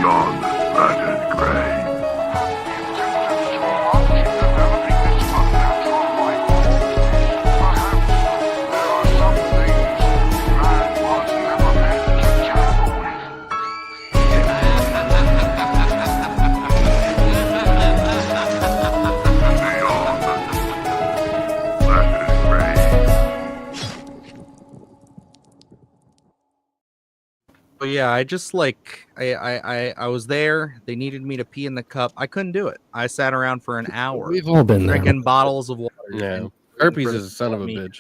Beyond battered gray. But yeah, I just like I was there. They needed me to pee in the cup. I couldn't do it. I sat around for an hour. We've all been there. Drinking bottles of water. Yeah, herpes is a son of a bitch.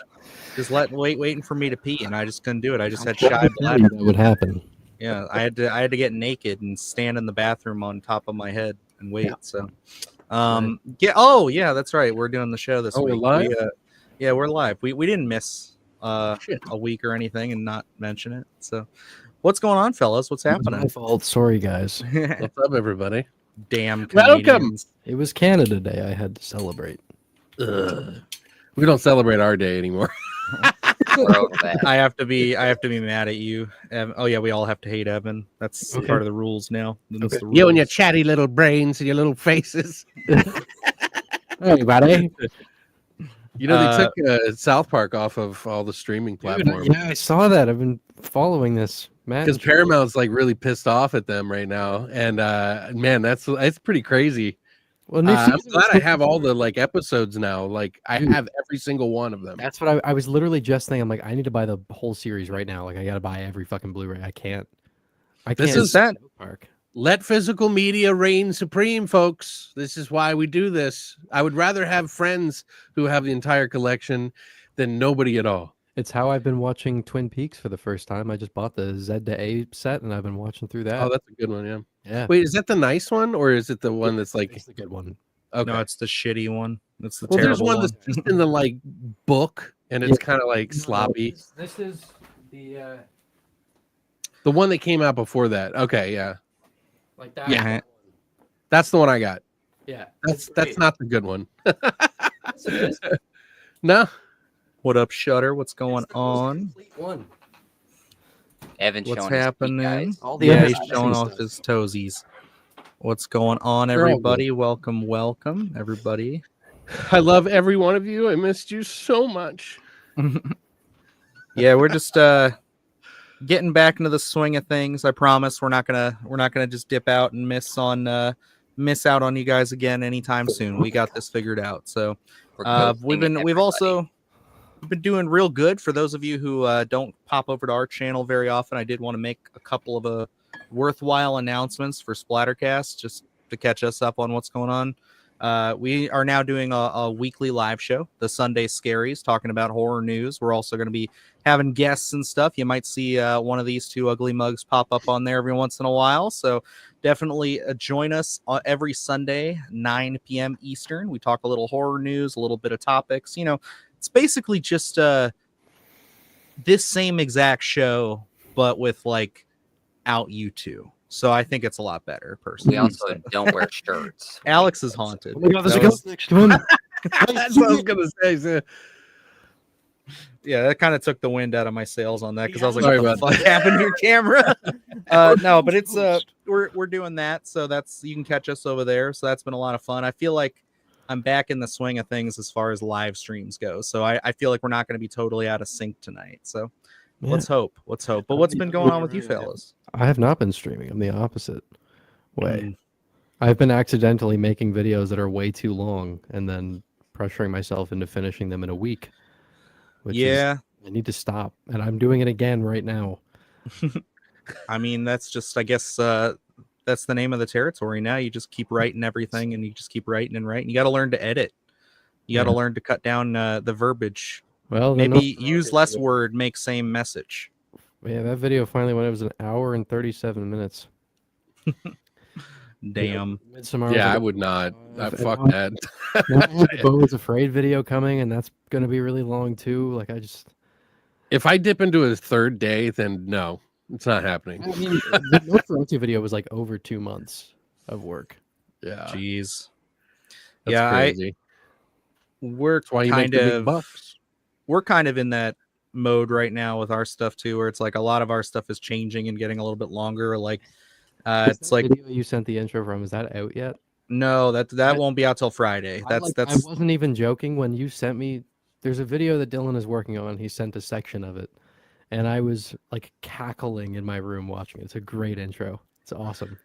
Just waiting for me to pee, and I just couldn't do it. I just had shy bladder. That would happen. Yeah, I had to get naked and stand in the bathroom on top of my head and wait. Yeah. So, yeah. Oh, yeah, that's right. We're doing the show this week. We're live. Yeah, we're live. We didn't miss a week or anything and not mention it. So, what's going on, fellas? What's happening? My fault. Sorry, guys. What's up, everybody? Damn Canadians. It was Canada Day. I had to celebrate. We don't celebrate our day anymore. I have to be mad at you. Oh yeah, we all have to hate Evan. That's part of the rules now. Okay. The rules. You and your chatty little brains and your little faces. Hey, buddy. You know, they took South Park off of all the streaming platforms. Yeah, I saw that. I've been following this. Because Paramount's like really pissed off at them right now. And man, that's pretty crazy. Well, I'm glad I have all the like episodes now. Like I have every single one of them. That's what I was literally just thinking. I'm like, I need to buy the whole series right now. Like I got to buy every fucking Blu-ray. I can't. This is that Park. Let physical media reign supreme, folks. This is why we do this. I would rather have friends who have the entire collection than nobody at all. It's how I've been watching Twin Peaks for the first time. I just bought the Z to A set and I've been watching through that. Oh, that's a good one, yeah. Yeah. Wait, is that the nice one or is it the one that's like it's the good one? Okay. No, it's the shitty one. It's the terrible there's one that's just in the like book and it's kind of like sloppy. This is the one that came out before that. Okay, yeah. Like that. Yeah. That's the one I got. Yeah. That's not the good one. No. What up, Shutter? What's going on? Evan, what's happening? He's showing off his toesies. What's going on, everybody? Welcome, everybody. I love every one of you. I missed you so much. Yeah, we're just getting back into the swing of things. I promise we're not gonna just dip out and miss out on you guys again anytime soon. We got this figured out. So we've been doing real good. For those of you who don't pop over to our channel very often, I did want to make a couple of worthwhile announcements for Splattercast just to catch us up on what's going on. We are now doing a weekly live show, the Sunday Scaries, talking about horror news. We're also going to be having guests and stuff. You might see one of these two ugly mugs pop up on there every once in a while. So definitely join us every Sunday, 9 p.m. Eastern. We talk a little horror news, a little bit of topics. You know, it's basically just this same exact show, but with like out you two. So I think it's a lot better, personally. We also don't wear shirts. Alex is haunted. Oh my God, there's a ghost next to him. That's what I was gonna say. So. Yeah, that kind of took the wind out of my sails on that because I was like, "What the fuck happened to your camera?" No, but it's we're doing that, so you can catch us over there. So that's been a lot of fun. I feel like I'm back in the swing of things as far as live streams go. So I feel like we're not going to be totally out of sync tonight. So let's hope. But what's been going on with you fellas? I have not been streaming. I'm the opposite way. I've been accidentally making videos that are way too long and then pressuring myself into finishing them in a week. I need to stop. And I'm doing it again right now. I mean, that's just, I guess, that's the name of the territory now. You just keep writing everything and you just keep writing and writing. You got to learn to edit. You got to learn to cut down the verbiage. Well, maybe use less word, make same message. Yeah, that video finally went. It was an hour and 37 minutes. Damn. Yeah, I would not. Fuck that. The Bo Was Afraid video coming, and that's going to be really long too. Like, if I dip into a third day, then no, it's not happening. I mean, the No Frontier video was like over 2 months of work. Yeah. Jeez. That's crazy. We're kind of in that mode right now with our stuff too, where it's like a lot of our stuff is changing and getting a little bit longer. Like It's like video you sent the intro from. Is that out yet? no, that won't be out till Friday. I That's wasn't even joking when you sent me. There's a video that Dylan is working on. He sent a section of it, and I was like cackling in my room watching it. It's a great intro. It's awesome.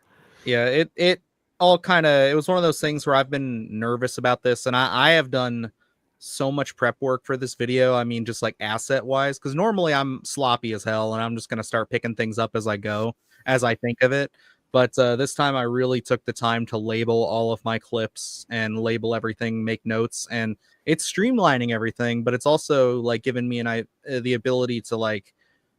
Yeah, it all kind of, it was one of those things where I've been nervous about this, and I have done so much prep work for this video. I mean, just like asset wise, because normally I'm sloppy as hell and I'm just gonna start picking things up as I go, as I think of it. But this time I really took the time to label all of my clips and label everything, make notes, and it's streamlining everything, but it's also like giving me the ability to like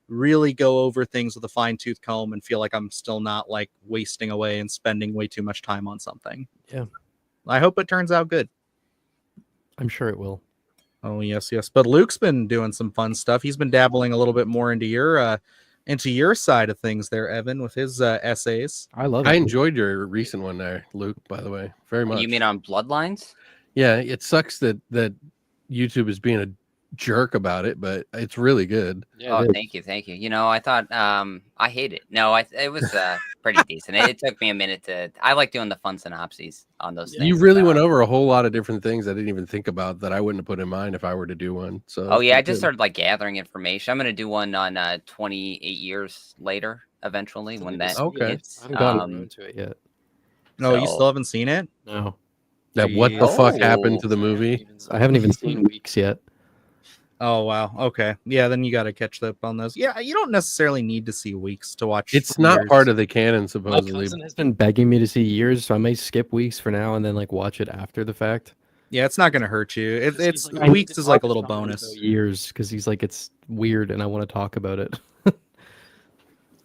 really go over things with a fine-tooth comb and feel like I'm still not like wasting away and spending way too much time on something. Yeah. I hope it turns out good. I'm sure it will. Oh, yes. But Luke's been doing some fun stuff. He's been dabbling a little bit more into your side of things there, Evan, with his essays. I love it. I enjoyed your recent one there, Luke, by the way, very much. You mean on Bloodlines? Yeah, it sucks that YouTube is being a jerk about it, but it's really good. Yeah, Oh, thank you. You know, I thought I hate it. No, it was pretty decent. It took me a minute to. I like doing the fun synopses on those things. You really went over a whole lot of different things I didn't even think about that I wouldn't have put in mind if I were to do one. So oh yeah, I just started like gathering information. I'm gonna do one on 28 years later eventually when that okay. hits. I haven't gotten around to it yet. No, you still haven't seen it? No. That what the fuck Oh. happened to the movie? I haven't even seen Weeks yet. Oh wow. Okay. Yeah, then you got to catch up on those. Yeah, you don't necessarily need to see Weeks to watch. It's not Years. part of the canon, My supposedly. cousin has been begging me to see Years, so I may skip Weeks for now and then like watch it after the fact. Yeah, it's not going to hurt you. It's He's like, I need Weeks to is like a talk little to someone bonus. about Years, because he's like, it's weird and I want to talk about it.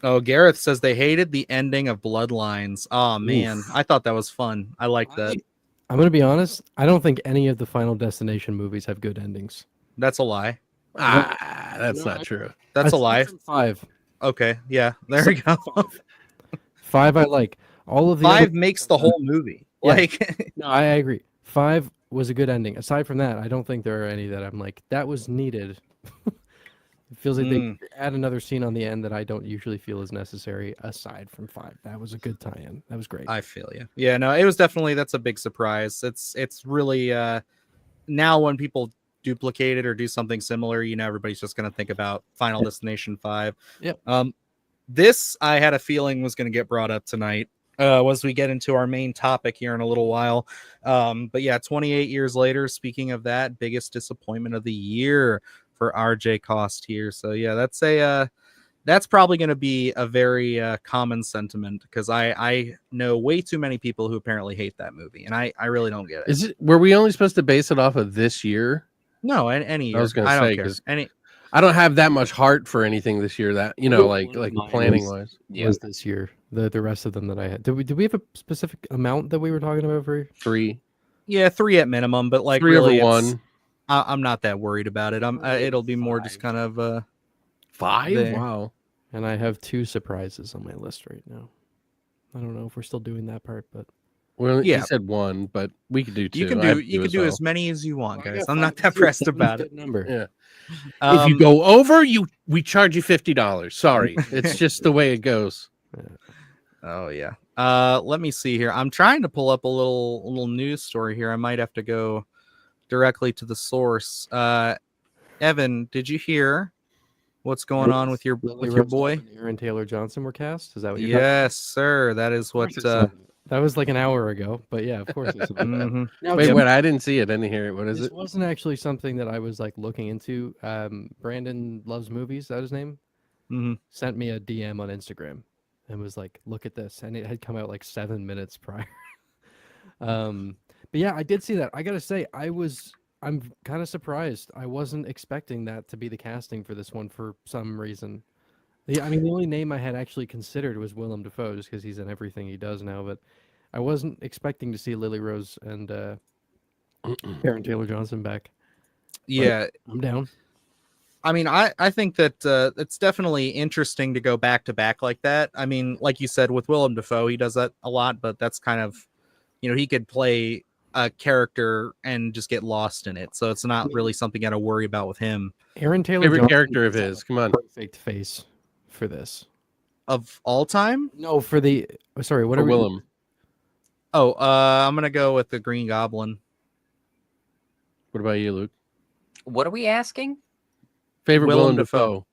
Oh, Gareth says they hated the ending of Bloodlines. Oh man, Oof. I thought that was fun. I liked that. I'm gonna be honest. I don't think any of the Final Destination movies have good endings. That's a lie. That's No, not true. That's a Aside lie. from 5. Okay, yeah, there we go. 5 I like. All of the 5 other- makes the whole movie. Yeah. Like, No, I agree. 5 was a good ending. Aside from that, I don't think there are any that I'm like, that was needed. It feels like they add another scene on the end that I don't usually feel is necessary. Aside from 5, that was a good tie-in. That was great. I feel you. Yeah, no, it was definitely, that's a big surprise. It's really now when people duplicate it or do something similar, you know, everybody's just going to think about Final Destination 5. Yep. This I had a feeling was going to get brought up tonight as we get into our main topic here in a little while. But yeah, 28 years later, speaking of that, biggest disappointment of the year for RJ Cost here. So yeah, that's probably going to be a very common sentiment, because I know way too many people who apparently hate that movie, and I really don't get it. Were we only supposed to base it off of this year? No, any year. I was going I to don't say, care. because I don't have that much heart for anything this year, that, you know, like Mine planning wise. was this year. The rest of them that I had. Did we have a specific amount that we were talking about for 3. Yeah, 3 at minimum, but like 3 really, over it's- 1. I'm not that worried about it. It'll be more just kind of 5? there. Wow. And I have 2 surprises on my list right now. I don't know if we're still doing that part, but Well, Yeah. you said 1, but we could do 2. you can I have do well. as many as you want, I guys. got I'm not 5. that pressed 7's about a it. good number. Yeah. If you go over, we charge you $50. Sorry, it's just the way it goes. Oh yeah. Let me see here. I'm trying to pull up a little news story here. I might have to go directly to the source. Evan, did you hear what's going on with your boy? Aaron Taylor Johnson were cast. Is that what you're Yes, sir. That is what. That was like an hour ago, but yeah, of course. It's about that. Mhm. Now, Wait, Tim, wait, I didn't see it. I didn't hear it. What is this it? wasn't actually something that I was like looking into. Brandon Loves Movies, is that his name? Mhm. Sent me a DM on Instagram and was like, "Look at this," and it had come out like 7 minutes prior. But yeah, I did see that. I gotta say, I'm kind of surprised. I wasn't expecting that to be the casting for this one for some reason. The only name I had actually considered was Willem Dafoe, just because he's in everything he does now. But I wasn't expecting to see Lily Rose and Aaron Taylor Johnson back. Yeah. I'm down. I mean, I think that it's definitely interesting to go back to back like that. I mean, like you said, with Willem Dafoe, he does that a lot, but that's kind of, he could play a character and just get lost in it. So it's not really something you got to worry about with him. Aaron Taylor Favorite Johnson character of is a his. Come on. perfect face for this. of all time. No, for the sorry, what For are we? Willem. Oh, I'm gonna go with the Green Goblin. What about you, Luke? What are we asking? Favorite Willem Willem Dafoe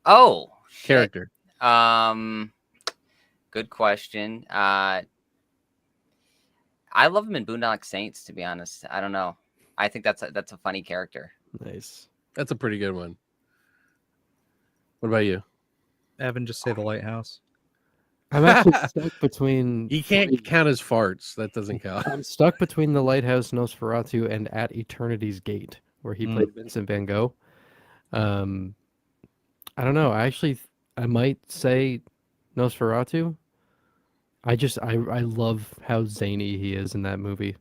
Oh, shit. character. Good question. I love him in Boondock Saints, to be honest. I don't know. I think that's a funny character. Nice. That's a pretty good one. What about you? Evan, just say The Lighthouse. I'm actually stuck between. He can't count his farts. That doesn't count. I'm stuck between The Lighthouse, Nosferatu, and At Eternity's Gate, where he played Vincent Van Gogh. I don't know. I might say Nosferatu. I love how zany he is in that movie,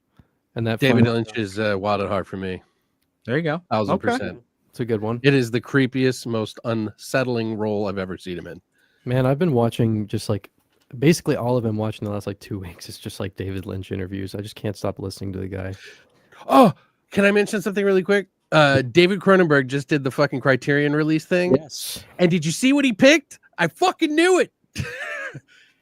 and that David final- Lynch is Wild at Heart for me. There you go. 1000%. It's a good one. It is the creepiest, most unsettling role I've ever seen him in. Man, I've been watching just like basically all of him watching the last like 2 weeks. It's just like David Lynch interviews. I just can't stop listening to the guy. Oh, can I mention something really quick? David Cronenberg just did the fucking Criterion release thing. Yes. And did you see what he picked? I fucking knew it.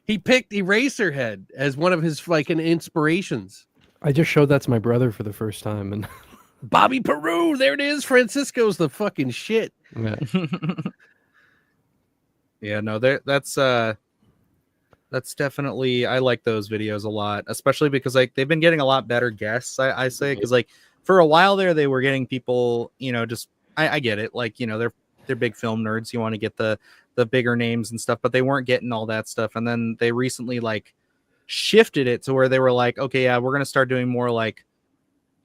He picked Eraserhead as one of his fucking inspirations. I just showed that to my brother for the first time, and Bobby Peru, there it is. Francisco's the fucking shit. yeah. Yeah, no, that's definitely, I like those videos a lot, especially because like they've been getting a lot better guests. I say because like for a while there they were getting people, just I get it, like they're big film nerds. You want to get the bigger names and stuff, but they weren't getting all that stuff. And then they recently like shifted it to where they were like, okay, yeah, we're gonna start doing more like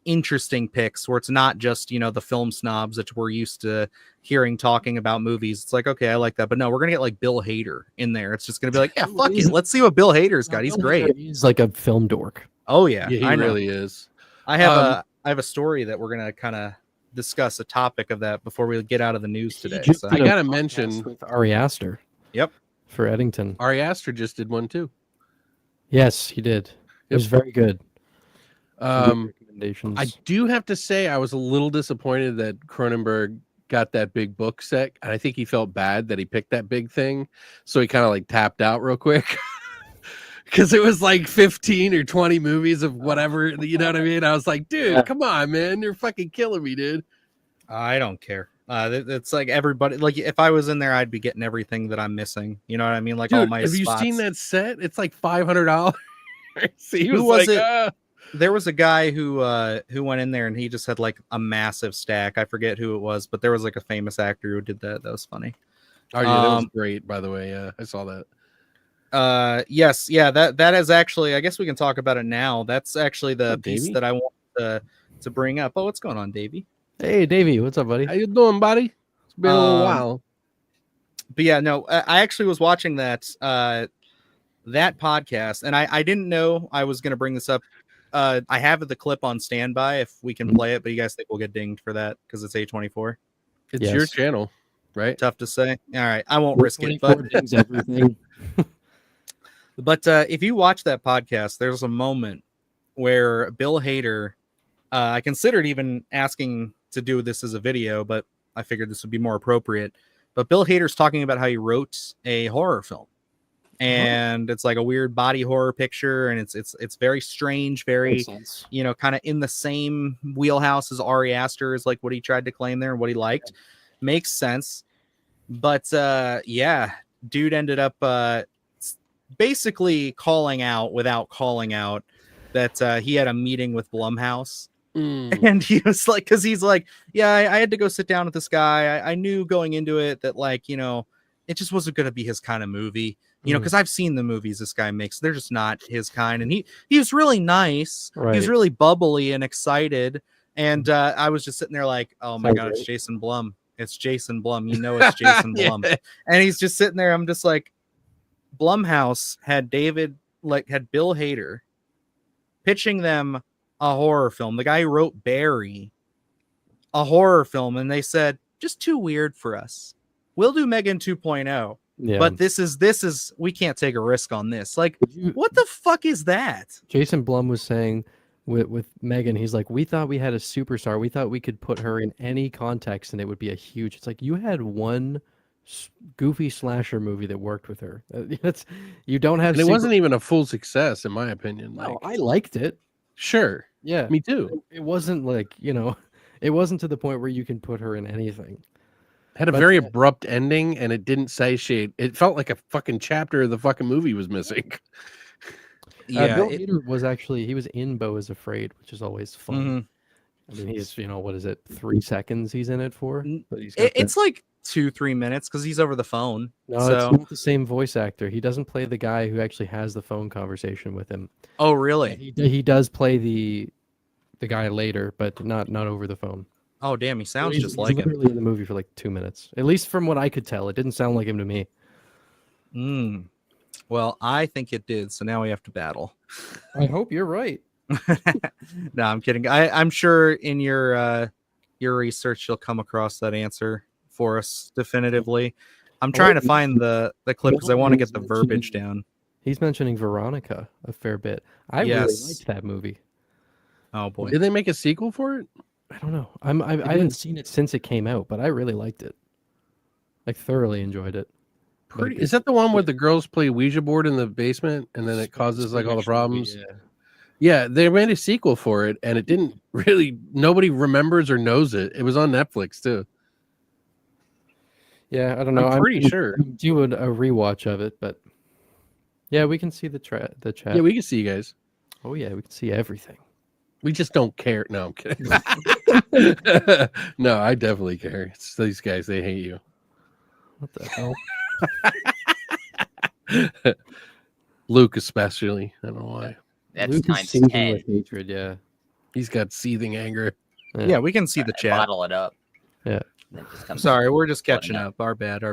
interesting picks where it's not just the film snobs that we're used to hearing talking about movies. It's like, okay, I like that, but no, we're gonna get like Bill Hader in there. It's just gonna be like, yeah, fuck it, let's see what Bill Hader's got. He's great. He's like a film dork. Oh yeah, Yeah, he I know. really is. I have a story that we're gonna kind of discuss a topic of that before we get out of the news today. just So. I did a gotta podcast mention with Ari Aster. Yep. For Eddington. Ari Aster just did one too. Yes, he did. It was very good. Some good recommendations. I do have to say I was a little disappointed that Cronenberg got that big book set, and I think he felt bad that he picked that big thing, so he kind of like tapped out real quick. Because it was like 15 or 20 movies of whatever, you know what I mean? I was like, dude, come on, man. You're fucking killing me, dude. I don't care. It's like everybody, like if I was in there, I'd be getting everything that I'm missing. You know what I mean? Like Dude, all my have spots. you seen that set? It's like $500. So he Who was was like, it? There was a guy who went in there and he just had like a massive stack. I forget who it was, but there was like a famous actor who did that. That was funny. Oh yeah, that was great, by the way. Yeah, I saw that. Yes, yeah, that is actually, I guess we can talk about it now. That's actually the piece Davey? that I want to bring up. Oh, what's going on, Davey? Hey, Davey, what's up, buddy? How you doing, buddy? It's been a little while. But yeah, no, I actually was watching that podcast, and I didn't know I was going to bring this up. I have the clip on standby if we can play it, but you guys think we'll get dinged for that because it's A24? It's Yes. your channel, right? Tough to say. All right, I won't risk it. But everything. But if you watch that podcast, there's a moment where Bill Hader, I considered even asking to do this as a video, but I figured this would be more appropriate. But Bill Hader's talking about how he wrote a horror film. And it's like a weird body horror picture, and it's very strange, very kind of in the same wheelhouse as Ari Aster is like what he tried to claim there and what he liked. Makes sense. But yeah, dude ended up basically calling out without calling out that he had a meeting with Blumhouse. And he was like, because he's like, yeah, I had to go sit down with this guy. I knew going into it that like, it just wasn't going to be his kind of movie, because I've seen the movies this guy makes. They're just not his kind. And he was really nice. Right. He was really bubbly and excited. And I was just sitting there like, oh my Sounds God, great. it's Jason Blum. It's Jason Blum. It's Jason Blum. And he's just sitting there. I'm just like, Blumhouse had Bill Hader pitching them a horror film. The guy who wrote Barry, a horror film, and they said, just too weird for us. We'll do Megan 2.0. Yeah. But this is we can't take a risk on this. Like, what the fuck is that? Jason Blum was saying with Megan, he's like, we thought we had a superstar. We thought we could put her in any context and it would be a huge. It's like you had one goofy slasher movie that worked with her. You don't have. And it wasn't even a full success, in my opinion. No, I liked it. Sure. Yeah, me too. It wasn't like, it wasn't to the point where you can put her in anything. Had a very abrupt ending, and it didn't satiate. It felt like a fucking chapter of the fucking movie was missing. Yeah, Bill Hader was he was in Beau is Afraid, which is always fun. I mean, he's, what is it, 3 seconds he's in it for? But it's like 2-3 minutes because he's over the phone. No, so... it's not the same voice actor. He doesn't play the guy who actually has the phone conversation with him. Oh, really? He does play the guy later, but not over the phone. Oh, damn, he sounds he's just like him. He's literally in the movie for like 2 minutes. At least from what I could tell. It didn't sound like him to me. Well, I think it did, so now we have to battle. I hope you're right. No, I'm kidding. I'm sure in your research you'll come across that answer for us definitively. I'm trying to find the clip because I want to get the verbiage down. He's mentioning Veronica a fair bit. I really liked that movie. Oh boy. Did they make a sequel for it? I don't know. I haven't seen it since it came out, but I really liked it. I thoroughly enjoyed it. Is that the one where the girls play Ouija board in the basement and then it causes like all the problems? Yeah, they made a sequel for it, and it didn't really. Nobody remembers or knows it. It was on Netflix too. Yeah, I don't know. I'm pretty sure. I'm doing a rewatch of it, but yeah, we can see the chat. Yeah, we can see you guys. Oh yeah, we can see everything. We just don't care. No, I'm kidding. No, I definitely care. It's these guys. They hate you. What the hell? Luke especially. I don't know why. That's Luke times is seething 10. with hatred. Yeah, He's got seething anger. Yeah, we can see the chat. Bottle it up. Yeah. Sorry, we're just catching up. Our bad. I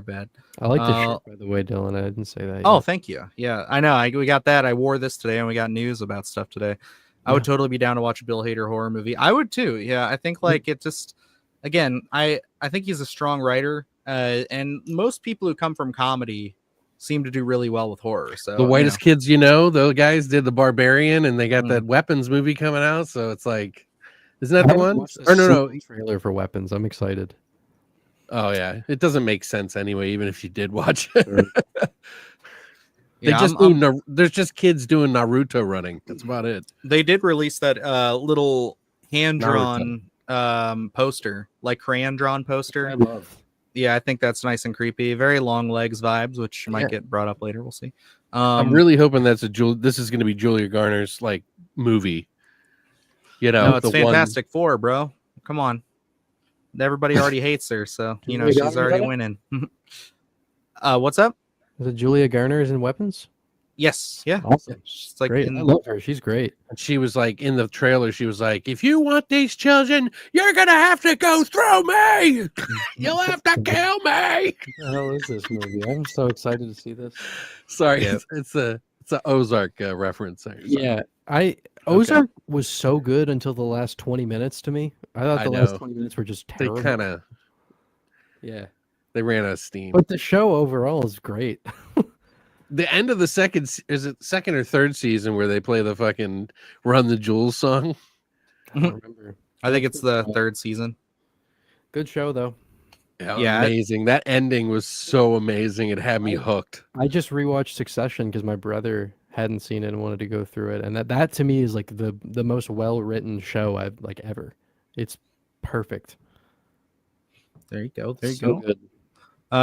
like the shirt, by the way, Dylan. I didn't say that yet. Oh, thank you. Yeah, I know. We got that. I wore this today, and we got news about stuff today. I would totally be down to watch a Bill Hader horror movie. I would too. Yeah, I think like it just. Again, I think he's a strong writer, and most people who come from comedy seem to do really well with horror. So the whitest kids, those guys did The Barbarian, and they got that Weapons movie coming out. So it's like, isn't that the one? Or no, trailer for Weapons. I'm excited. Oh yeah, it doesn't make sense anyway. Even if you did watch it, there's just kids doing Naruto running. That's about it. They did release that little hand drawn poster, like crayon drawn poster. I love. Yeah, I think that's nice and creepy. Very long legs vibes, which might get brought up later. We'll see. I'm really hoping this is going to be Julia Garner's like movie. No, it's Fantastic Four, bro. Come on. Everybody already hates her, so she's already winning. What's up? Is it Julia Garner is in Weapons? Yes. Yeah. Awesome. She's like great. I love her. She's great. And she was like in the trailer. She was like, "If you want these children, you're gonna have to go through me. You'll have to kill me." What the hell is this movie? I'm so excited to see this. Sorry, it's a Ozark reference. Yeah, Ozark was so good until the last 20 minutes to me. I thought the last 20 minutes were just terrible. They ran out of steam. But the show overall is great. The end of the second or third season where they play the fucking Run the Jewels song? I don't remember. I think it's the third season. Good show though. Yeah, amazing. That ending was so amazing. It had me hooked. I just rewatched Succession because my brother hadn't seen it and wanted to go through it, and that to me is like the most well-written show I've like ever. It's perfect. There you go. Good.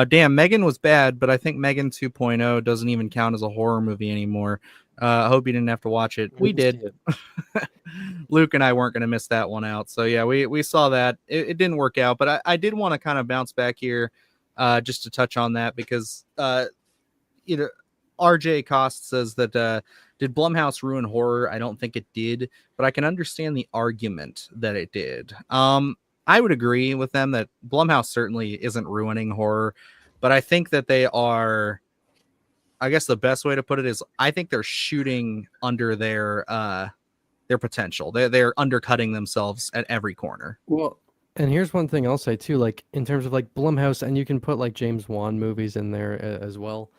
Damn, Megan was bad, but I think Megan 2.0 doesn't even count as a horror movie anymore. I hope you didn't have to watch it. We did. Luke and I weren't going to miss that one out. So yeah, we saw that. It didn't work out, but I did want to kind of bounce back here just to touch on that because RJ Cost says that did Blumhouse ruin horror? I don't think it did, but I can understand the argument that it did. I would agree with them that Blumhouse certainly isn't ruining horror, but I think that they are. I guess the best way to put it is I think they're shooting under their potential. They're undercutting themselves at every corner. Well, and here's one thing I'll say too, like in terms of like Blumhouse, and you can put like James Wan movies in there as well.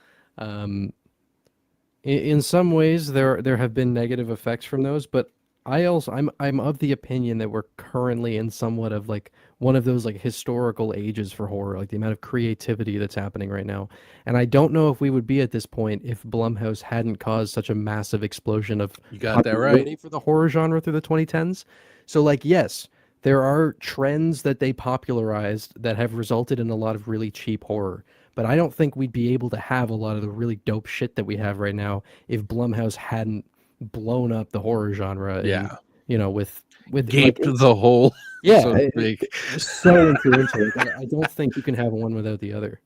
In some ways, there have been negative effects from those, but I'm of the opinion that we're currently in somewhat of like one of those like historical ages for horror, like the amount of creativity that's happening right now. And I don't know if we would be at this point if Blumhouse hadn't caused such a massive explosion of You got that right. popularity for the horror genre through the 2010s. So like, yes, there are trends that they popularized that have resulted in a lot of really cheap horror. But I don't think we'd be able to have a lot of the really dope shit that we have right now if Blumhouse hadn't blown up the horror genre. And, Yeah. you know, with Gaped like, the hole. yeah, so to speak. it's so influential. I don't think you can have one without the other.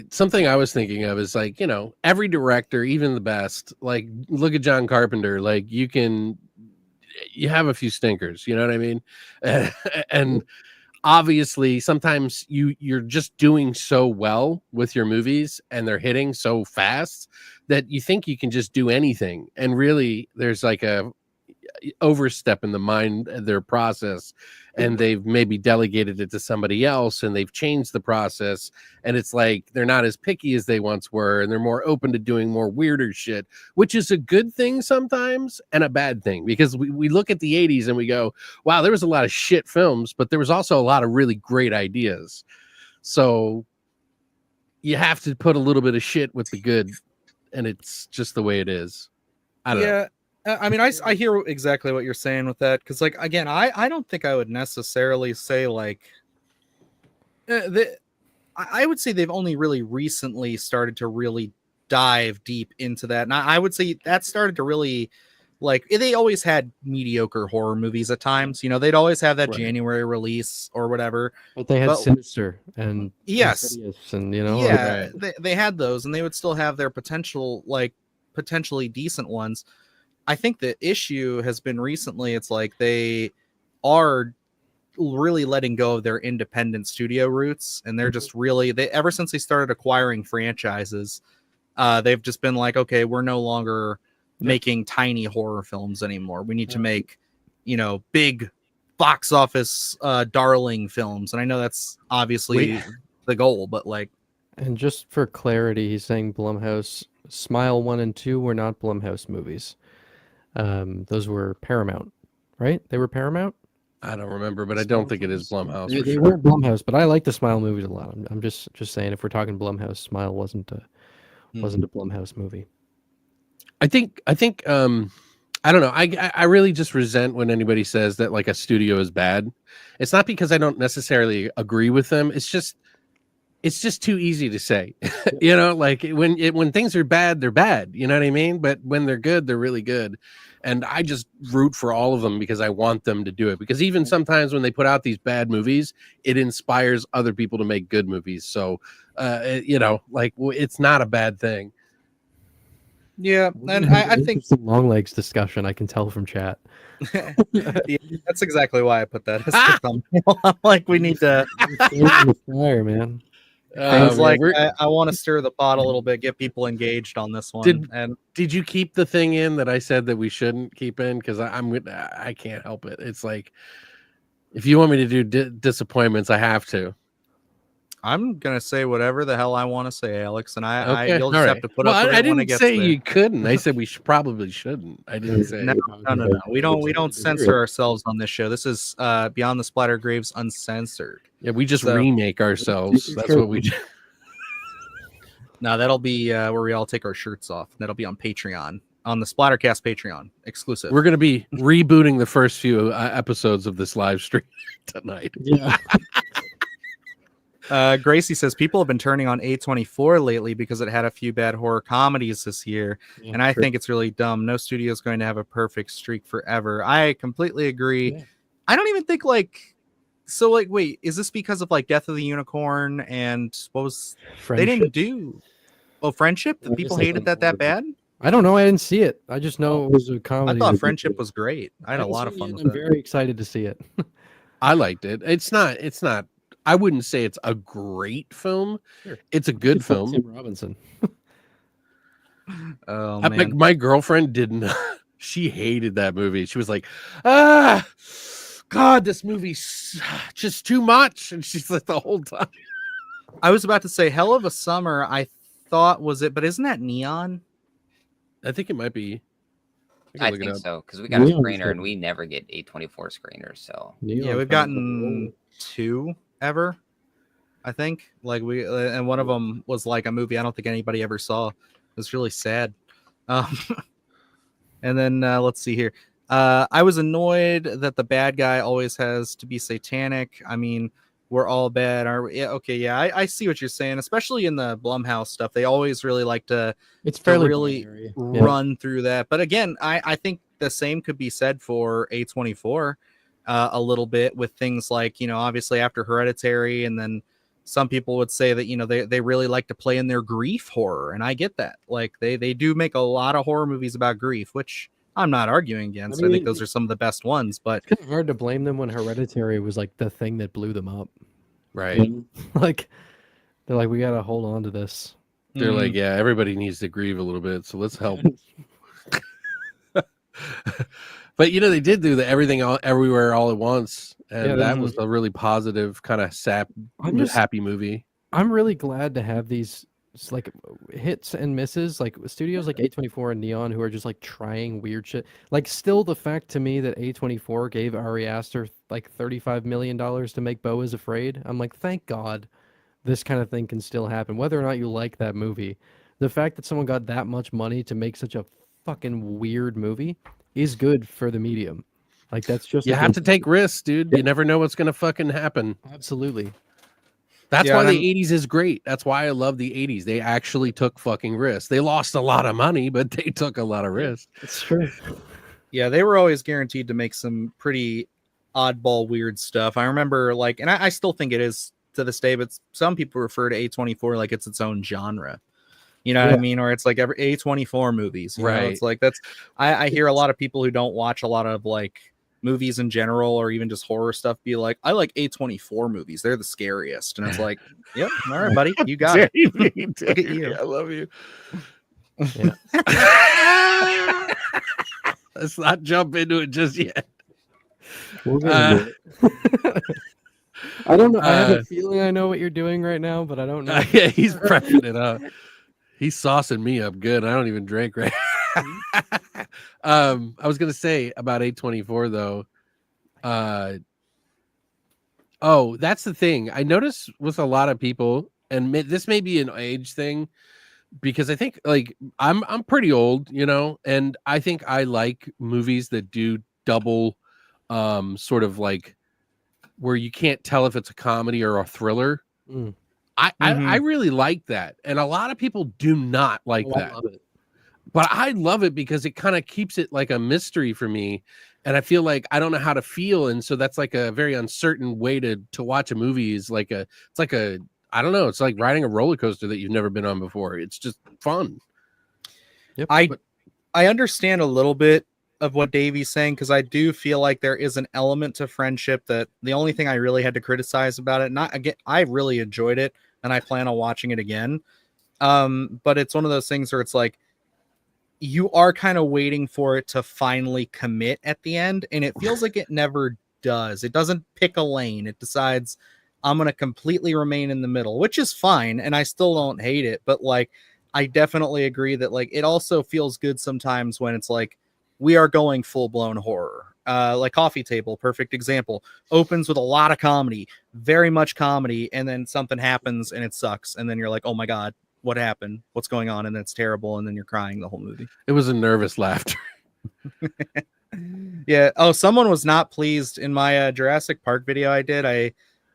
Something I was thinking of is like, you know, every director, even the best, like look at John Carpenter, like you have a few stinkers, you know what I mean? And obviously sometimes you're just doing so well with your movies and they're hitting so fast that you think you can just do anything. And really there's like a overstep in the mind, their process, and they've maybe delegated it to somebody else and they've changed the process, and it's like they're not as picky as they once were and they're more open to doing more weirder shit, which is a good thing sometimes and a bad thing, because we look at the 80s and we go, wow, there was a lot of shit films, but there was also a lot of really great ideas. So you have to put a little bit of shit with the good, and it's just the way it is. I don't know. I mean, I hear exactly what you're saying with that, because, like, again, I don't think I would necessarily say, like, I would say they've only really recently started to really dive deep into that. And I would say that started to really, like, they always had mediocre horror movies at times. You know, they'd always have that Right. January release or whatever. But they had Sinister and yes, Insidious and, you know, yeah, they had those, and they would still have their potential, like, potentially decent ones. I think the issue has been recently, it's like they are really letting go of their independent studio roots, and they're just really, ever since they started acquiring franchises, they've just been like, okay, we're no longer making tiny horror films anymore. We need to make, you know, big box office darling films. And I know that's obviously the goal, but like, and just for clarity, he's saying Blumhouse Smile 1 and 2 were not Blumhouse movies. Those were Paramount, right? They were Paramount. I don't remember, but I don't think it is Blumhouse. They weren't Blumhouse, but I like the Smile movies a lot. I'm just saying, if we're talking Blumhouse, Smile wasn't a Blumhouse movie. I think I don't know. I really just resent when anybody says that like a studio is bad. It's not because I don't necessarily agree with them. It's just too easy to say. You know, like when things are bad, they're bad. You know what I mean? But when they're good, they're really good. And I just root for all of them because I want them to do it. Because even sometimes when they put out these bad movies, it inspires other people to make good movies. So, you know, like it's not a bad thing. Yeah, and I think some long legs discussion. I can tell from chat. Yeah, that's exactly why I put that as the thumbnail. I'm like, we need to fire, man. It's like I want to stir the pot a little bit, get people engaged on this one. Did you keep the thing in that I said that we shouldn't keep in? Because I can't help it. It's like, if you want me to do disappointments, I have to. I'm gonna say whatever the hell I want to say, Alex, and you'll just right. have to put up with it when it gets say there. You couldn't. I said we probably shouldn't. I didn't say no. We don't censor ourselves on this show. This is Beyond the Splatter Graves Uncensored. Yeah, we just remake ourselves. That's what we do. No, that'll be where we all take our shirts off. That'll be on Patreon, on the Splattercast Patreon exclusive. We're gonna be rebooting the first few episodes of this live stream tonight. Yeah. Gracie says people have been turning on A24 lately because it had a few bad horror comedies this year, and I think it's really dumb. No studio is going to have a perfect streak forever. I completely agree. Yeah. I don't even think wait, is this because of like Death of the Unicorn and what was Friendship? They didn't do Friendship? The people hated that bad? I don't know. I didn't see it. I just know it was a comedy. I thought Friendship was great. I had a lot of fun with it. I'm very excited to see it. I liked it. It's not. I wouldn't say it's a great film. Sure. It's a good film. Tim Robinson. Oh man. My girlfriend didn't. She hated that movie. She was like, God, this movie's just too much. And she's like the whole time. I was about to say Hell of a Summer. I thought was it, but isn't that Neon? I think it might be. I look it think up. so, because we got a Neon's screener and good. we never get A24 screeners. So Yeah, we've gotten 2 ever, I think. Like and one of them was like a movie I don't think anybody ever saw. It was really sad. And then let's see here. I was annoyed that the bad guy always has to be satanic. I mean, we're all bad. Are we? Yeah, okay, yeah, I see what you're saying. Especially in the Blumhouse stuff, they always really like to fairly really binary. run through that. But again, I think the same could be said for A24 a little bit with things like, obviously after Hereditary, and then some people would say that, they really like to play in their grief horror, and I get that. Like they do make a lot of horror movies about grief, which I'm not arguing against. I think those are some of the best ones, but it's hard to blame them when Hereditary was like the thing that blew them up. Right. Like they're like, we gotta hold on to this. They're like, yeah, everybody needs to grieve a little bit, so let's help. But they did do the everything everywhere all at once, and that was a really positive kind of happy movie. I'm really glad to have these like hits and misses, like studios like A24 and Neon, who are just like trying weird shit. Like, still the fact to me that A24 gave Ari Aster like $35 million to make Beau is Afraid. I'm like, thank God this kind of thing can still happen, whether or not you like that movie. The fact that someone got that much money to make such a fucking weird movie is good for the medium. Like, that's just you have to take risks, dude. You never know what's gonna fucking happen. Absolutely. That's why the 80s is great. That's why I love the 80s. They actually took fucking risks. They lost a lot of money, but they took a lot of risks. It's true. Yeah, they were always guaranteed to make some pretty oddball, weird stuff. I remember, and I still think it is to this day, but some people refer to A24 like it's its own genre. You know what I mean? Or it's like every A24 movies. Right. It's like I hear a lot of people who don't watch a lot of movies in general, or even just horror stuff, be like, I like A24 movies. They're the scariest. And it's like, yep, all right, buddy, you got it. Look at you. I love you. Yeah. Let's not jump into it just yet. We're gonna do it. I don't know. I have a feeling I know what you're doing right now, but I don't know. Yeah, he's prepping it up. He's saucing me up good. I don't even drink right. I was gonna say about A24 though. That's the thing. I notice with a lot of people, and this may be an age thing, because I think I'm pretty old, and I think I like movies that do double, sort of like where you can't tell if it's a comedy or a thriller. I really like that, and a lot of people do not like that. I love it. But I love it because it kind of keeps it like a mystery for me, and I feel like I don't know how to feel, and so that's like a very uncertain way to watch a movie. It's like I don't know, it's like riding a roller coaster that you've never been on before. It's just fun. Yep. I understand a little bit of what Davey's saying, because I do feel like there is an element to friendship that the only thing I really had to criticize about it, I really enjoyed it, and I plan on watching it again. But it's one of those things where it's like, you are kind of waiting for it to finally commit at the end, and it feels like it never does. It doesn't pick a lane. It decides, I'm going to completely remain in the middle, which is fine, and I still don't hate it, but I definitely agree that it also feels good sometimes when it's like, we are going full-blown horror. Like Coffee Table, perfect example, opens with a lot of comedy, very much comedy, and then something happens and it sucks, and then you're like, oh my god, what happened? What's going on? And it's terrible, and then you're crying the whole movie. It was a nervous laughter. Yeah. Oh, someone was not pleased in my Jurassic Park video I did.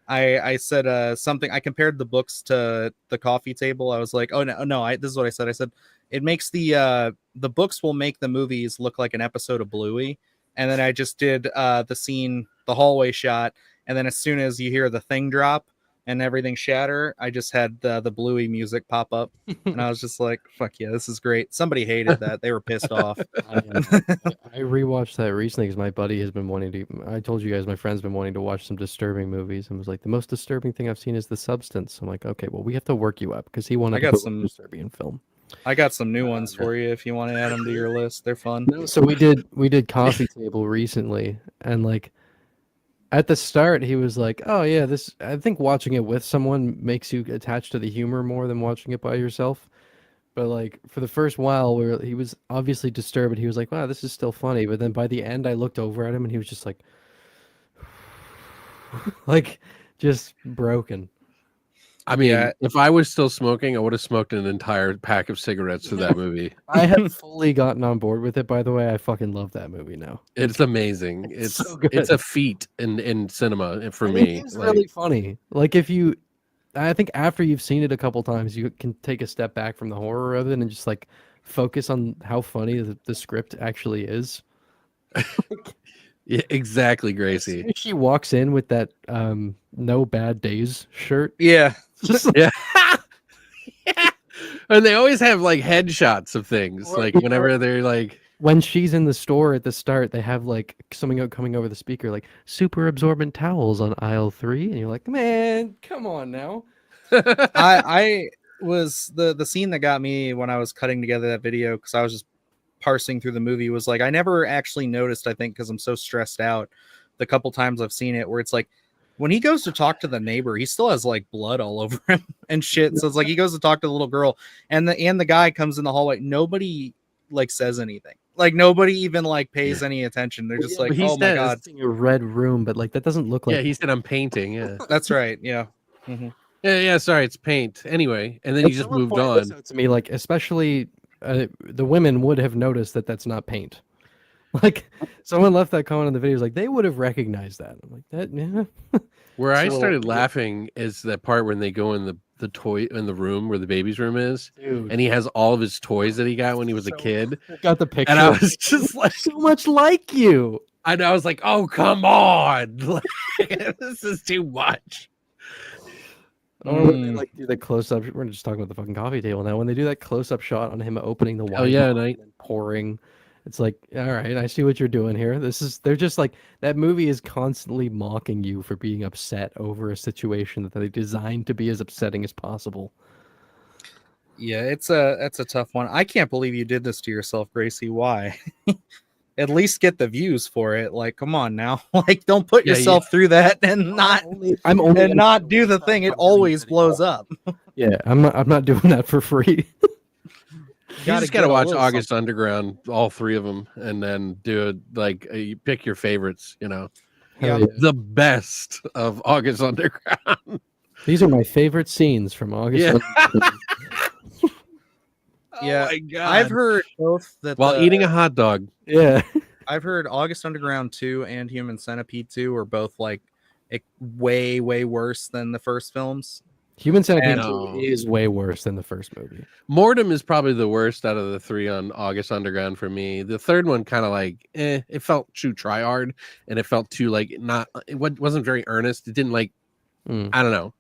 I said something. I compared the books to the Coffee Table. I was like, oh no, this is what I said. I said it makes the books will make the movies look like an episode of Bluey. And then I just did the scene, the hallway shot, and then as soon as you hear the thing drop and everything shatter, I just had the Bluey music pop up, and I was just like, fuck yeah, this is great. Somebody hated that. They were pissed off. I rewatched that recently because my buddy has been wanting to. I told you guys, my friend's been wanting to watch some disturbing movies, and was like, the most disturbing thing I've seen is The Substance. I'm like, okay, well, we have to work you up, because he wanted to put some disturbing film. I got some new ones for you if you want to add them to your list. They're fun. No, so we did Coffee Table recently, and at the start he was like, oh yeah, I think watching it with someone makes you attached to the humor more than watching it by yourself. But like for the first while, he was obviously disturbed. But he was like, "Wow, this is still funny." But then by the end, I looked over at him, and he was just like, like, just broken. I mean, Yeah. if I was still smoking, I would have smoked an entire pack of cigarettes for that movie. I have fully gotten on board with it. By the way, I fucking love that movie now. It's amazing. It's It's so good. it's a feat in cinema for And me. it is Like, really funny. Like I think after you've seen it a couple times, you can take a step back from the horror of it and just like focus on how funny the script actually is. yeah, exactly, As Gracie. soon as she walks in with that no bad days shirt. Yeah. Just like, Yeah. Yeah. And they always have like headshots of things. Or, Like you whenever they're like, when she's in the store at the start, they have like something coming over the speaker, like super absorbent towels on aisle 3, and you're like, man, come on now. I was the scene that got me when I was cutting together that video, because I was just parsing through the movie, was like I never actually noticed, I think because I'm so stressed out, the couple times I've seen it, where it's like when he goes to talk to the neighbor, he still has like blood all over him and shit. So it's like he goes to talk to the little girl, and the guy comes in the hallway. Nobody like says anything. Like nobody even like pays any attention. They're just like, he oh my says- god, A red room, but like that doesn't look like. yeah, he said I'm painting. Yeah. that's right. Yeah. Mhm. Yeah, sorry, it's paint. Anyway, and then he If just someone moved pointed this on. out to me, like especially the women would have noticed that that's not paint. Like someone left that comment on the video, like they would have recognized that. I'm like that, yeah. Where I So- started laughing is that part when they go in the toy in the room where the baby's room is, Dude, and he has all of his toys that he got when he was a So- kid, got the picture. and I was just like, so much like you. I was like, oh come on, like, this is too much. Or when they like do the close up. We're just talking about the fucking coffee table now. When they do that close up shot on him opening the wine, Oh, yeah, bottle and then pouring, it's like, all right, I see what you're doing here. They're just like that movie is constantly mocking you for being upset over a situation that they designed to be as upsetting as possible. Yeah, that's a tough one. I can't believe you did this to yourself, Gracie. Why? At least get the views for it. Like, come on now. Like, don't put Yeah, yourself through that and not I'm only and not do the thing. It always blows up. Yeah, I'm not doing that for free. You just gotta get a watch little August Underground, all 3 of them, and then do it like you pick your favorites. You know, Yeah. the best of August Underground. These are my favorite scenes from August. Yeah. Yeah, oh my God. I've heard both that while eating a hot dog. Yeah. I've heard August Underground 2 and Human Centipede 2 are both like way worse than the first films. Human Centipede No. 2 is way worse than the first movie. Mortem is probably the worst out of the 3 on August Underground for me. The third one kind of like, it felt too try hard, and it felt too like it wasn't very earnest. It didn't like, I don't know.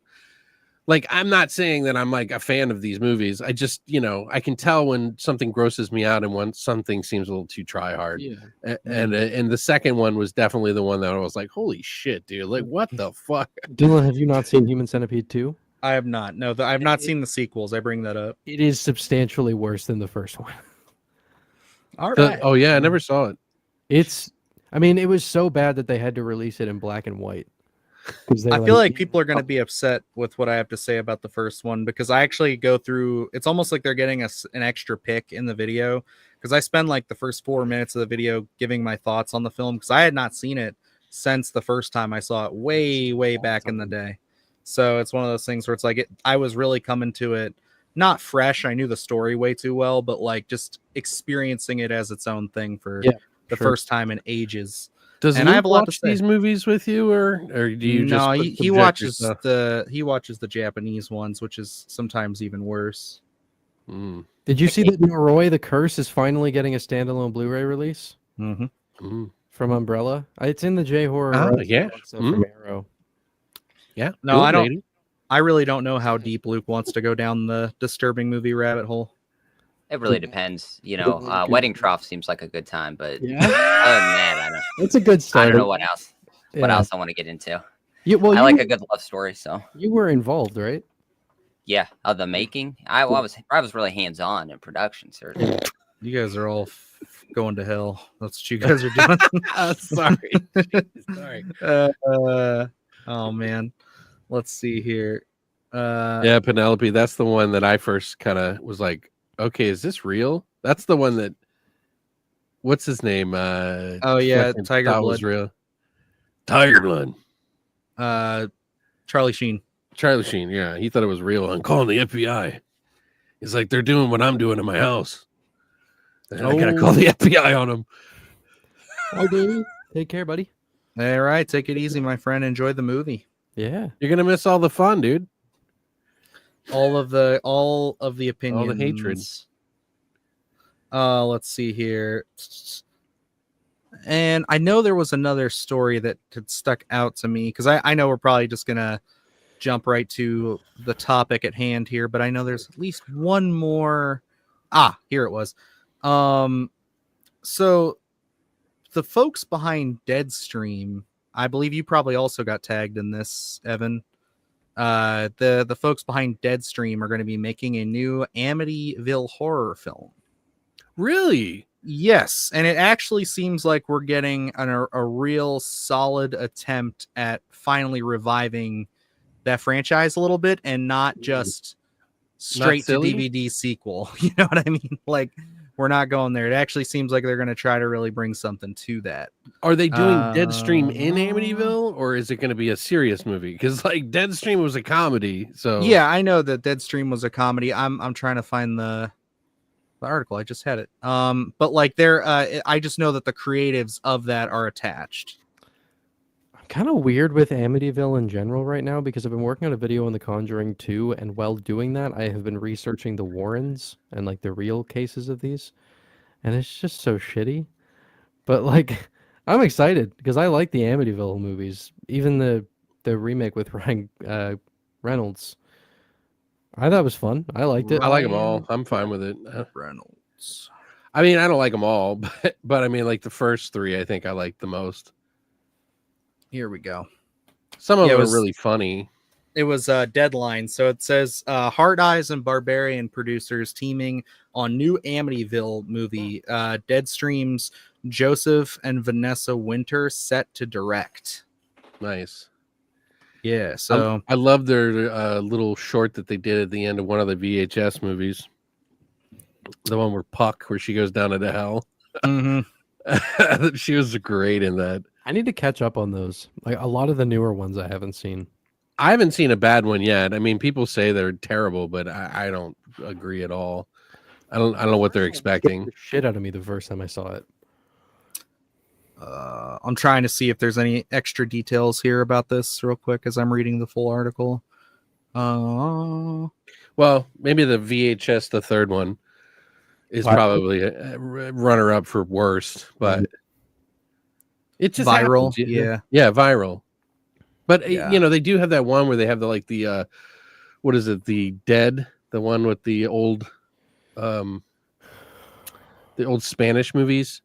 Like, I'm not saying that I'm like a fan of these movies. I just, I can tell when something grosses me out and when something seems a little too try hard. Yeah. And the second one was definitely the one that I was like, holy shit, dude! Like, what the fuck? Dylan, have you not seen Human Centipede 2? I have not. No, I've not seen the sequels. I bring that up. It is substantially worse than the first one. All right. Oh yeah, I never saw it. I mean, it was so bad that they had to release it in black and white. I feel like people are going to be upset with what I have to say about the first one, because I actually go through, it's almost like they're getting an extra pick in the video, because I spend like the first 4 minutes of the video giving my thoughts on the film, because I had not seen it since the first time I saw it way back in the day. So it's one of those things where it's like I was really coming to it not fresh. I knew the story way too well, but like just experiencing it as its own thing for the first time in ages. Does and Luke I have a lot to watch say. these movies with you, or do you just No, put he subject watches yourself? he watches the Japanese ones, which is sometimes even worse. Mm. Did you see that Noroi the Curse is finally getting a standalone Blu-ray release Mm-hmm. from Umbrella? It's in the J horror. Yeah. From Arrow. Yeah. No, Good I don't. lady. I really don't know how deep Luke wants to go down the disturbing movie rabbit hole. It really depends. Wedding Trough seems like a good time, but Yeah, other than that, I don't. it's a good I start. don't know what else. What Yeah. else I want to get into. I I like a good love story, so You were involved, right? yeah. Of the making, I was really hands on in production, certainly. You guys are all going to hell. That's what you guys are doing. Sorry. Sorry. Oh man, let's see here. Yeah, Penelope. That's the one that I first kind of was like, Okay, is this real? That's the one that. What's his name? Oh yeah, fucking Tiger thought Blood. was real. Tiger Blood. Charlie Sheen. Charlie Sheen. Yeah, he thought it was real. I'm calling the FBI. He's like, they're doing what I'm doing in my house. And I gotta call the FBI on them. Bye, baby. Take care, buddy. All right, take it easy, my friend. Enjoy the movie. Yeah. You're gonna miss all the fun, dude. All of the opinions. All the hatred. Let's see here. And I know there was another story that had stuck out to me because I know we're probably just gonna jump right to the topic at hand here, but I know there's at least one more. Here it was. So the folks behind Deadstream, I believe you probably also got tagged in this, Evan. The folks behind Deadstream are going to be making a new Amityville horror film. Really? Yes, and it actually seems like we're getting a real solid attempt at finally reviving that franchise a little bit, and not just straight to DVD sequel. You know what I mean? Like, we're not going there. It actually seems like they're going to try to really bring something to that. Are they doing Deadstream in Amityville, or is it going to be a serious movie? Because like Deadstream was a comedy, so yeah, I know that Deadstream was a comedy. I'm trying to find the article. I just had it. But like I just know that the creatives of that are attached. I'm kind of weird with Amityville in general right now because I've been working on a video on The Conjuring 2, and while doing that, I have been researching the Warrens and like the real cases of these, and it's just so shitty. But like, I'm excited because I like the Amityville movies, even the remake with Ryan Reynolds. I thought it was fun. I liked it. I like them all. I'm fine with it. Reynolds. I mean, I don't like them all, but I mean, like the first three, I think I like the most. Here we go. Some of them are really funny. It was Deadline. So it says Hard Eyes and Barbarian producers teaming on new Amityville movie. Deadstream's Joseph and Vanessa Winter set to direct. Nice. Yeah, so I love their little short that they did at the end of one of the VHS movies. The one where Puck, where she goes down into hell. Mm-hmm. She was great in that. I need to catch up on those. Like a lot of the newer ones I haven't seen. I haven't seen a bad one yet. I mean, people say they're terrible, but I don't agree at all. I don't know what they're expecting. The shit out of me the first time I saw it. I'm trying to see if there's any extra details here about this real quick as I'm reading the full article. Well, maybe the VHS, the third one, is probably a runner-up for worst, but it just viral. Happens. Yeah, viral. But you know, they do have that one where they have the what is it? The Dead, the one with the old Spanish movies.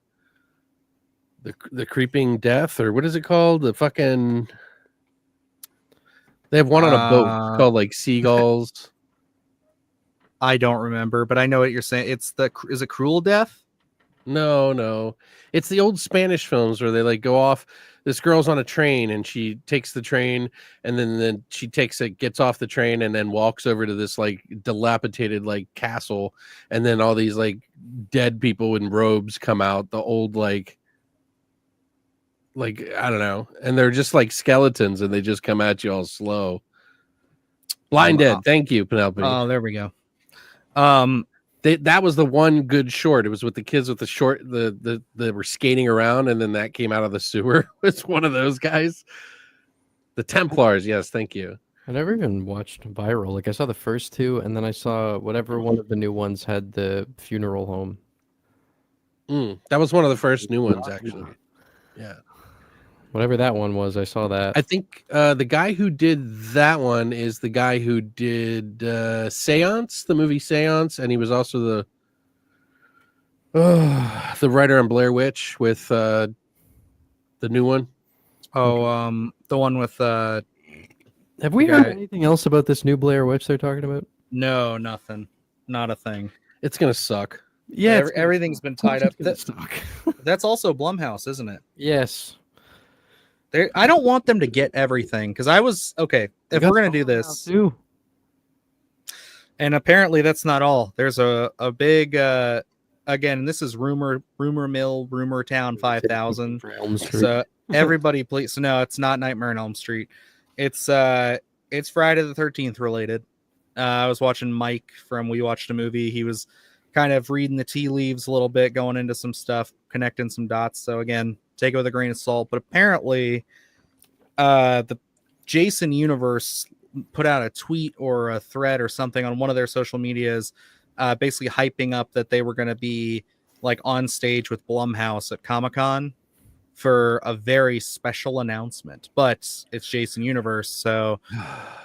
The Creeping Death, or what is it called? The fucking they have one on a boat called like Seagulls. I don't remember, but I know what you're saying. Is it Cruel Death? No. It's the old Spanish films where they like go off. This girl's on a train and she takes the train, and then she gets off the train and then walks over to this like dilapidated like castle, and then all these like dead people in robes come out. The old like I don't know, and they're just like skeletons, and they just come at you all slow. Blind Dead. Thank you, Penelope. Oh, there we go. That was the one good short. It was with the kids with the short. They were skating around, and then that came out of the sewer. It's one of those guys. The Templars. Yes, thank you. I never even watched Viral. Like I saw the first two, and then I saw whatever one of the new ones had the funeral home. That was one of the first new ones, actually. Yeah. Whatever that one was, I saw that. I think the guy who did that one is the guy who did Seance, the movie Seance, and he was also the writer on Blair Witch with the new one. Oh, the one with Have we heard anything else about this new Blair Witch they're talking about? No, nothing. Not a thing. It's gonna suck. Yeah, everything's been tied up. Suck. That's also Blumhouse, isn't it? Yes. I don't want them to get everything because if we're gonna do this, and And apparently that's not all. There's a big again, this is rumor mill, rumor town 5000. Elm Street. So everybody please, so no, it's not Nightmare on Elm Street. It's Friday the 13th related. I was watching Mike from We Watched a Movie. He was kind of reading the tea leaves a little bit, going into some stuff, connecting some dots. So again, take it with a grain of salt. But apparently, the Jason universe put out a tweet or a thread or something on one of their social medias, basically hyping up that they were going to be like on stage with Blumhouse at Comic-Con for a very special announcement. But it's Jason universe, so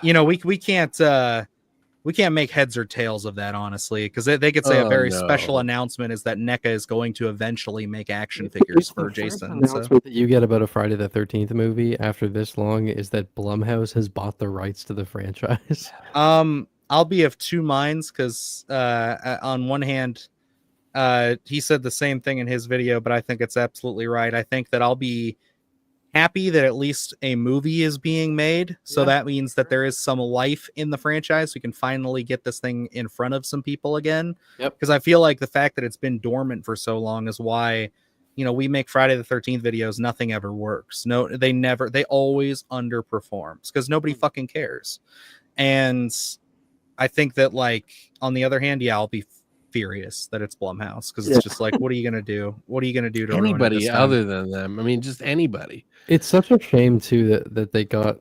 we can't make heads or tails of that, honestly, because they could say a very special announcement is that NECA is going to eventually make action figures for Jason. Announcement that you get about a Friday the 13th movie after this long is that Blumhouse has bought the rights to the franchise. I'll be of two minds, because on one hand, he said the same thing in his video, but I think it's absolutely right. I think that I'll be happy that at least a movie is being made, so that means that there is some life in the franchise. We can finally get this thing in front of some people again. Because I feel like the fact that it's been dormant for so long is why, we make Friday the 13th videos, nothing ever works. No, they always underperforms because nobody fucking cares. And I think that, like, on the other hand, I'll be furious that it's Blumhouse, because it's just like, what are you gonna do? What are you gonna do to anybody other than them? I mean, just anybody. It's such a shame too that they got.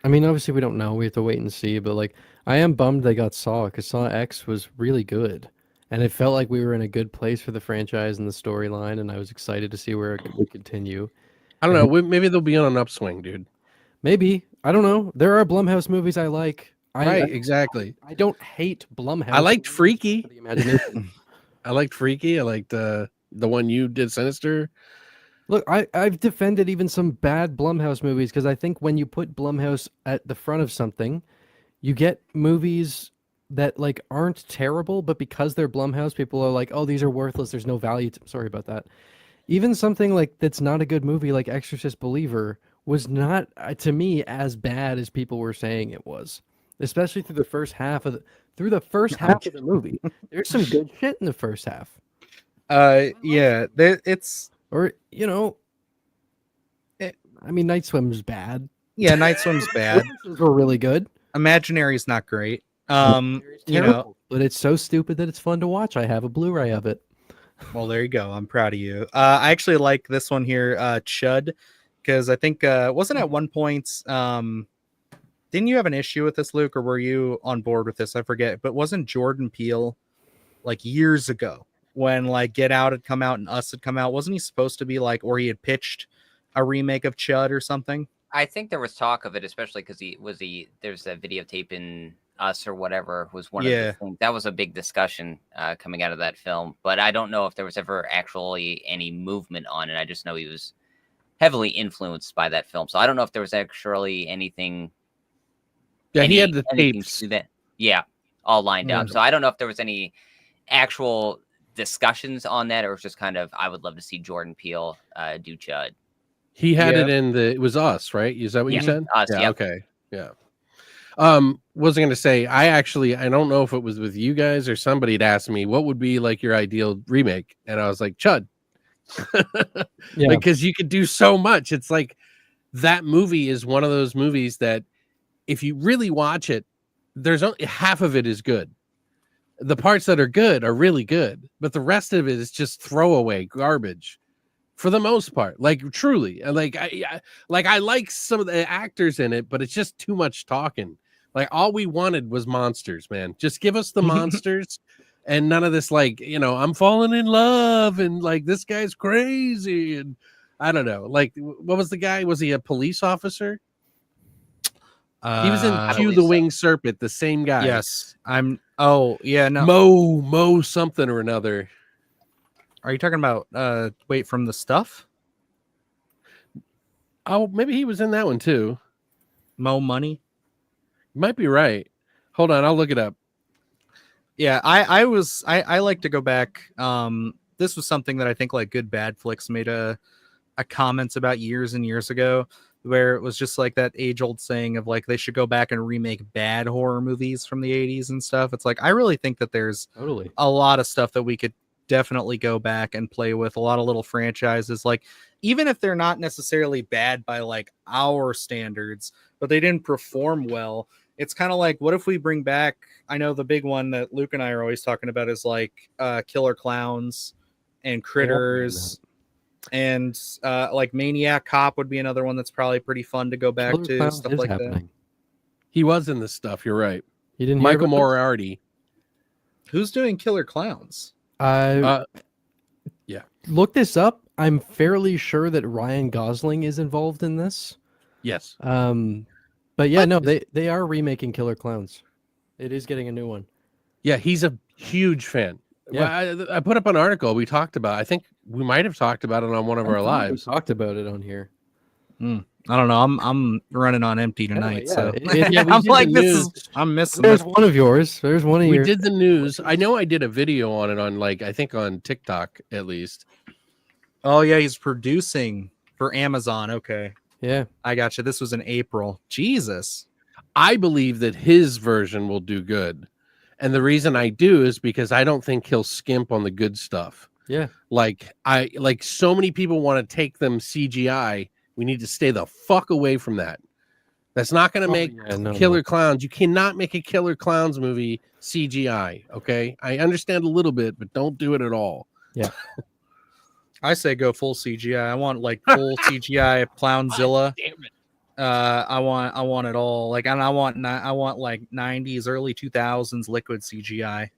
I mean, obviously we don't know. We have to wait and see. But like, I am bummed they got Saw, because Saw X was really good, and it felt like we were in a good place for the franchise and the storyline, and I was excited to see where it would continue. I don't know. Maybe they'll be on an upswing, dude. Maybe. I don't know. There are Blumhouse movies I like. Exactly. I don't hate Blumhouse. I liked Freaky. The imagination. I liked Freaky. I liked the one you did, Sinister. Look, I've defended even some bad Blumhouse movies, because I think when you put Blumhouse at the front of something, you get movies that like aren't terrible, but because they're Blumhouse, people are like, oh, these are worthless. There's no value. Sorry about that. Even something like that's not a good movie, like Exorcist Believer, was not, to me, as bad as people were saying it was. Especially through the first half of the movie. There's some good shit in the first half. It's, or I mean, Night Swim's bad. Yeah, Night Swim's bad. Were really good. Imaginary's not great. But it's so stupid that it's fun to watch. I have a Blu-ray of it. Well, there you go. I'm proud of you. I actually like this one here, Chud, because I think wasn't at one point. Didn't you have an issue with this, Luke, or were you on board with this? I forget. But wasn't Jordan Peele, like, years ago, when like Get Out had come out and Us had come out, wasn't he supposed to be like, or he had pitched a remake of Chud or something? I think there was talk of it, especially because there's a videotape in Us or whatever was one of the things. That was a big discussion coming out of that film. But I don't know if there was ever actually any movement on it. I just know he was heavily influenced by that film. So I don't know if there was actually anything. Yeah, he had the tapes. All lined up. So I don't know if there was any actual discussions on that, or it was just kind of, I would love to see Jordan Peele do Chud. He had it in it was Us, right? Is that what you said? Us, yeah. Okay. Yeah. Was I going to say, I don't know if it was with you guys or somebody had asked me, what would be like your ideal remake? And I was like, Chud. Because you could do so much. It's like that movie is one of those movies that if you really watch it, there's only half of it is good. The parts that are good are really good, but the rest of it is just throwaway garbage for the most part. Like, truly, I like some of the actors in it, but it's just too much talking. Like, all we wanted was monsters, man. Just give us the monsters and none of this, like, I'm falling in love and like this guy's crazy. And I don't know. Like, what was the guy? Was he a police officer? He was in Cue the Winged Serpent, the same guy. Yes. Mo something or another. Are you talking about from The Stuff? Oh, maybe he was in that one too. Mo Money? You might be right. Hold on, I'll look it up. Yeah, I like to go back. This was something that I think like Good Bad Flicks made a comments about years and years ago. where it was just like that age-old saying of like they should go back and remake bad horror movies from the 80s and stuff. It's like I really think that there's a lot of stuff that we could definitely go back and play with, a lot of little franchises, like even if they're not necessarily bad by like our standards, but they didn't perform well. It's kind of like, what if we bring back, I know the big one that Luke and I are always talking about is like Killer Clowns and Critters. And like Maniac Cop would be another one that's probably pretty fun to go back Killer to. Clowns Stuff is like happening. that. He was in this stuff. You're right. You didn't Michael hear Moriarty. Who's doing Killer Clowns? Yeah. Look this up. I'm fairly sure that Ryan Gosling is involved in this. Yes. But yeah, no, they are remaking Killer Clowns. It is getting a new one. Yeah, he's a huge fan. Yeah. Well, I put up an article we talked about. I think we might have talked about it on one of our lives. We talked about it on here. I don't know. I'm running on empty tonight, so I'm like I'm missing. There's one of yours. There's one of yours. We did the news. I know I did a video on it on like I think on TikTok at least. Oh yeah, he's producing for Amazon. Okay, yeah, I got you. This was in April. Jesus, I believe that his version will do good, and the reason I do is because I don't think he'll skimp on the good stuff. Yeah, like so many people want to take them CGI. We need to stay the fuck away from that. That's not going to make Killer Clowns. You cannot make a Killer Clowns movie CGI. Okay, I understand a little bit, but don't do it at all. Yeah. I say go full CGI. I want like full CGI Clownzilla. Damn it. I want it all. Like, and I want like 90s, early 2000s liquid CGI.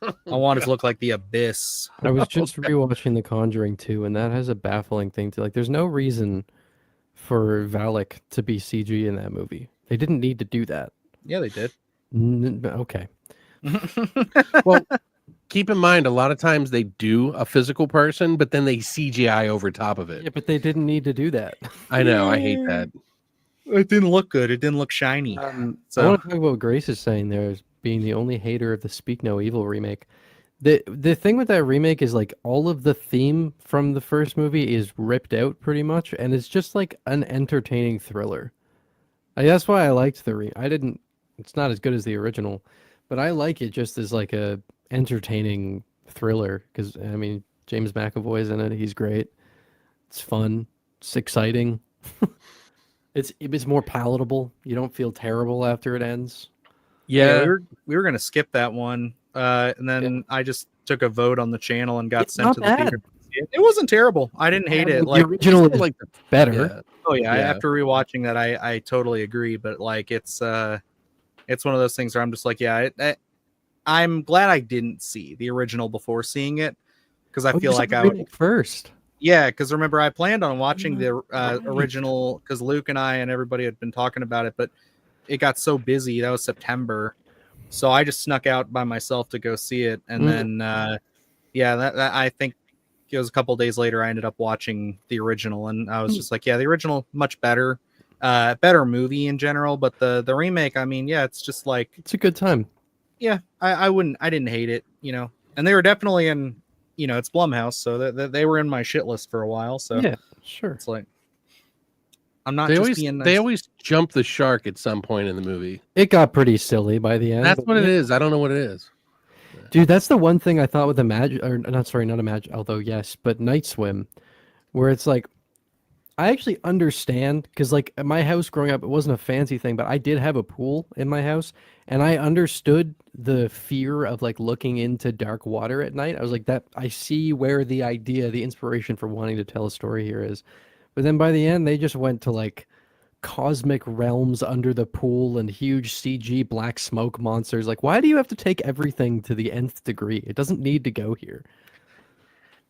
I want it to look like the Abyss. I was just rewatching The Conjuring 2, and that has a baffling thing to like. There's no reason for Valak to be CG in that movie. They didn't need to do that. Yeah, they did. Okay. Well, keep in mind, a lot of times they do a physical person, but then they CGI over top of it. Yeah, but they didn't need to do that. I know. I hate that. It didn't look good. It didn't look shiny. So I want to talk about what Grace is saying there as being the only hater of the Speak No Evil remake. The thing with that remake is like all of the theme from the first movie is ripped out pretty much, and it's just like an entertaining thriller. That's why I liked the it's not as good as the original, but I like it just as like a entertaining thriller because I mean James McAvoy's in it. He's great. It's fun. It's exciting. It's more palatable. You don't feel terrible after it ends. Yeah, we were gonna skip that one, and then I just took a vote on the channel and got sent to the theater. It wasn't terrible. I didn't hate it. Like the original is like better. Yeah. Oh yeah, after rewatching that, I totally agree. But like, it's one of those things where I'm just like, yeah, I'm glad I didn't see the original before seeing it because I feel like I would first. Yeah, because remember I planned on watching the original because Luke and I and everybody had been talking about it, but it got so busy. That was September, so I just snuck out by myself to go see it, and then that I think it was a couple days later I ended up watching the original, and I was just like, yeah, the original much better, better movie in general, but the remake, I mean, yeah, it's just like it's a good time. Yeah, I didn't hate it, and they were definitely in. It's Blumhouse, so they were in my shit list for a while. So yeah, sure. It's like I'm not. They always jump the shark at some point in the movie. It got pretty silly by the end. That's what it is. I don't know what it is. Dude, that's the one thing I thought with although yes, but Night Swim, where it's like, I actually understand because like at my house growing up, it wasn't a fancy thing, but I did have a pool in my house, and I understood the fear of like looking into dark water at night. I was like, that I see where the inspiration for wanting to tell a story here is. But then by the end, they just went to like cosmic realms under the pool and huge CG black smoke monsters. Like, why do you have to take everything to the nth degree? It doesn't need to go here.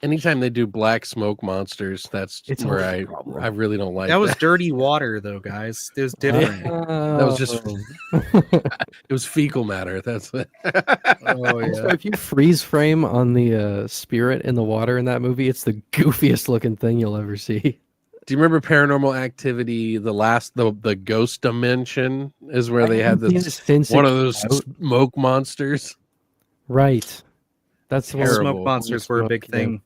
Anytime they do black smoke monsters, it's where I really don't like that. Was dirty water though, guys. It was different. That was just it was fecal matter. That's it. Oh yeah. So if you freeze frame on the spirit in the water in that movie, it's the goofiest looking thing you'll ever see. Do you remember Paranormal Activity? The ghost dimension is where they had one of those smoke monsters. Right. That's smoke monsters were a big thing.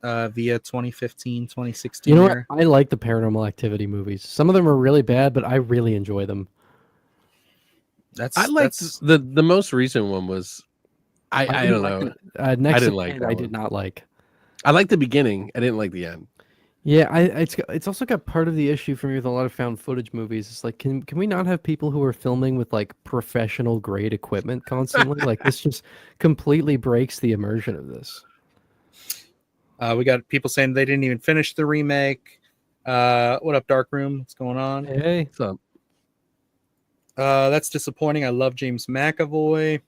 via 2015, 2016. You know there. what? I like the Paranormal Activity movies. Some of them are really bad, but I really enjoy them. I liked the most recent one was I don't know. Next I didn't like that I one. did not like. I liked the beginning. I didn't like the end. Yeah, it's also got part of the issue for me with a lot of found footage movies. It's like, can we not have people who are filming with like professional grade equipment constantly? Like this just completely breaks the immersion of this. We got people saying they didn't even finish the remake. What up, Darkroom? What's going on? Hey, what's up? That's disappointing. I love James McAvoy.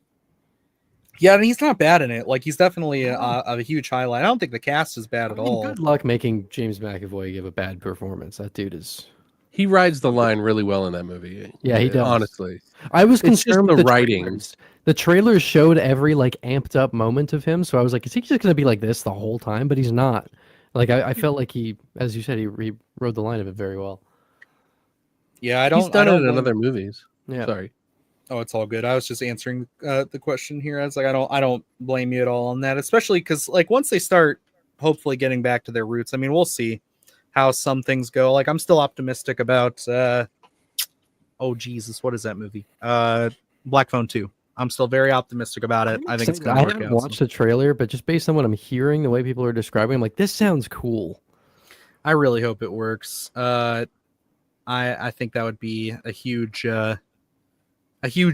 Yeah, and he's not bad in it. Like he's definitely a huge highlight. I don't think the cast is bad at all. Good luck making James McAvoy give a bad performance. That dude is. He rides the line really well in that movie. Yeah, he does. Honestly, I was concerned with the the writing. Trailers. The trailers showed every like amped up moment of him, so I was like, is he just gonna be like this the whole time? But he's not. Like I felt like he, as you said, he rode the line of it very well. Yeah, He's done it in other movies. Yeah. Sorry. Oh, it's all good. I was just answering the question here. I was like, I don't blame you at all on that, especially because like once they start hopefully getting back to their roots, I mean, we'll see how some things go. Like I'm still optimistic about oh Jesus, what is that movie? Black Phone 2. I'm still very optimistic about it. I think it's going to work out. I haven't watched the trailer, but just based on what I'm hearing, the way people are describing, I'm like, this sounds cool. I really hope it works. I think that would be a huge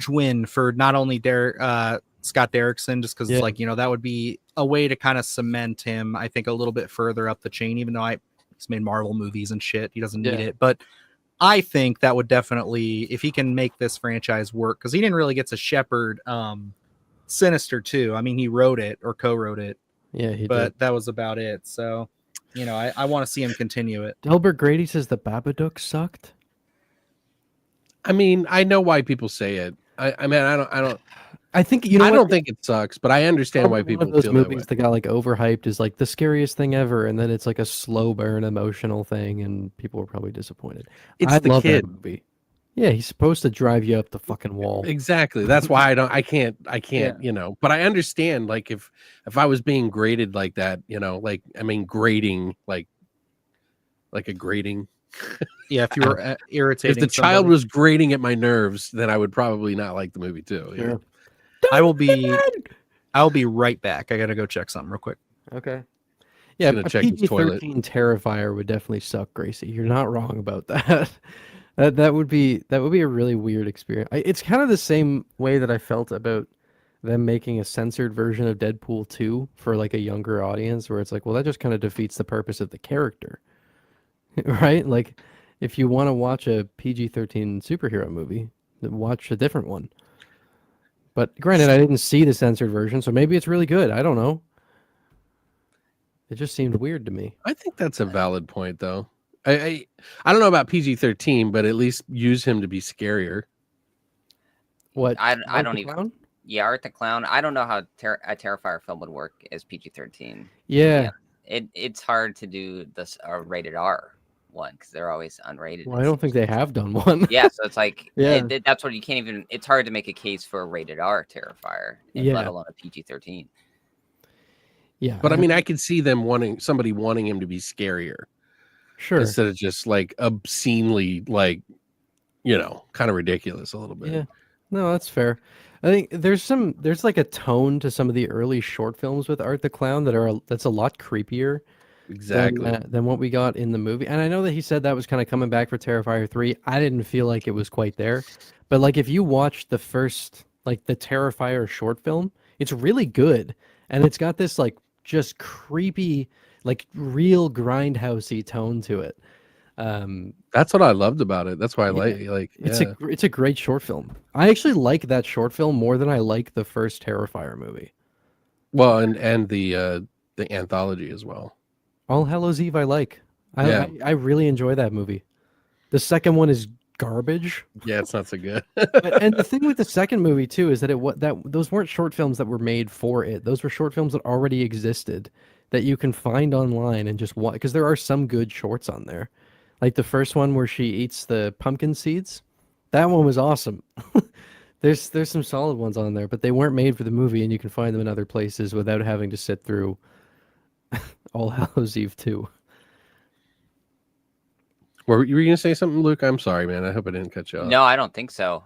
win for not only Scott Derrickson, just because like, you know, that would be a way to kind of cement him, I think, a little bit further up the chain, even though he's made Marvel movies and shit. He doesn't need it. But I think that would definitely, if he can make this franchise work, because he didn't really get to shepherd Sinister 2. I mean, he wrote it or co-wrote it. Yeah, he but did. That was about it. So, you know, I want to see him continue it. Delbert Grady says the Babadook sucked. I mean, I know why people say it. I mean, I don't. I think you know. I don't think it sucks, but I understand why people those feel movies that way. that got like overhyped is like the scariest thing ever, and then it's like a slow burn, emotional thing, and people were probably disappointed. It's I the love kid. that movie. Yeah, he's supposed to drive you up the fucking wall. Exactly. That's why I can't, you know, but I understand, like, if I was being graded like that, you know, like, I mean, grading, like a grading. Yeah, if you were irritating. If the child was grating at my nerves, then I would probably not like the movie too. Yeah. I'll be right back. I gotta go check something real quick. Okay. Yeah, a check his toilet. PG-13 Terrifier would definitely suck, Gracie. You're not wrong about that. that would be a really weird experience. It's kind of the same way that I felt about them making a censored version of Deadpool 2 for like a younger audience, where it's like, well, that just kind of defeats the purpose of the character. Right? Like, if you want to watch a PG-13 superhero movie, then watch a different one. But granted, I didn't see the censored version, so maybe it's really good. I don't know. It just seemed weird to me. I think that's a valid point, though. I don't know about PG-13, but at least use him to be scarier. What? I don't even. Clown? Yeah, Art the Clown. I don't know how a Terrifier film would work as PG-13. Yeah. It's hard to do this rated R one because they're always unrated. Well, I don't think they have done one. Yeah, so it's like Yeah. That's what you can't even. It's hard to make a case for a rated R Terrifier, let alone a PG-13. Yeah, but I mean, I could see them somebody wanting him to be scarier, sure, instead of just like obscenely, like, you know, kind of ridiculous a little bit. Yeah, no, that's fair. I think there's like a tone to some of the early short films with Art the Clown that's a lot creepier. Exactly. Than what we got in the movie. And I know that he said that was kind of coming back for Terrifier 3. I didn't feel like it was quite there. But like if you watch the first, like the Terrifier short film, it's really good. And it's got this like just creepy, like real grindhousey tone to it. That's what I loved about it. That's why I like it's a great short film. I actually like that short film more than I like the first Terrifier movie. Well, and the anthology as well. All Hallows Eve I like. I really enjoy that movie. The second one is garbage. Yeah, it's not so good. And the thing with the second movie too is that those weren't short films that were made for it. Those were short films that already existed that you can find online and just watch, because there are some good shorts on there. Like the first one where she eats the pumpkin seeds. That one was awesome. There's some solid ones on there, but they weren't made for the movie, and you can find them in other places without having to sit through All Hallows Eve 2. Were you going to say something, Luke? I'm sorry, man. I hope I didn't cut you off. No, I don't think so.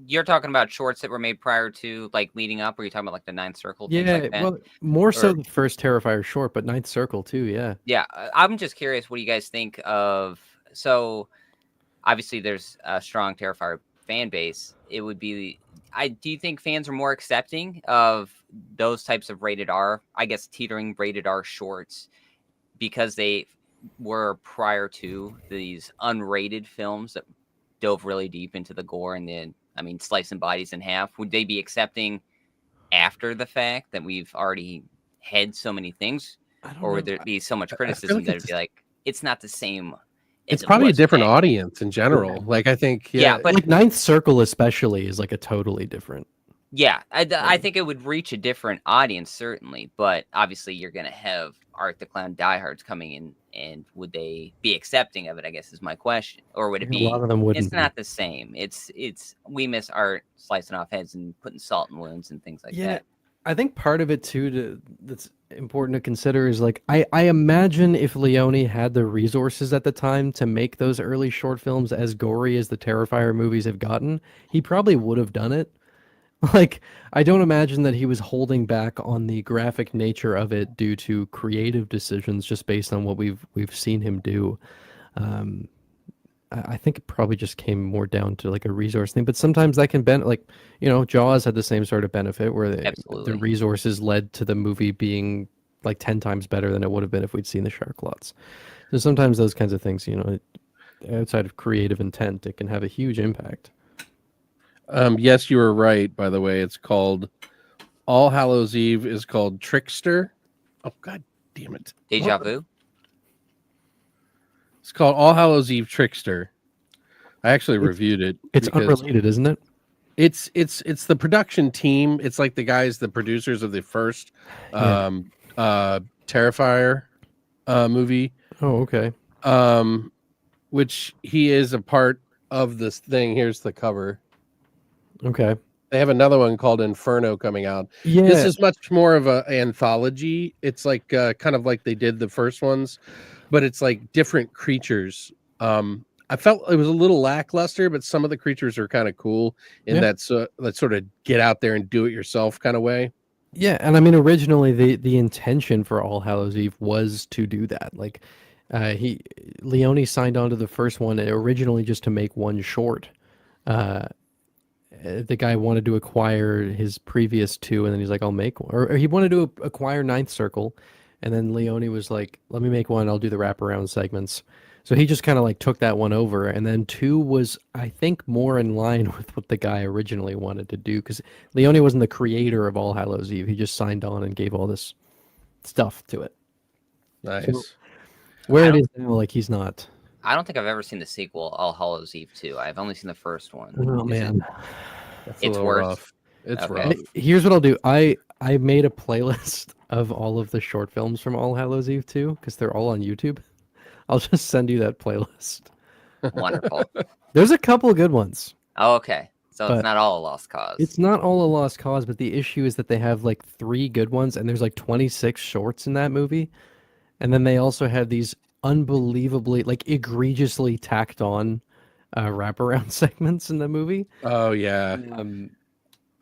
You're talking about shorts that were made prior to, like, leading up, or are you talking about like the Ninth Circle? Yeah, like that? well, more so the first Terrifier short, but Ninth Circle too. Yeah. Yeah, I'm just curious. What do you guys think of? So, obviously, there's a strong Terrifier fan base. It would be. Do you think fans are more accepting of those types of rated R? I guess teetering rated R shorts because they were prior to these unrated films that dove really deep into the gore and then, I mean, slicing bodies in half. Would they be accepting after the fact that we've already had so many things, or would there be so much criticism like that it'd be like it's not the same? It's probably a different audience in general. Like, I think, but like Ninth Circle especially is like a totally different. Yeah, I think it would reach a different audience, certainly. But obviously, you're going to have Art the Clown diehards coming in, and would they be accepting of it, I guess, is my question. Or would it be, a lot of them wouldn't it's not the same. It's we miss Art slicing off heads and putting salt in wounds and things like that. I think part of it, too, that's important to consider is, like, I imagine if Leone had the resources at the time to make those early short films as gory as the Terrifier movies have gotten, he probably would have done it. Like, I don't imagine that he was holding back on the graphic nature of it due to creative decisions just based on what we've seen him do. I think it probably just came more down to like a resource thing, but sometimes that can benefit, like, you know, Jaws had the same sort of benefit where the resources led to the movie being like 10 times better than it would have been if we'd seen the shark lots. So sometimes those kinds of things, you know, outside of creative intent, it can have a huge impact. Yes, you were right, by the way. It's called All Hallows Eve is called Trickster. Oh, God damn it. Deja Vu? It's called All Hallows Eve Trickster. I actually reviewed it. It's unrelated, isn't it? It's the production team. It's like the producers of the first Terrifier movie. Oh, okay. Which he is a part of this thing. Here's the cover. Okay. They have another one called Inferno coming out. Yeah. This is much more of an anthology. It's like kind of like they did the first ones, but it's like different creatures. I felt it was a little lackluster, but some of the creatures are kind of cool in that sort of get out there and do it yourself kind of way. Yeah, and I mean originally the intention for All Hallows Eve was to do that. Like Leone signed on to the first one originally just to make one short. The guy wanted to acquire his previous two, and then he's like, I'll make one. Or he wanted to acquire Ninth Circle, and then Leone was like, let me make one, I'll do the wraparound segments. So he just kind of like took that one over, and then 2 was, I think, more in line with what the guy originally wanted to do, because Leone wasn't the creator of All Hallows Eve. He just signed on and gave all this stuff to it. Nice. So where it is now, like, he's not. I don't think I've ever seen the sequel, All Hallows Eve 2. I've only seen the first one. Oh, man. It's worse. Rough. It's rough. Here's what I'll do. I made a playlist of all of the short films from All Hallows Eve 2, because they're all on YouTube. I'll just send you that playlist. Wonderful. There's a couple of good ones. Oh, okay. So it's not all a lost cause. It's not all a lost cause, but the issue is that they have like 3 good ones, and there's like 26 shorts in that movie. And then they also have these unbelievably, like, egregiously tacked on wraparound segments in the movie. Oh, yeah.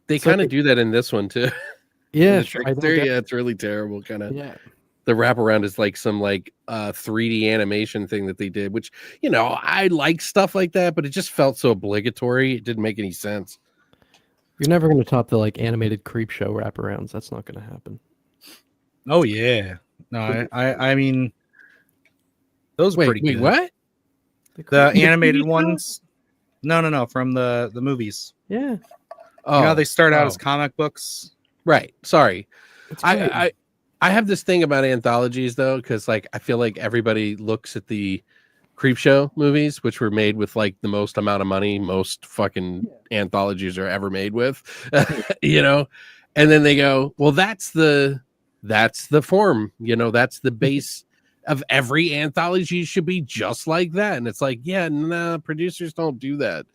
They kind of do that in this one, too. Yeah. It's really terrible, kind of. Yeah. The wraparound is like some like 3D animation thing that they did, which, you know, I like stuff like that, but it just felt so obligatory. It didn't make any sense. You're never going to top the like animated creep show wraparounds. That's not going to happen. Oh yeah, no, I mean, those are pretty good. What? The animated ones? No, from the movies. Yeah. Oh, you know, they start out as comic books. Right. Sorry. I have this thing about anthologies, though, because like I feel like everybody looks at the Creepshow movies, which were made with like the most amount of money most fucking anthologies are ever made with, you know, and then they go, well, that's the form, you know, that's the base of every anthology should be just like that. And it's like, yeah, no, producers don't do that.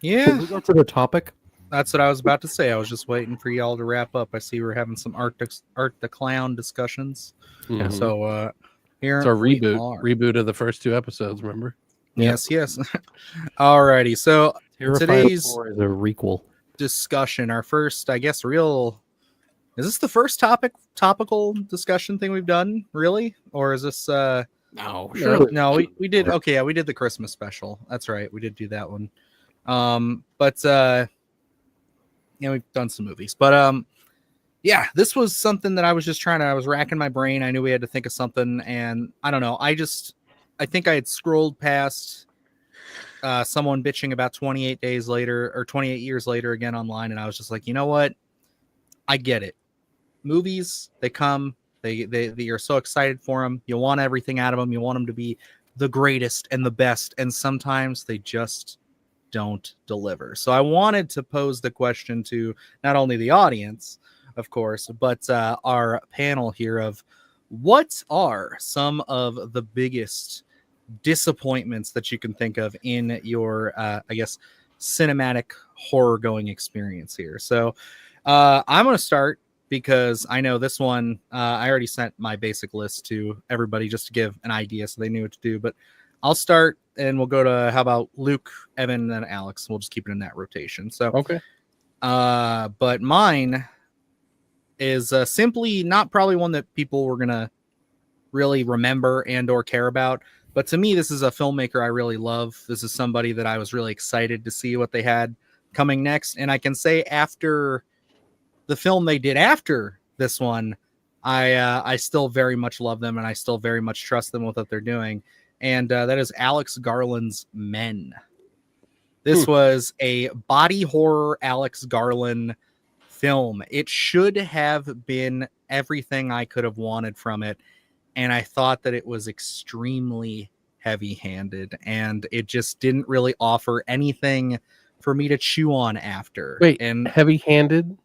Yeah. Can we go to the topic? That's what I was about to say. I was just waiting for y'all to wrap up. I see we're having some Art the Clown discussions. Mhm. So here It's our we reboot are. reboot of the first 2 episodes. Remember? Yes. Alrighty. So Terrifier today's 4 is a requel. discussion, our first, I guess, real. Is this the first topical discussion thing we've done? Really, or is this? No, sure. No, we did. Okay, yeah, we did the Christmas special. That's right, we did do that one. But we've done some movies, but yeah, this was something that I was just I was racking my brain. I knew we had to think of something, and I don't know. I think I had scrolled past someone bitching about 28 days later or 28 years later again online, and I was just like, you know what? I get it. Movies, they come, you're so excited for them. You want everything out of them. You want them to be the greatest and the best, and sometimes they just don't deliver. So I wanted to pose the question to not only the audience, of course, but our panel here of what are some of the biggest disappointments that you can think of in your, I guess, cinematic horror going experience here. So I'm going to start because I know this one, I already sent my basic list to everybody just to give an idea so they knew what to do. But I'll start and we'll go to, how about Luke, Evan, and then Alex. We'll just keep it in that rotation. So, Okay. But mine is simply not probably one that people were going to really remember and or care about. But to me, this is a filmmaker I really love. This is somebody that I was really excited to see what they had coming next. And I can say after the film they did after this one, I still very much love them and I still very much trust them with what they're doing. And that is Alex Garland's Men. This was a body horror Alex Garland film. It should have been everything I could have wanted from it. And I thought that it was extremely heavy-handed and it just didn't really offer anything for me to chew on after. Wait, and heavy-handed?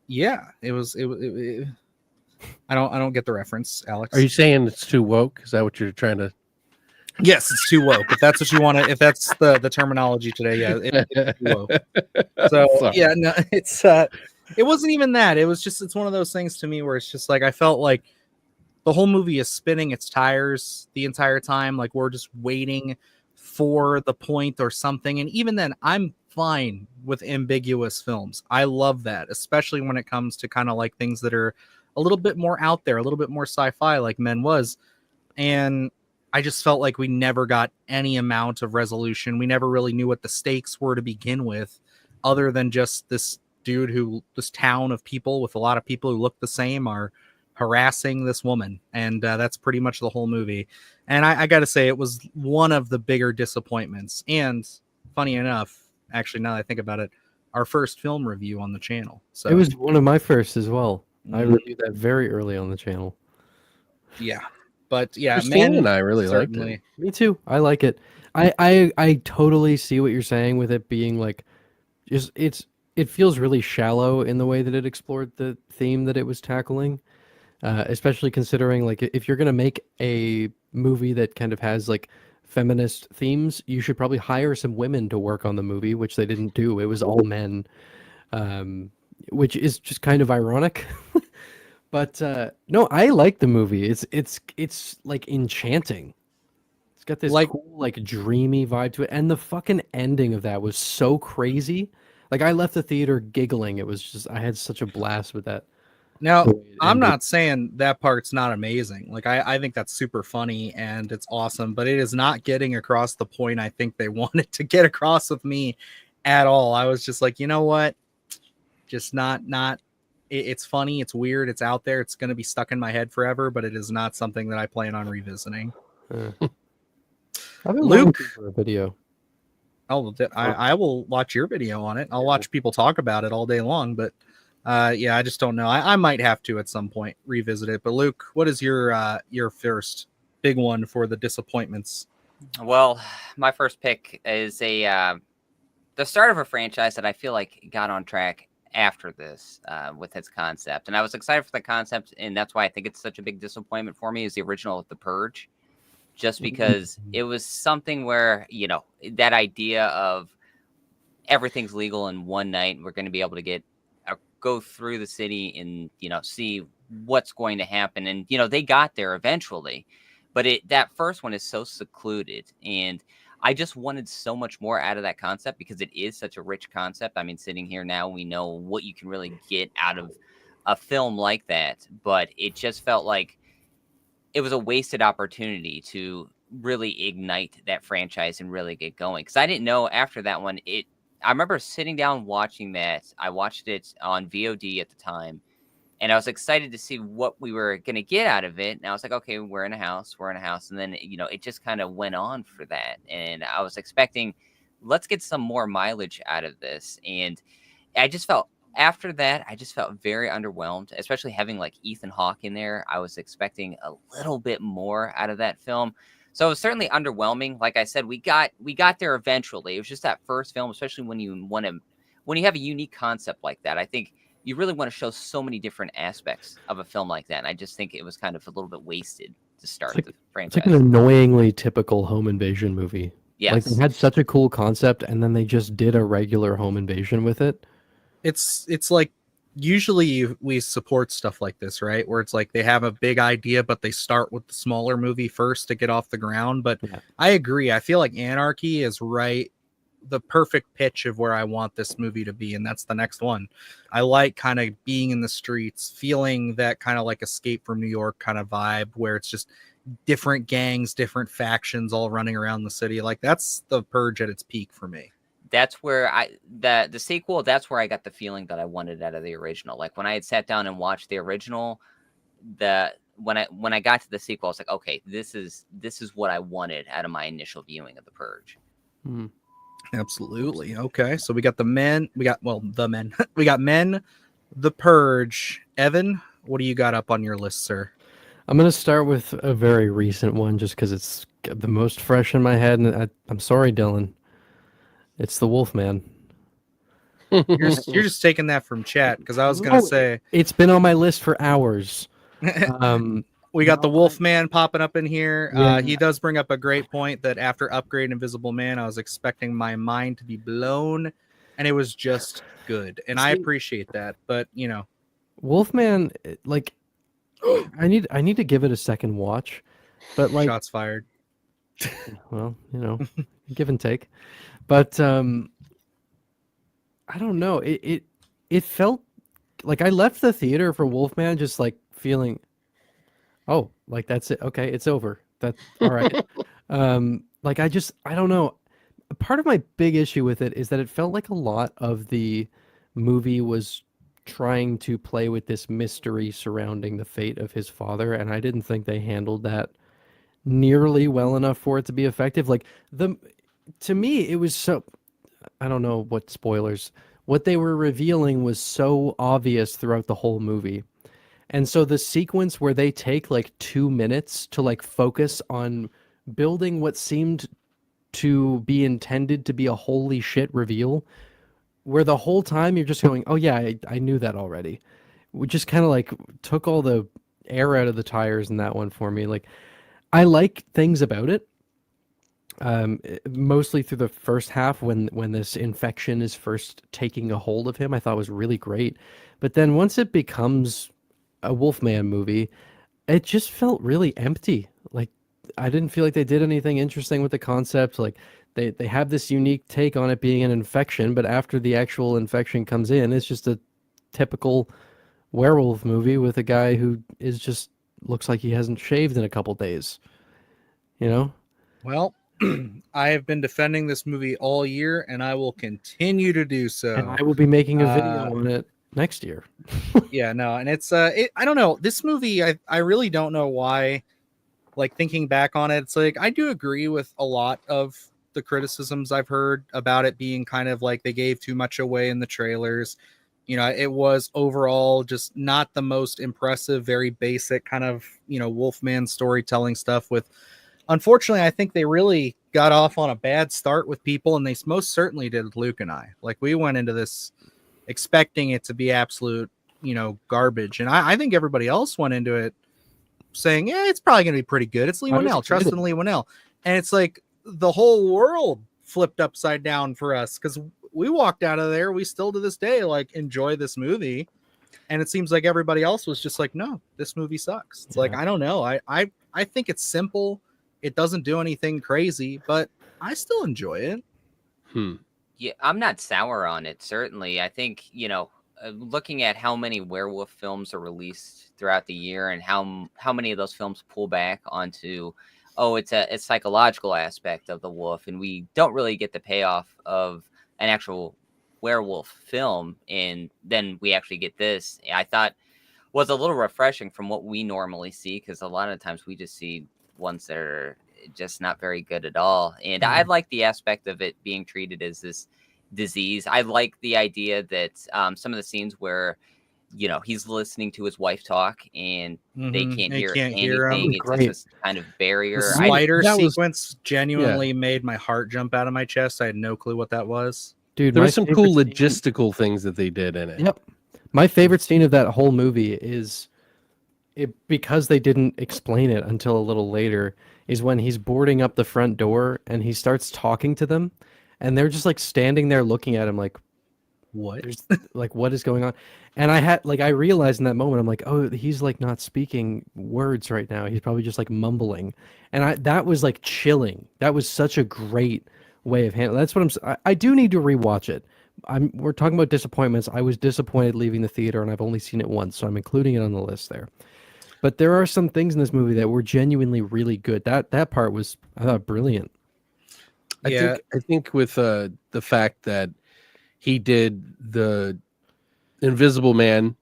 Yeah, it was. I don't get the reference, Alex. Are you saying it's too woke? Is that what you're trying to? Yes, it's too woke. If that's what you want to, if that's the terminology today, yeah, it's too woke. So yeah, no, it wasn't even that. It was just, it's one of those things to me where it's just like I felt like the whole movie is spinning its tires the entire time. Like we're just waiting for the point or something. And even then, I'm fine with ambiguous films. I love that, especially when it comes to kind of like things that are a little bit more out there, a little bit more sci-fi like Men was. And I just felt like we never got any amount of resolution. We never really knew what the stakes were to begin with, other than just this town of people with a lot of people who look the same are harassing this woman. And that's pretty much the whole movie. And I got to say, it was one of the bigger disappointments. And funny enough, actually, now that I think about it, our first film review on the channel. So it was one of my first as well. I reviewed that very early on the channel. Yeah. But yeah, Christine Man, and I really liked certainly. it. Me too. I like it. I totally see what you're saying with it being like, just it feels really shallow in the way that it explored the theme that it was tackling. Especially considering like if you're gonna make a movie that kind of has like feminist themes, you should probably hire some women to work on the movie, which they didn't do. It was all men, which is just kind of ironic. But no, I like the movie. It's like enchanting. It's got this Like- cool, like dreamy vibe to it, and the fucking ending of that was so crazy. Like I left the theater giggling. It was just I had such a blast with that. Now, I'm not saying that part's not amazing. Like I think that's super funny and it's awesome, but it is not getting across the point I think they wanted to get across with me at all. I was just like, you know what? Just not it's funny, it's weird, it's out there, it's going to be stuck in my head forever, but it is not something that I plan on revisiting. I've been Luke, for a video. I will watch your video on it. I'll watch people talk about it all day long, but yeah, I just don't know. I might have to at some point revisit it. But Luke, what is your first big one for the disappointments? Well, my first pick is the start of a franchise that I feel like got on track after this with its concept, and I was excited for the concept, and that's why I think it's such a big disappointment for me. Is the original The Purge, just because it was something where that idea of everything's legal in one night. We're going to be able to go through the city and, see what's going to happen. And, they got there eventually, but that first one is so secluded. And I just wanted so much more out of that concept because it is such a rich concept. I mean, sitting here now, we know what you can really get out of a film like that, but it just felt like it was a wasted opportunity to really ignite that franchise and really get going. Because I didn't know after that one, I remember sitting down watching that. I watched it on VOD at the time, and I was excited to see what we were going to get out of it. And I was like, okay, we're in a house. And then, it just kind of went on for that. And I was expecting, let's get some more mileage out of this. And I just felt, after that, I just felt very underwhelmed, especially having like Ethan Hawke in there. I was expecting a little bit more out of that film. So it was certainly underwhelming. Like I said, we got there eventually. It was just that first film, especially when you have a unique concept like that. I think you really want to show so many different aspects of a film like that. And I just think it was kind of a little bit wasted to start the franchise. It's like an annoyingly typical home invasion movie. Yes. Like they had such a cool concept, and then they just did a regular home invasion with it. It's like usually we support stuff like this, right? Where it's like they have a big idea, but they start with the smaller movie first to get off the ground. But yeah. I agree. I feel like Anarchy is the perfect pitch of where I want this movie to be. And that's the next one. I like kind of being in the streets, feeling that kind of like Escape from New York kind of vibe where it's just different gangs, different factions all running around the city. Like that's the Purge at its peak for me. That's where the sequel, that's where I got the feeling that I wanted out of the original. Like when I had sat down and watched the original, when I got to the sequel, I was like, okay, this is what I wanted out of my initial viewing of The Purge. Mm-hmm. Absolutely. Okay. So we got Men, we got Men, The Purge. Evan, what do you got up on your list, sir? I'm going to start with a very recent one just because it's the most fresh in my head. And I'm sorry, Dylan. It's The Wolfman. You're just taking that from chat because I was going to say it's been on my list for hours. We got the Wolfman popping up in here. Yeah. He does bring up a great point that after upgrading Invisible Man, I was expecting my mind to be blown, and it was just good. And I appreciate that. But Wolfman, like, I need to give it a second watch. But like, shots fired. Well, give and take. But I don't know. It felt like I left the theater for Wolfman just like feeling, oh, like that's it. Okay, it's over. That's all right. Like I don't know. Part of my big issue with it is that it felt like a lot of the movie was trying to play with this mystery surrounding the fate of his father, and I didn't think they handled that nearly well enough for it to be effective. Like to me, it was so, I don't know what spoilers, what they were revealing was so obvious throughout the whole movie. And so the sequence where they take like 2 minutes to like focus on building what seemed to be intended to be a holy shit reveal, where the whole time you're just going, oh yeah, I knew that already. We just kind of like took all the air out of the tires in that one for me. Like I like things about it. Mostly through the first half when this infection is first taking a hold of him, I thought was really great. But then once it becomes a Wolfman movie, it just felt really empty. Like I didn't feel like they did anything interesting with the concept. Like they have this unique take on it being an infection, but after the actual infection comes in, it's just a typical werewolf movie with a guy who is just looks like he hasn't shaved in a couple days. Well, I have been defending this movie all year, and I will continue to do so. And I will be making a video on it next year. Yeah, no, and it's I don't know. This movie, I really don't know why. Like thinking back on it, it's like I do agree with a lot of the criticisms I've heard about it being kind of like they gave too much away in the trailers. It was overall just not the most impressive, very basic kind of, Wolfman storytelling stuff with. Unfortunately, I think they really got off on a bad start with people, and they most certainly did with Luke and I. Like, we went into this expecting it to be absolute, garbage. And I think everybody else went into it saying, yeah, it's probably going to be pretty good. It's Lee Winnell. Trust in Lee Winnell. And it's like the whole world flipped upside down for us because we walked out of there. We still to this day like enjoy this movie. And it seems like everybody else was just like, no, this movie sucks. It's like, I don't know. I think it's simple. It doesn't do anything crazy, but I still enjoy it. Yeah, I'm not sour on it. Certainly. I think, looking at how many werewolf films are released throughout the year and how many of those films pull back onto, it's a psychological aspect of the wolf. And we don't really get the payoff of an actual werewolf film, and then we actually get this. I thought was a little refreshing from what we normally see, because a lot of times we just see ones that are just not very good at all. And I like the aspect of it being treated as this disease. I like the idea that some of the scenes where he's listening to his wife talk and they can't hear anything. It's just this kind of barrier. The spider sequence genuinely made my heart jump out of my chest. I had no clue what that was. Dude, there were some cool logistical things that they did in it. Yep. My favorite scene of that whole movie is because they didn't explain it until a little later, is when he's boarding up the front door and he starts talking to them, and they're just like standing there looking at him like, what? Like, what is going on? And I realized in that moment, I'm like, oh, he's like not speaking words right now. He's probably just like mumbling. And that was like chilling. That was such a great way of handling. That's what I do need to rewatch it. We're talking about disappointments. I was disappointed leaving the theater, and I've only seen it once, so I'm including it on the list there. But there are some things in this movie that were genuinely really good. That part was, I thought, brilliant. I think with the fact that he did the Invisible Man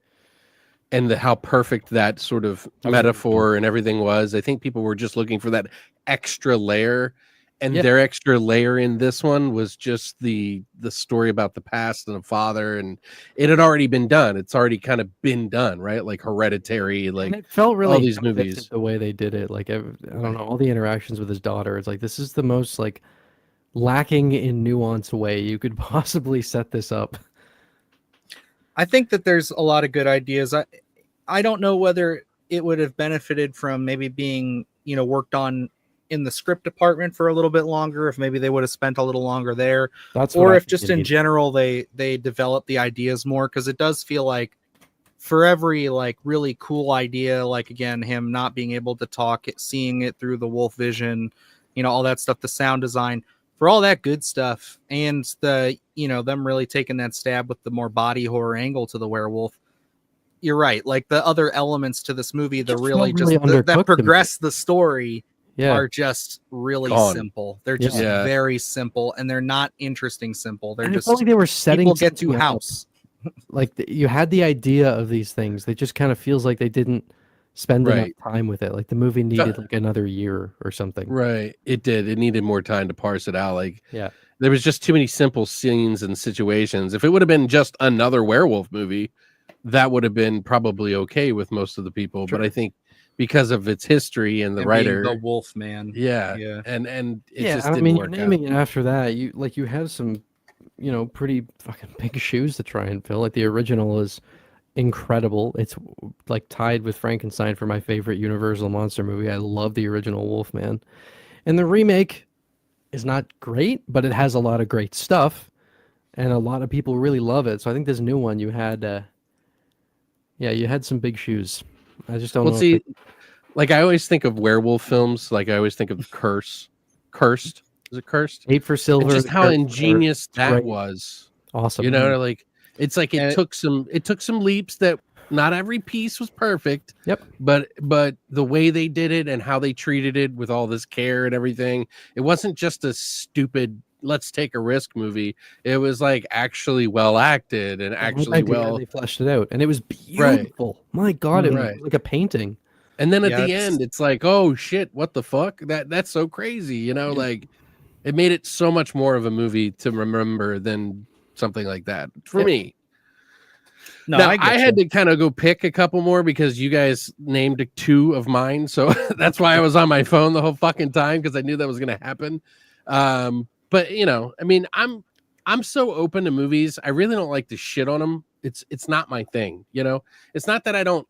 and how perfect that sort of metaphor and everything was, I think people were just looking for that extra layer. And their extra layer in this one was just the story about the past and the father, and it had already been done. It's already kind of been done, right? Like Hereditary, like and it felt really all these movies. The way they did it, like I don't know, all the interactions with his daughter. It's like this is the most like lacking in nuance way you could possibly set this up. I think that there's a lot of good ideas. I don't know whether it would have benefited from maybe being worked on in the script department for a little bit longer, if maybe they would have spent a little longer there, or if just in general they develop the ideas more, because it does feel like for every like really cool idea, like again him not being able to talk, seeing it through the wolf vision, all that stuff, the sound design, for all that good stuff, and the them really taking that stab with the more body horror angle to the werewolf, you're right, like the other elements to this movie, the really that progress the story are just really simple. They're just very simple, and they're not interesting simple. They're just like they were setting people get to house. Like you had the idea of these things. They just kind of feels like they didn't spend enough time with it. Like the movie needed like another year or something. Right. It did. It needed more time to parse it out. Like there was just too many simple scenes and situations. If it would have been just another werewolf movie, that would have been probably okay with most of the people. But I think because of its history and the writer, the Wolf Man, and it just didn't you're work naming it after that. You have some, pretty fucking big shoes to try and fill. Like the original is incredible. It's like tied with Frankenstein for my favorite Universal monster movie. I love the original Wolfman, and the remake is not great, but it has a lot of great stuff, and a lot of people really love it. So I think this new one, you had, you had some big shoes. I just don't know. See, like I always think of werewolf films. Like I always think of Cursed. Is it Cursed? 8 for Silver. And just how ingenious that was. Awesome. Like it's like it took some leaps that not every piece was perfect. Yep. But the way they did it and how they treated it with all this care and everything, it wasn't just a stupid let's take a risk movie. It was like actually well acted and actually they fleshed it out, and it was beautiful. My God, it was like a painting. And then at the end, it's like, oh shit, what the fuck? That's so crazy, like it made it so much more of a movie to remember than something like that for me. No, now, I had to kind of go pick a couple more because you guys named 2 of mine, so that's why I was on my phone the whole fucking time, because I knew that was going to happen. But I mean, I'm so open to movies. I really don't like to shit on them. It's not my thing, It's not that I don't.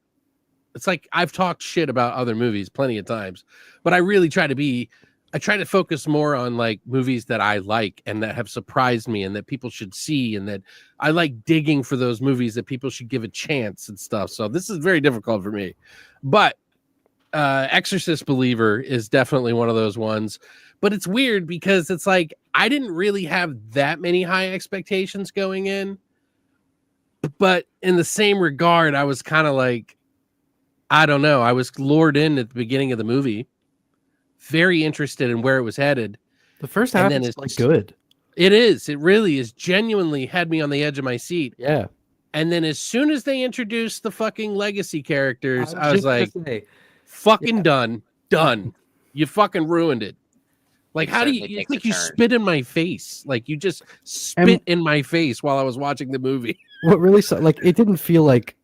It's like I've talked shit about other movies plenty of times, but I really try to be I try to focus more on like movies that I like and that have surprised me and that people should see, and that I like digging for those movies that people should give a chance and stuff. So this is very difficult for me, but Exorcist Believer is definitely one of those ones. But it's weird because it's like I didn't really have that many high expectations going in, but in the same regard, I was kind of like, I don't know. I was lured in at the beginning of the movie, very interested in where it was headed. The first half is like good. It is. It really is. Genuinely had me on the edge of my seat. Yeah. And then as soon as they introduced the fucking legacy characters, I was like, fucking done. You fucking ruined it. Like, how do you, it's like you spit in my face. Like you just spit in my face while I was watching the movie. What really, like, it didn't feel like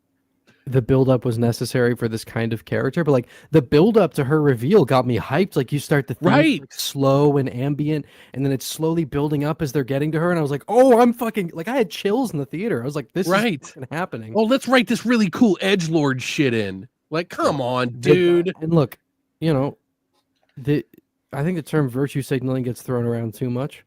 the buildup was necessary for this kind of character, but like the buildup to her reveal got me hyped. Like you start the theme like, slow and ambient, and then it's slowly building up as they're getting to her. And I was like, oh, I'm fucking, like, I had chills in the theater. I was like, this is happening. Oh, let's write this really cool edgelord shit in. Like, come on, dude. And look, you know, I think the term virtue signaling gets thrown around too much.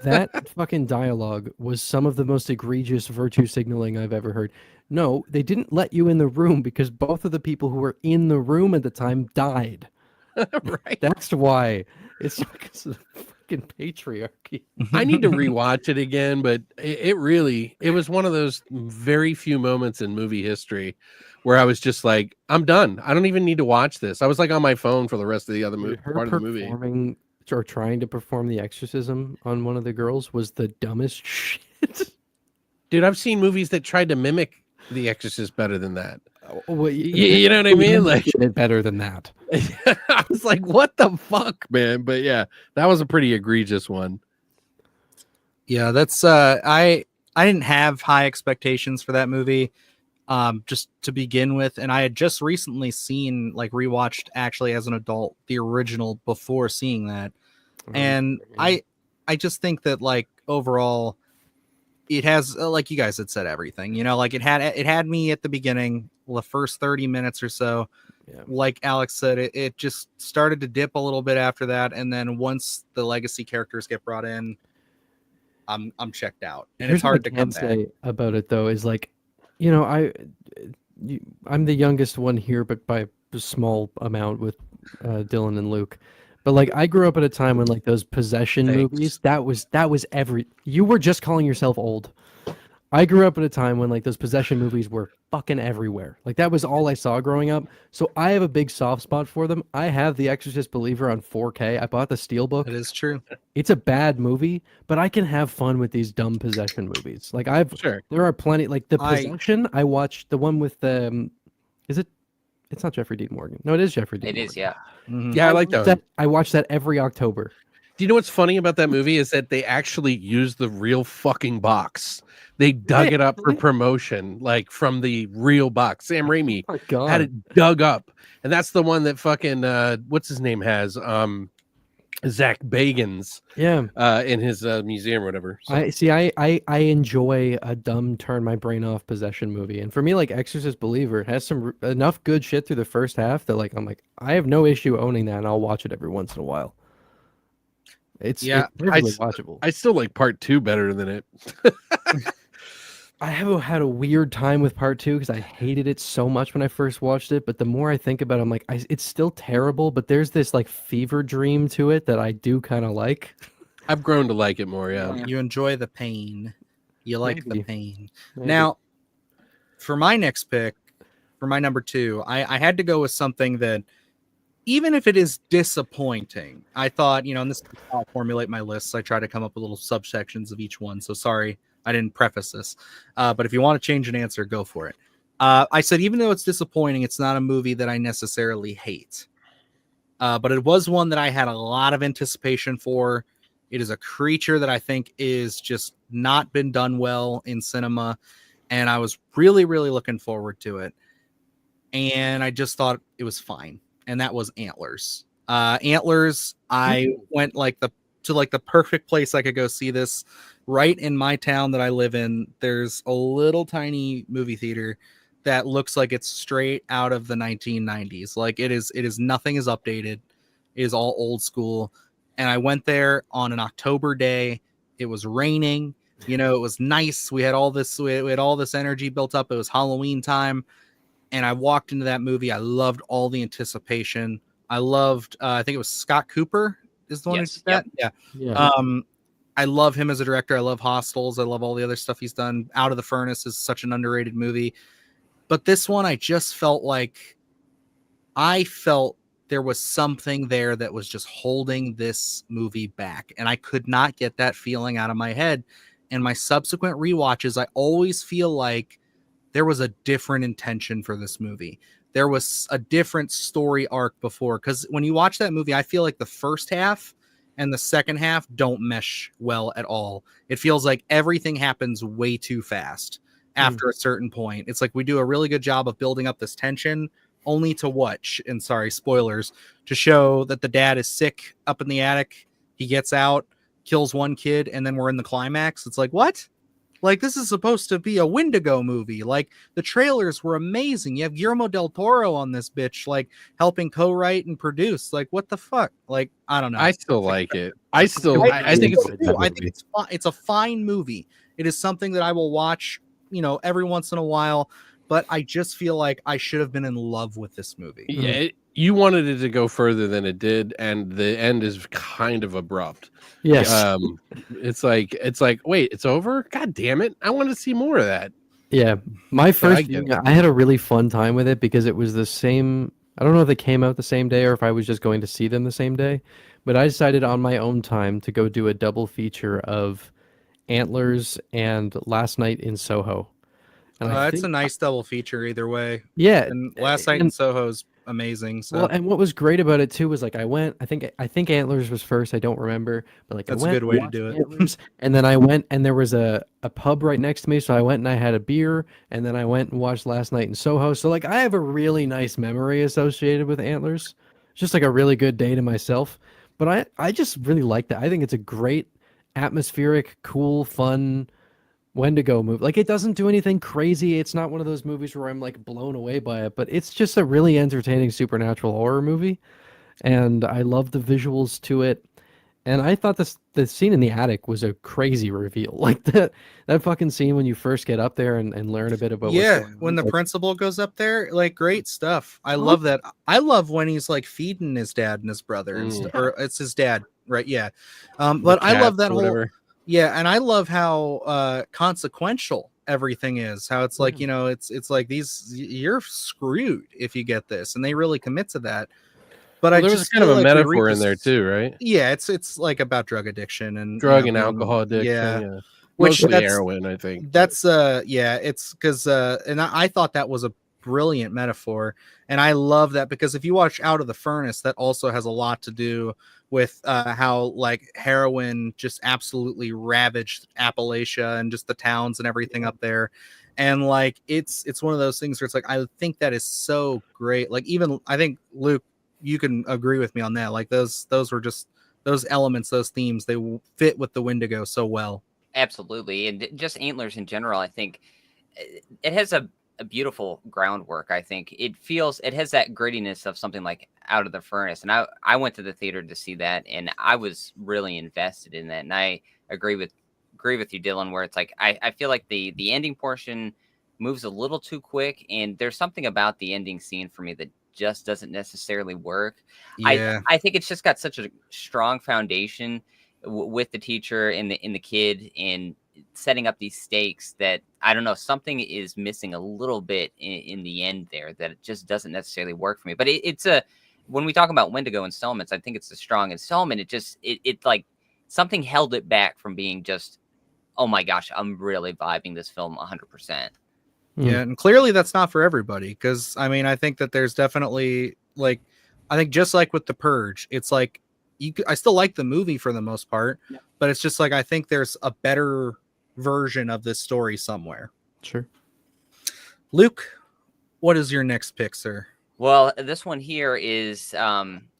That fucking dialogue was some of the most egregious virtue signaling I've ever heard. No, they didn't let you in the room because both of the people who were in the room at the time died. Right. That's why. It's because of fucking patriarchy. I need to rewatch it again, but it was one of those very few moments in movie history where I was just like, I'm done. I don't even need to watch this. I was like on my phone for the rest of the other part of the movie. Or trying to perform the exorcism on one of the girls was the dumbest shit. Dude, I've seen movies that tried to mimic The Exorcist better than that. Well, you know what I mean? Like it better than that. I was like, what the fuck, man? But yeah, that was a pretty egregious one. Yeah, that's I didn't have high expectations for that movie. Just to begin with, and I had just recently seen, like, rewatched actually as an adult the original before seeing that, and I just think that, like, overall it has, like you guys had said, everything, you know, like it had me at the beginning, the first 30 minutes or so. Like Alex said, it just started to dip a little bit after that, and then once the legacy characters get brought in, I'm checked out, and it's hard to come back. Say about it though is, like, you know, I'm the youngest one here, but by a small amount with Dylan and Luke. But like, I grew up at a time when like those possession movies, that was you were just calling yourself old. I grew up at a time when like those possession movies were fucking everywhere. Like that was all I saw growing up. So I have a big soft spot for them. I have The Exorcist Believer on 4K. I bought the Steelbook. It is true. It's a bad movie, but I can have fun with these dumb possession movies. Like there are plenty. Like the Possession. I watched the one with is it? It's not Jeffrey Dean Morgan. No, it is Jeffrey Dean Morgan. It is, yeah. Mm-hmm. Yeah, I like that. I watch that every October. Do you know what's funny about that movie is that they actually used the real fucking box. They dug it up for promotion, like from the real box. Sam Raimi had it dug up, and that's the one that fucking what's his name has Zach Bagans in his museum or whatever. So. I enjoy a dumb turn my brain off possession movie, and for me, like Exorcist Believer, it has some enough good shit through the first half that like I'm like I have no issue owning that, and I'll watch it every once in a while. It's watchable. I still like part 2 better than it. I have had a weird time with part 2 because I hated it so much when I first watched it. But the more I think about it, I'm like, it's still terrible. But there's this like fever dream to it that I do kind of like. I've grown to like it more. Yeah, you enjoy the pain. You like the pain. Now, for my next pick, for my number 2, I had to go with something that, even if it is disappointing, I thought, you know, and this is how I formulate my lists. I try to come up with little subsections of each one. So sorry, I didn't preface this. But if you want to change an answer, go for it. I said, even though it's disappointing, it's not a movie that I necessarily hate. But it was one that I had a lot of anticipation for. It is a creature that I think is just not been done well in cinema. And I was really, really looking forward to it. And I just thought it was fine. And that was Antlers. Antlers, I went to the perfect place I could go see this. Right in my town that I live in, there's a little tiny movie theater that looks like it's straight out of the 1990s. Like it is nothing is updated. It is all old school. and I went there on an October day. It was raining. You know, it was nice. We had all this energy built up. It was Halloween time. And I walked into that movie. I loved all the anticipation. I loved, I think it was Scott Cooper is the one who did that. Yeah. I love him as a director. I love Hostels. I love all the other stuff he's done. Out of the Furnace is such an underrated movie. But this one, I just felt like there was something there that was just holding this movie back. And I could not get that feeling out of my head. And my subsequent rewatches, I always feel like there was a different intention for this movie. There was a different story arc before. Because when you watch that movie, I feel like the first half and the second half don't mesh well at all. It feels like everything happens way too fast after a certain point. It's like we do a really good job of building up this tension only to watch, and sorry, spoilers, to show that the dad is sick up in the attic. He gets out, kills one kid, and then we're in the climax. It's like, what? Like, this is supposed to be a Wendigo movie. Like, the trailers were amazing. You have Guillermo del Toro on this bitch, like, helping co-write and produce. Like, what the fuck? Like, I don't know. I still like it. I think it's a fine movie. It is something that I will watch, you know, every once in a while. But I just feel like I should have been in love with this movie. Yeah, you wanted it to go further than it did, and the end is kind of abrupt. Yes. It's like, wait, it's over? God damn it. I want to see more of that. Yeah. My first viewing, I had a really fun time with it because it was the same. I don't know if they came out the same day or if I was just going to see them the same day, but I decided on my own time to go do a double feature of Antlers and Last Night in Soho. And it's a nice double feature either way. Yeah. And Last Night in Soho is amazing. So. Well, and what was great about it too was like I went. I think Antlers was first. I don't remember, but like that's I went, a good way to do it. Antlers, and then I went, and there was a pub right next to me, so I went and I had a beer, and then I went and watched Last Night in Soho. So like I have a really nice memory associated with Antlers. It's just like a really good day to myself. But I just really like that. I think it's a great, atmospheric, cool, fun Wendigo movie. Like, it doesn't do anything crazy. It's not one of those movies where I'm like blown away by it, but it's just a really entertaining supernatural horror movie. And I love the visuals to it. And I thought the scene in the attic was a crazy reveal. Like that fucking scene when you first get up there and learn a bit about what's going on. When the principal goes up there, like, great stuff. I love that. I love when he's like feeding his dad and his brother or it's his dad, right? Yeah. But I love that whole and I love how consequential everything is. How it's like, you know, it's like you're screwed if you get this, and they really commit to that. But there was kind of a metaphor in there too, right? Yeah, it's like about drug addiction and drug and alcohol addiction. Yeah. Which mostly heroin, I think. That's it's because and I thought that was a brilliant metaphor, and I love that because if you watch Out of the Furnace, that also has a lot to do with how like heroin just absolutely ravaged Appalachia and just the towns and everything up there. And like it's one of those things where it's like I think that is so great. Like even I think Luke, you can agree with me on that. Like those were just those elements, those themes, they fit with the Wendigo so well. Absolutely. And just Antlers in general, I think it has a beautiful groundwork. I think it has that grittiness of something like Out of the Furnace. And I went to the theater to see that, and I was really invested in that. And I agree with you, Dylan, where it's like I feel like the ending portion moves a little too quick, and there's something about the ending scene for me that just doesn't necessarily work. Yeah. I think it's just got such a strong foundation with the teacher and the kid and setting up these stakes that I don't know, something is missing a little bit in the end there that it just doesn't necessarily work for me. But it's when we talk about Wendigo installments, I think it's a strong installment. It like something held it back from being just, oh my gosh, I'm really vibing this film 100%. Yeah, and clearly that's not for everybody, because I mean I think that there's definitely like I think just like with The Purge, it's like I still like the movie for the most part, but it's just like I think there's a better version of this story somewhere. Sure. Luke, what is your next pick, sir? Well, this one here is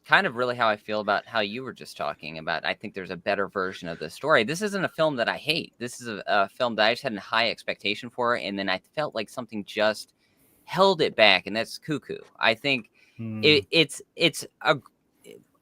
kind of really how I feel about how you were just talking about. I think there's a better version of the story. This isn't a film that I hate. This is a film that I just had a high expectation for, and then I felt like something just held it back, and that's Cuckoo. I think I'm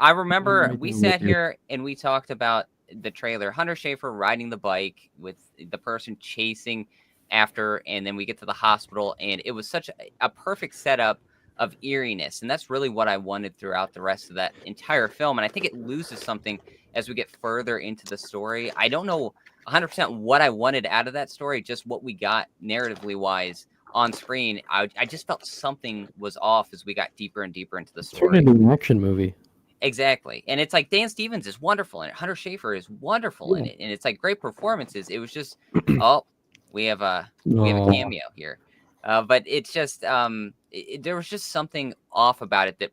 I remember we sat here and we talked about the trailer, Hunter Schafer riding the bike with the person chasing after, and then we get to the hospital, and it was such a perfect setup of eeriness, and that's really what I wanted throughout the rest of that entire film. And I think it loses something as we get further into the story. I don't know 100% what I wanted out of that story, just what we got narratively wise on screen. I just felt something was off as we got deeper and deeper into the story. It's an action movie. Exactly. And it's like Dan Stevens is wonderful in it. Hunter Schafer is wonderful in it. And it's like great performances. It was just, oh, we have a cameo here. But it's just, there was just something off about it that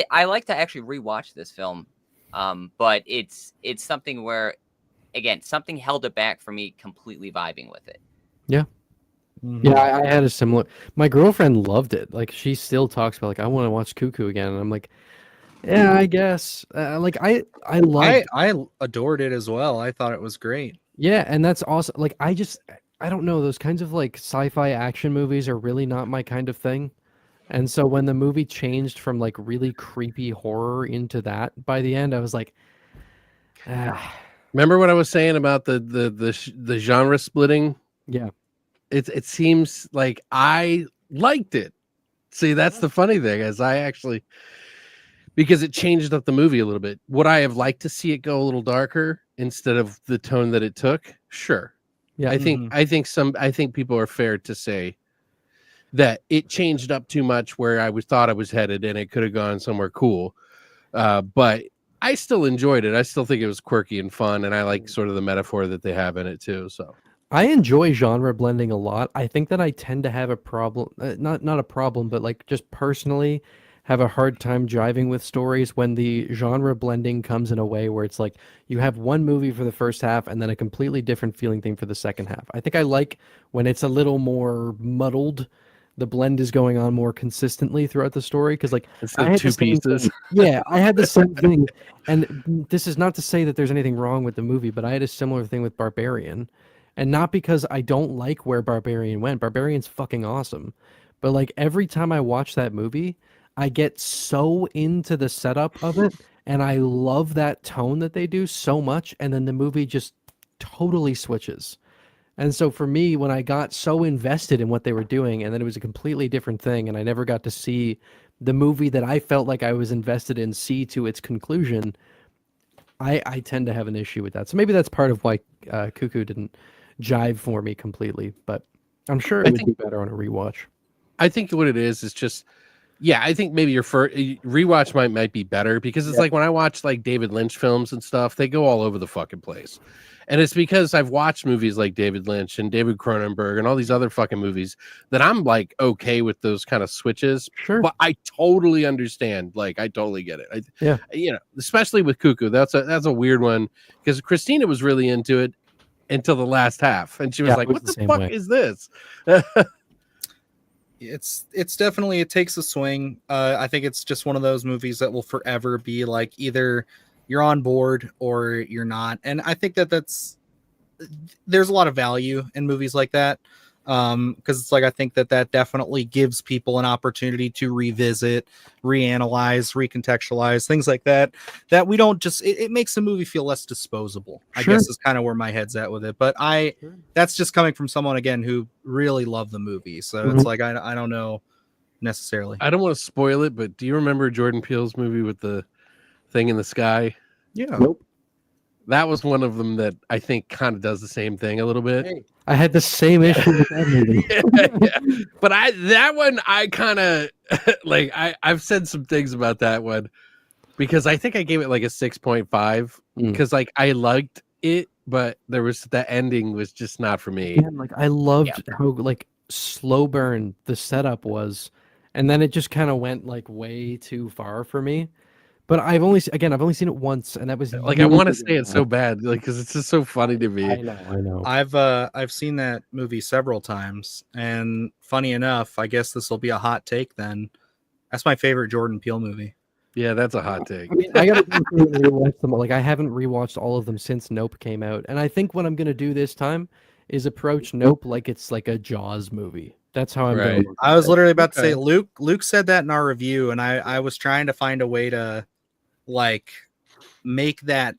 I like to actually rewatch this film. But it's something where, again, something held it back for me completely vibing with it. Yeah. Yeah, I had a similar. My girlfriend loved it. Like, she still talks about, like, I want to watch Cuckoo again. And I'm like, yeah, I guess. Like, I adored it as well. I thought it was great. Yeah, and that's awesome. Like, I don't know, those kinds of like sci-fi action movies are really not my kind of thing. And so when the movie changed from like really creepy horror into that by the end, I was like, Remember what I was saying about the genre splitting? Yeah. It seems like I liked it. See, that's the funny thing, is because it changed up the movie a little bit. Would I have liked to see it go a little darker instead of the tone that it took? Sure. Yeah. I think people are fair to say that it changed up too much where I thought I was headed, and it could have gone somewhere cool. But I still enjoyed it. I still think it was quirky and fun, and I like sort of the metaphor that they have in it too. So I enjoy genre blending a lot. I think that I tend to have a problem, not a problem, but like just personally have a hard time jiving with stories when the genre blending comes in a way where it's like you have one movie for the first half and then a completely different feeling thing for the second half. I think I like when it's a little more muddled. The blend is going on more consistently throughout the story, because like it's like two pieces. Yeah, I had the same thing, and this is not to say that there's anything wrong with the movie, but I had a similar thing with Barbarian. And not because I don't like where Barbarian went. Barbarian's fucking awesome. But like every time I watch that movie, I get so into the setup of it, and I love that tone that they do so much, and then the movie just totally switches. And so for me, when I got so invested in what they were doing, and then it was a completely different thing, and I never got to see the movie that I felt like I was invested in see to its conclusion, I tend to have an issue with that. So maybe that's part of why Cuckoo didn't jive for me completely, but I'm sure it would be better on a rewatch. I think what it is just, yeah, I think maybe your first rewatch might be better, because it's like when I watch like David Lynch films and stuff, they go all over the fucking place. And it's because I've watched movies like David Lynch and David Cronenberg and all these other fucking movies that I'm like okay with those kind of switches. Sure. But I totally understand. Like, I totally get it. You know, especially with Cuckoo, that's a weird one, because Christina was really into it until the last half, and she was like, what the fuck is this? It's definitely, it takes a swing. I think it's just one of those movies that will forever be like either you're on board or you're not. And I think there's a lot of value in movies like that. Because it's like, I think that definitely gives people an opportunity to revisit, reanalyze, recontextualize, things like that we don't just, it makes the movie feel less disposable. I guess is kind of where my head's at with it. But that's just coming from someone, again, who really loved the movie. So it's like, I don't know necessarily. I don't want to spoil it, but do you remember Jordan Peele's movie with the thing in the sky? Yeah. Nope. That was one of them that I think kind of does the same thing a little bit. Hey, I had the same issue with that movie. Yeah. But that one, I kind of like, I've said some things about that one, because I think I gave it like a 6.5 because like I liked it, but there was the ending was just not for me. Yeah, like I loved how like slow burn the setup was, and then it just kind of went like way too far for me. But I've only seen it once, and that was like, I want to say it so bad, like, because it's just so funny to me. I know. I've seen that movie several times, and funny enough, I guess this will be a hot take then. That's my favorite Jordan Peele movie. Yeah, that's a hot take. I mean, I gotta rewatch them. Like, I haven't rewatched all of them since Nope came out, and I think what I'm gonna do this time is approach Nope like it's like a Jaws movie. That's how I'm going. I was literally about to say, Luke said that in our review, and I was trying to find a way to like make that,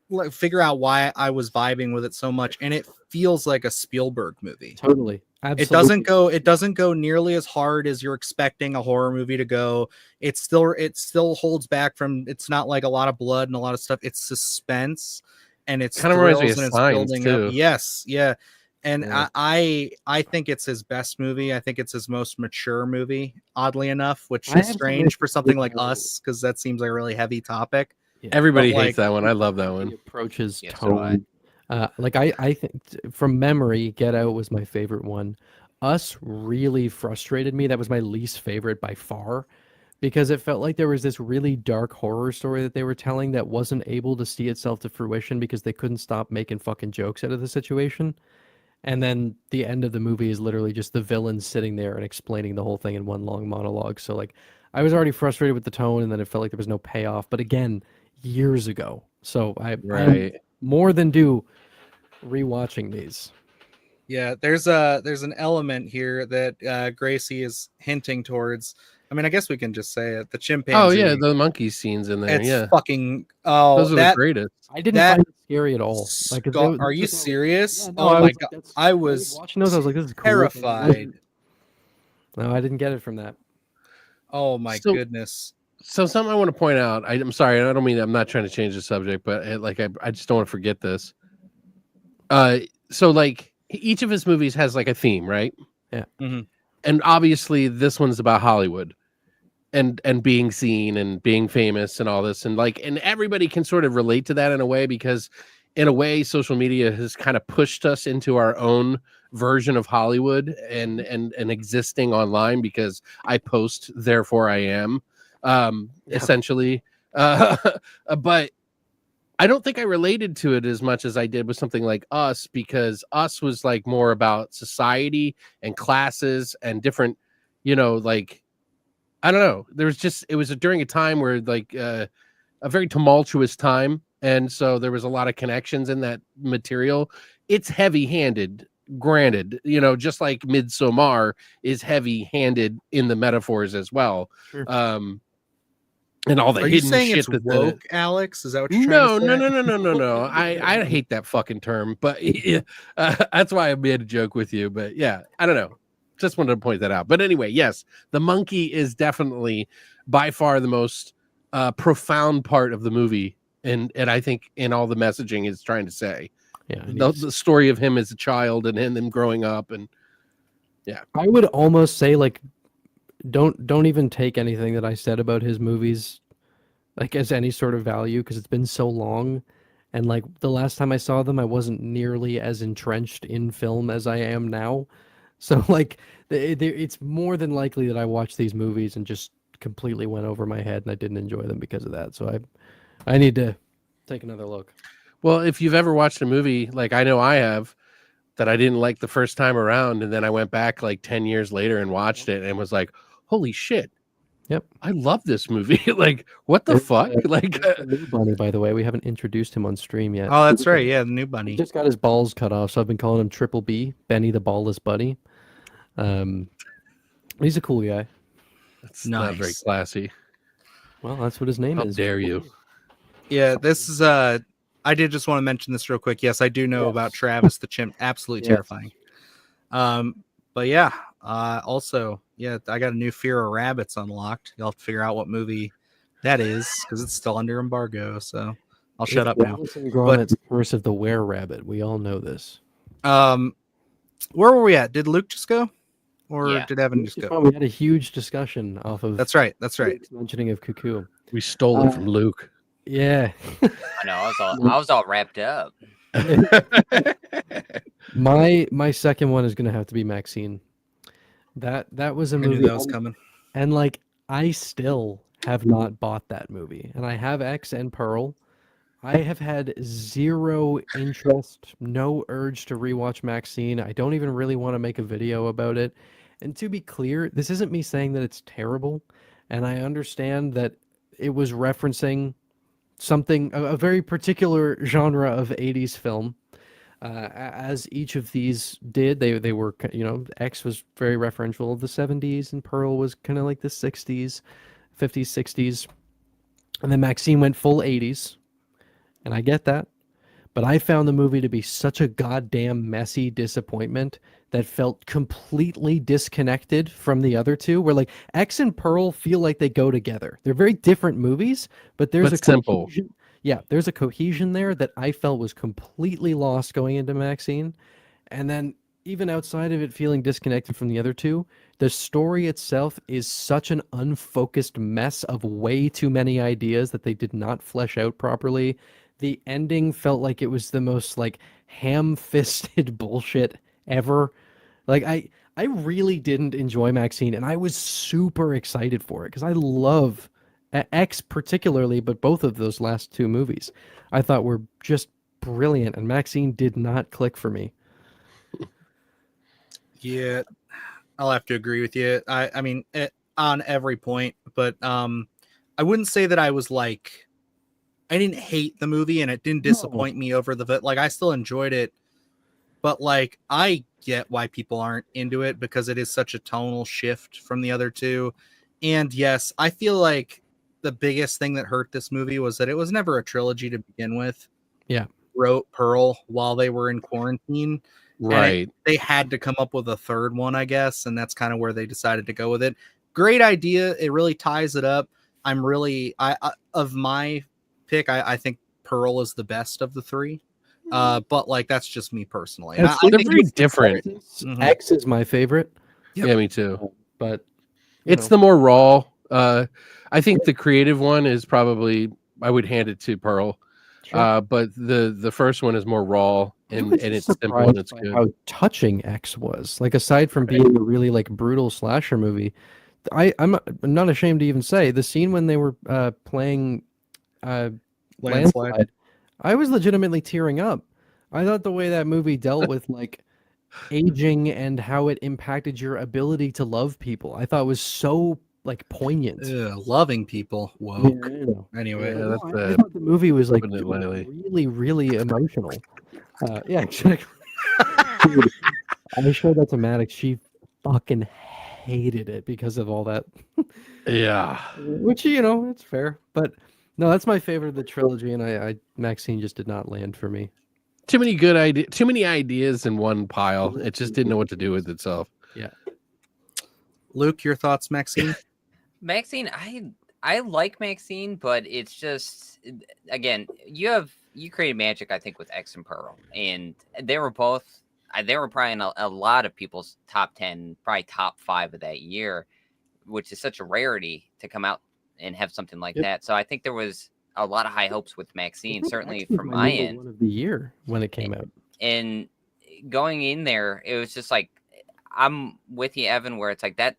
like, figure out why I was vibing with it so much, and it feels like a Spielberg movie. Totally. Absolutely. It doesn't go nearly as hard as you're expecting a horror movie to go. It still holds back from, it's not like a lot of blood and a lot of stuff. It's suspense, and it's kind of reminds me thrills, of and it's Signs, building too. up. Yes, yeah. And Yeah. I think it's his best movie. I think it's his most mature movie, oddly enough, which I is have strange for something like something- Us, because that seems like a really heavy topic. Yeah. Everybody But, hates that one. I love that The one. approaches Yes, so do I. tone. Like I think from memory, Get Out was my favorite one. Us really frustrated me. That was my least favorite by far, because it felt like there was this really dark horror story that they were telling that wasn't able to see itself to fruition because they couldn't stop making fucking jokes out of the situation. And then the end of the movie is literally just the villain sitting there and explaining the whole thing in one long monologue. So like I was already frustrated with the tone, and then it felt like there was no payoff. But again, years ago. So I'm Right. more than due rewatching these. Yeah, there's an element here that Gracie is hinting towards. I mean, I guess we can just say it. The chimpanzee. Oh yeah, the monkey scenes in there. it's Yeah, fucking. those are That the greatest. I didn't That find it scary at all. Like, are you serious? Yeah, no, Oh I my was, god, that's- I was watching those. I was like, this is cool. terrified. No, I didn't get it from that. Oh my So- goodness. So something I want to point out. I'm sorry. I don't mean. I'm not trying to change the subject, but I just don't want to forget this. So like each of his movies has like a theme, right? Yeah. Mhm. And obviously this one's about Hollywood and being seen and being famous and all this, and everybody can sort of relate to that in a way, because in a way social media has kind of pushed us into our own version of Hollywood and existing online, because I post, therefore I am, essentially. But I don't think I related to it as much as I did with something like Us, because Us was like more about society and classes and different, like, I don't know. It was during a time where a very tumultuous time. And so there was a lot of connections in that material. It's heavy handed, granted, just like Midsommar is heavy handed in the metaphors as well. Sure. And all the Are you hidden saying shit it's that woke, Alex? Is that what you're no, trying to say? no. I hate that fucking term, but that's why I made a joke with you. But yeah, I don't know. Just wanted to point that out. But anyway, yes, the monkey is definitely by far the most profound part of the movie, and I think in all the messaging it's trying to say. Yeah. The story of him as a child and him growing up, and yeah, I would almost say like don't even take anything that I said about his movies like as any sort of value, because it's been so long, and like the last time I saw them I wasn't nearly as entrenched in film as I am now. So like it's more than likely that I watched these movies and just completely went over my head and I didn't enjoy them because of that. So I need to take another look. Well, if you've ever watched a movie, like I know I have, that I didn't like the first time around, and then I went back like 10 years later and watched it and was like, holy shit. Yep. I love this movie. Like, what the fuck? Like, the new bunny, by the way, we haven't introduced him on stream yet. Oh, that's right. Yeah, the new He bunny. just got his balls cut off, so I've been calling him Triple B, Benny the Ballless Bunny. He's a cool guy. it's not very Nice. classy. Well, that's what his name How is. dare you? Yeah, this is I did just want to mention this real quick. Yes, I do know Yes. about Travis the chimp. Absolutely Yes. terrifying. But yeah, also, yeah, I got a new Fear of Rabbits unlocked. You'll have to figure out what movie that is because it's still under embargo. So I'll shut up now. Wallace and Gromit's Curse of the Were-Rabbit. We all know this. Where were we at? Did Luke just go, or Yeah. did Evan just go? We had a huge discussion off of That's right. That's right. Luke's mentioning of Cuckoo. We stole it from Luke. Yeah. I know. I was all wrapped up. My second one is gonna have to be Maxine. That was a I movie, knew that was coming. and like I still have not bought that movie, and I have X and Pearl. I have had zero interest, no urge to rewatch Maxine. I don't even really want to make a video about it. And to be clear, this isn't me saying that it's terrible, and I understand that it was referencing something, a very particular genre of 80s film. As each of these did, they were, X was very referential of the 70s, and Pearl was kind of like the 60s, 50s, 60s. And then Maxine went full 80s, and I get that. But I found the movie to be such a goddamn messy disappointment that felt completely disconnected from the other two. Where like X and Pearl feel like they go together. They're very different movies, but there's a simple. cohesion. Yeah, there's a cohesion there that I felt was completely lost going into Maxine. And then even outside of it feeling disconnected from the other two, the story itself is such an unfocused mess of way too many ideas that they did not flesh out properly. The ending felt like it was the most like ham-fisted bullshit ever. Like I really didn't enjoy Maxine, and I was super excited for it because I love X particularly, but both of those last two movies I thought were just brilliant, and Maxine did not click for me. Yeah, I'll have to agree with you. I mean, on every point, but I wouldn't say that I was like, I didn't hate the movie and it didn't disappoint me over the, like, I still enjoyed it, but like, I get why people aren't into it because it is such a tonal shift from the other two. And yes, I feel like the biggest thing that hurt this movie was that it was never a trilogy to begin with. Yeah. Wrote Pearl while they were in quarantine. Right. They had to come up with a third one, I guess. And that's kind of where they decided to go with it. Great idea. It really ties it up. I'm really, of my pick, I think Pearl is the best of the three. But like, that's just me personally. They're very different. X is my favorite. Yep. Yeah, me too. But it's the more raw. I think the creative one is probably, I would hand it to Pearl. Sure. But the first one is more raw and it's simple and it's good. How touching X was. Like, aside from being a really like brutal slasher movie, I'm not ashamed to even say the scene when they were playing Landslide, I was legitimately tearing up. I thought the way that movie dealt with like aging and how it impacted your ability to love people, I thought was so like poignant. Loving people. Woke. Yeah, anyway, I thought the movie was like really, really emotional. Yeah, exactly. Dude, I showed that to Maddox. She fucking hated it because of all that. Yeah. Which, you know, it's fair. But no, that's my favorite of the trilogy, and Maxine just did not land for me. Too many good ideas, too many ideas in one pile. It just didn't know what to do with itself. Yeah. Luke, your thoughts, Maxine? Maxine, I like Maxine, but it's just, again, you created magic, I think, with X and Pearl, and they were both. They were probably in a lot of people's top 10, probably top 5 of that year, which is such a rarity to come out and have something like that. So I think there was a lot of high hopes with Maxine, certainly from my end. One of the year when it came out. And going in there, it was just like, I'm with you, Evan, where it's like that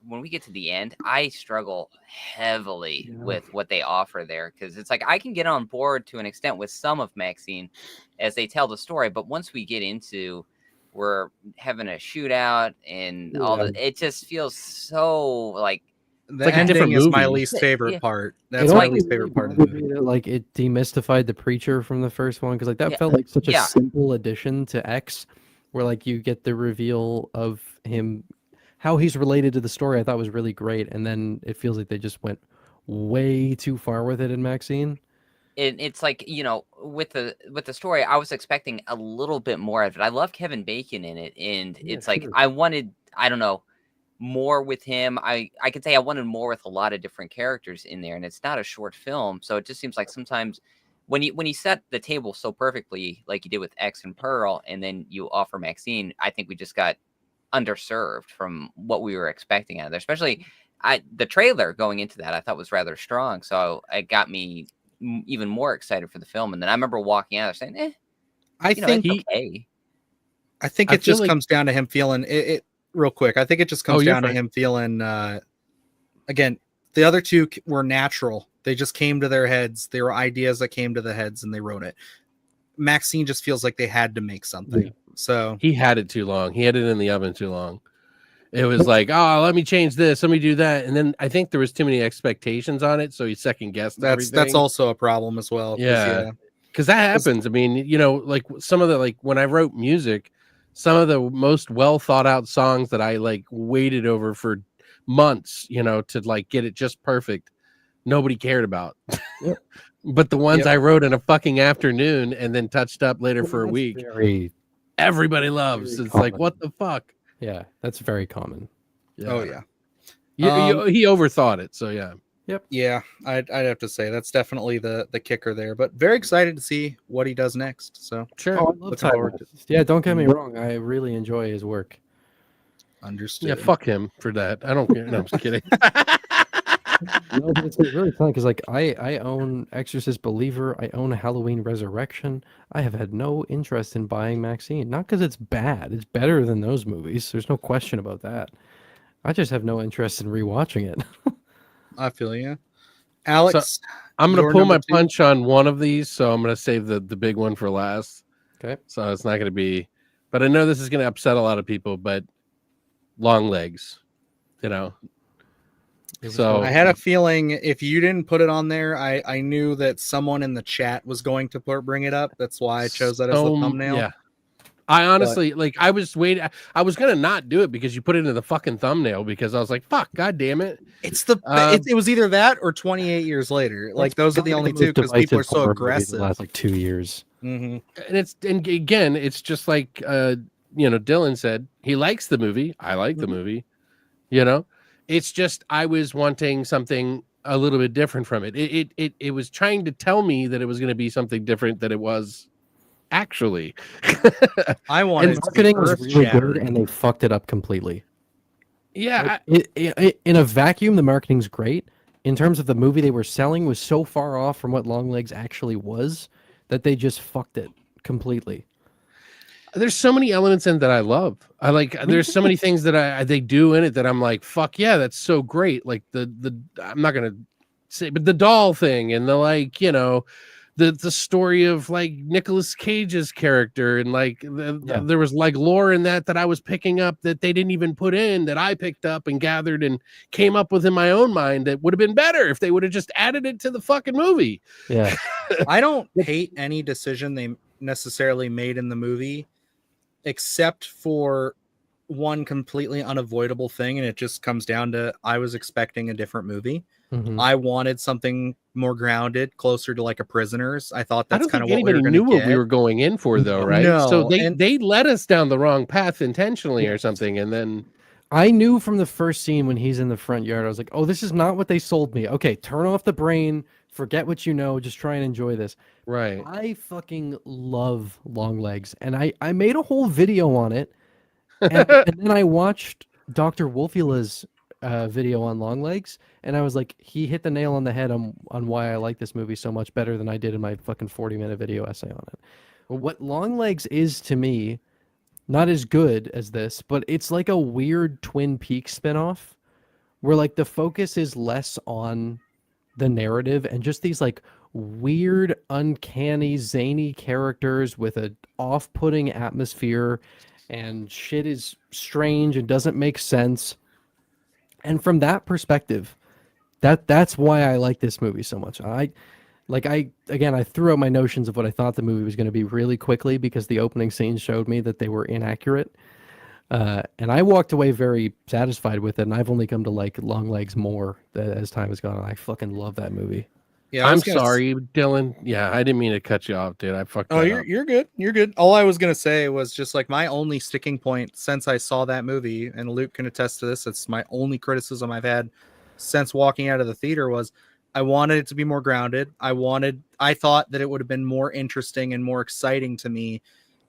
when we get to the end, I struggle heavily with what they offer there, because it's like I can get on board to an extent with some of Maxine as they tell the story, but once we get into we're having a shootout and all the, it just feels so like the ending is my least favorite part. That's my least favorite part of the movie. Like, it demystified the preacher from the first one, because like that felt like such a simple addition to X, where like you get the reveal of him, how he's related to the story. I thought was really great, and then it feels like they just went way too far with it in Maxine. It's like, you know, with the story, I was expecting a little bit more of it. I love Kevin Bacon in it, and it's like I wanted, I don't know, more with him. I could say I wanted more with a lot of different characters in there, and it's not a short film, so it just seems like sometimes when you set the table so perfectly, like you did with X and Pearl, and then you offer Maxine, I think we just got underserved from what we were expecting out of there. Especially the trailer going into that, I thought was rather strong, so it got me even more excited for the film. And then I remember walking out saying, I think it just comes down to him feeling it real quick. I think it just comes down to him feeling again, the other two were natural. They just came to their heads. They were ideas that came to the heads and they wrote it. Maxine just feels like they had to make something. So he had it too long. He had it in the oven too long. It was like, oh, let me change this, let me do that, and then I think there was too many expectations on it, so he second guessed. That's also a problem as well. Yeah, because that happens. I mean, you know, like some of the, like when I wrote music, some of the most well thought out songs that I like waited over for months, you know, to like get it just perfect. nobody cared about. Yep. But the ones I wrote in a fucking afternoon and then touched up later for a week, everybody loves. It's like, what the fuck? Yeah, that's very common. Yeah. Oh yeah. He overthought it. So yeah. Yep. Yeah, I'd have to say that's definitely the kicker there. But very excited to see what he does next. So Sure. Oh, I love Tyrell. Yeah, don't get me wrong. I really enjoy his work. Understood. Yeah, fuck him for that. I don't care. No, I'm just kidding. No, but it's really fun because like I own Exorcist Believer, I own Halloween Resurrection. I have had no interest in buying Maxine, not because it's bad. It's better than those movies. There's no question about that. I just have no interest in rewatching it. I feel you, Alex. So, I'm gonna your pull my number two? punch on one of these, so I'm gonna save the big one for last. Okay. So it's not gonna be, but I know this is gonna upset a lot of people. But long legs, you know. So I had a feeling if you didn't put it on there, I knew that someone in the chat was going to bring it up. That's why I chose that as the thumbnail. Yeah. I honestly I was waiting. I was gonna not do it because you put it in the fucking thumbnail because I was like, "Fuck, god damn it!" It's it was either that or 28 years later. Like those are the only two because people are so aggressive. The last like 2 years. Mm-hmm. And again, it's just like Dylan said, he likes the movie. I like the movie. You know, it's just I was wanting something a little bit different from it. It was trying to tell me that it was going to be something different than it was. Actually, I wanted marketing was really good, and they fucked it up completely. Yeah, in a vacuum, the marketing's great. In terms of the movie they were selling, was so far off from what Longlegs actually was that they just fucked it completely. There's so many elements in that I love. I like. There's so many things that they do in it that I'm like, fuck yeah, that's so great. Like the I'm not gonna say, but the doll thing and the the story of like Nicolas Cage's character and like there was like lore in that I was picking up that they didn't even put in that I picked up and gathered and came up with in my own mind that would have been better if they would have just added it to the fucking movie. Yeah. I don't hate any decision they necessarily made in the movie except for one completely unavoidable thing, and it just comes down to I was expecting a different movie. Mm-hmm. I wanted something more grounded, closer to like a Prisoner's. I thought that's kind of what anybody knew what we were going in for, though, right? No, so they led us down the wrong path intentionally or something, and then I knew from the first scene when he's in the front yard, I was like, "Oh, this is not what they sold me." Okay, turn off the brain, forget what you know, just try and enjoy this. Right. I fucking love Longlegs, and I made a whole video on it, and then I watched Dr. Wolfula's video on Longlegs, and I was like, he hit the nail on the head on why I like this movie so much better than I did in my fucking 40-minute video essay on it. But what Longlegs is to me, not as good as this, but it's like a weird Twin Peaks spinoff where like the focus is less on the narrative and just these like weird, uncanny, zany characters with a off-putting atmosphere, and shit is strange and doesn't make sense. And from that perspective, that's why I like this movie so much. I threw out my notions of what I thought the movie was going to be really quickly because the opening scene showed me that they were inaccurate. And I walked away very satisfied with it, and I've only come to like Longlegs more as time has gone on. I fucking love that movie. Yeah, I'm sorry, Dylan. Yeah, I didn't mean to cut you off, dude. I fucked that up. You're good. You're good. All I was gonna say was just like my only sticking point since I saw that movie, and Luke can attest to this. It's my only criticism I've had since walking out of the theater was I wanted it to be more grounded. I thought that it would have been more interesting and more exciting to me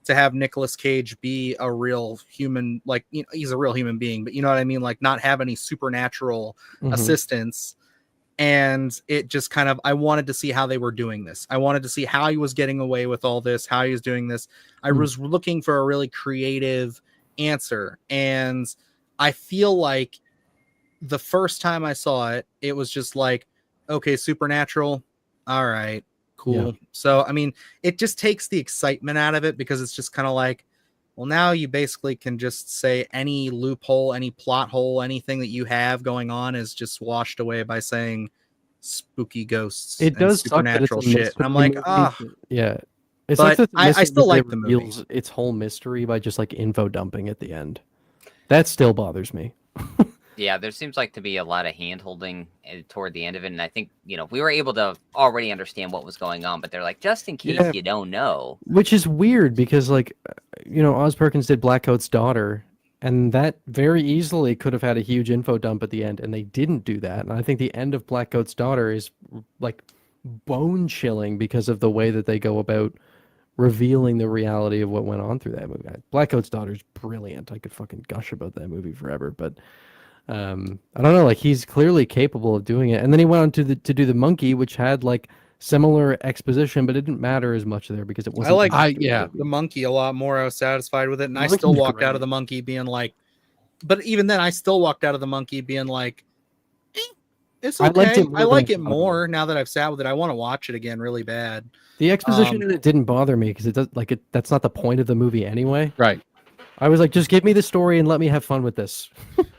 to have Nicolas Cage be a real human, like, you know, he's a real human being, but you know what I mean? Like not have any supernatural assistance. And it just kind of, I wanted to see how they were doing this. I wanted to see how he was getting away with all this, how he was doing this. I was looking for a really creative answer. And I feel like the first time I saw it, it was just like, okay, supernatural. All right, cool. Yeah. So, I mean, it just takes the excitement out of it because it's just kind of like, well, now you basically can just say any loophole, any plot hole, anything that you have going on is just washed away by saying spooky ghosts. It does supernatural shit. And I'm like, yeah. It's but like I still like the movie. Its whole mystery by just like info dumping at the end. That still bothers me. Yeah, there seems like to be a lot of hand-holding toward the end of it, and I think, we were able to already understand what was going on, but they're like, just in case you don't know. Which is weird because, like, Oz Perkins did Blackcoat's Daughter, and that very easily could have had a huge info dump at the end, and they didn't do that. And I think the end of Blackcoat's Daughter is, like, bone-chilling because of the way that they go about revealing the reality of what went on through that movie. Blackcoat's Daughter is brilliant. I could fucking gush about that movie forever, but... I don't know, like he's clearly capable of doing it. And then he went on to do the Monkey, which had like similar exposition, but it didn't matter as much there because it wasn't. The Monkey a lot more. I was satisfied with it, and I still walked out of the Monkey being like, but even then, I still walked out of the Monkey being like, it's okay. I like it more now that I've sat with it. I want to watch it again really bad. The exposition in it didn't bother me because it does like it. That's not the point of the movie anyway. Right. I was like, just give me the story and let me have fun with this.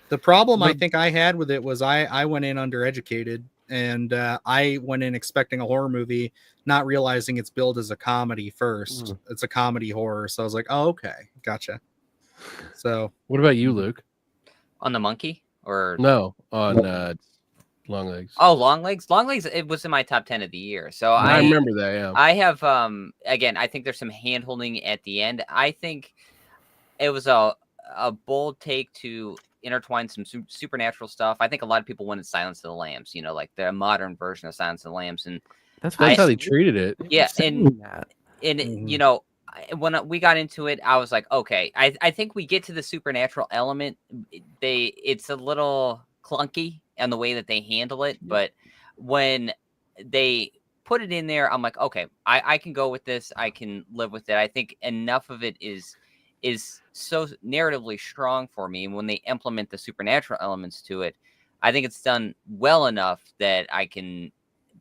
The problem I think I had with it was I went in undereducated, and I went in expecting a horror movie, not realizing it's billed as a comedy first. It's a comedy horror. So I was like, oh, okay. Gotcha. So what about you, Luke? On the Monkey? Or no, on Longlegs. Oh, Longlegs. Longlegs, it was in my top 10 of the year. So I remember that, yeah. I have again, I think there's some hand-holding at the end. I think it was a bold take to intertwine some supernatural stuff. I think a lot of people wanted Silence of the Lambs, like the modern version of Silence of the Lambs, and that's how they treated it. Yeah, when we got into it, I was like, okay, I think we get to the supernatural element. It's a little clunky and the way that they handle it, but when they put it in there, I'm like, okay, I can go with this. I can live with it. I think enough of it is so narratively strong for me. And when they implement the supernatural elements to it, I think it's done well enough that I can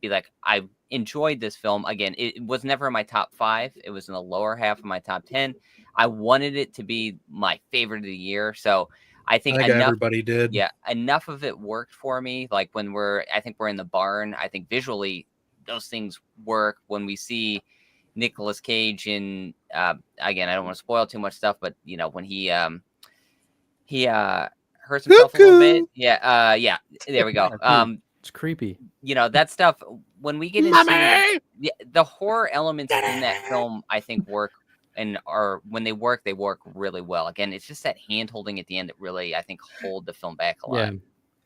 be like, I enjoyed this film. Again, it was never in my top 5. It was in the lower half of my top 10. I wanted it to be my favorite of the year. So I think everybody did. Yeah, enough of it worked for me. Like when I think we're in the barn, I think visually those things work. When we see Nicolas Cage in again, I don't want to spoil too much stuff, but when he hurts himself a little bit. Yeah, there we go. It's creepy. That stuff when we get into the horror elements in that film, I think work when they work really well. Again, it's just that hand holding at the end that really, I think, hold the film back a lot.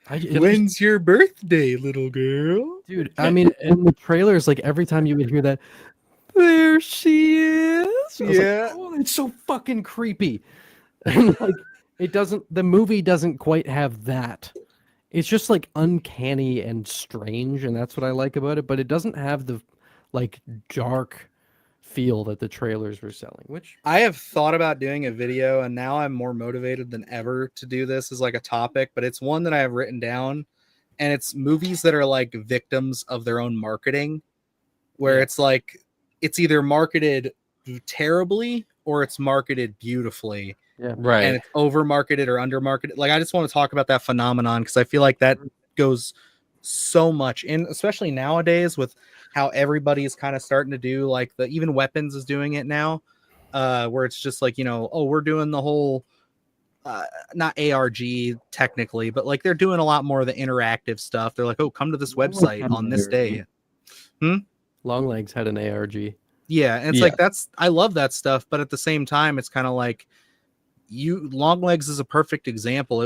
When's your birthday, little girl? Dude, I mean, in the trailers, like every time you would hear that, there she is. Yeah. Like, oh, it's so fucking creepy. And like the movie doesn't quite have that. It's just like uncanny and strange, and that's what I like about it, but it doesn't have the like dark feel that the trailers were selling, which I have thought about doing a video, and now I'm more motivated than ever to do this as like a topic, but it's one that I have written down, and it's movies that are like victims of their own marketing, where it's like it's either marketed terribly or it's marketed beautifully. Yeah, right. And it's over marketed or under marketed. Like I just want to talk about that phenomenon because I feel like that goes so much in, especially nowadays with how everybody's kind of starting to do like even Weapons is doing it now, where it's just like, we're doing the whole not ARG technically, but like they're doing a lot more of the interactive stuff. They're like, oh, come to this website on this day. Longlegs had an ARG. Yeah, and it's like I love that stuff, but at the same time, it's kind of like Longlegs is a perfect example.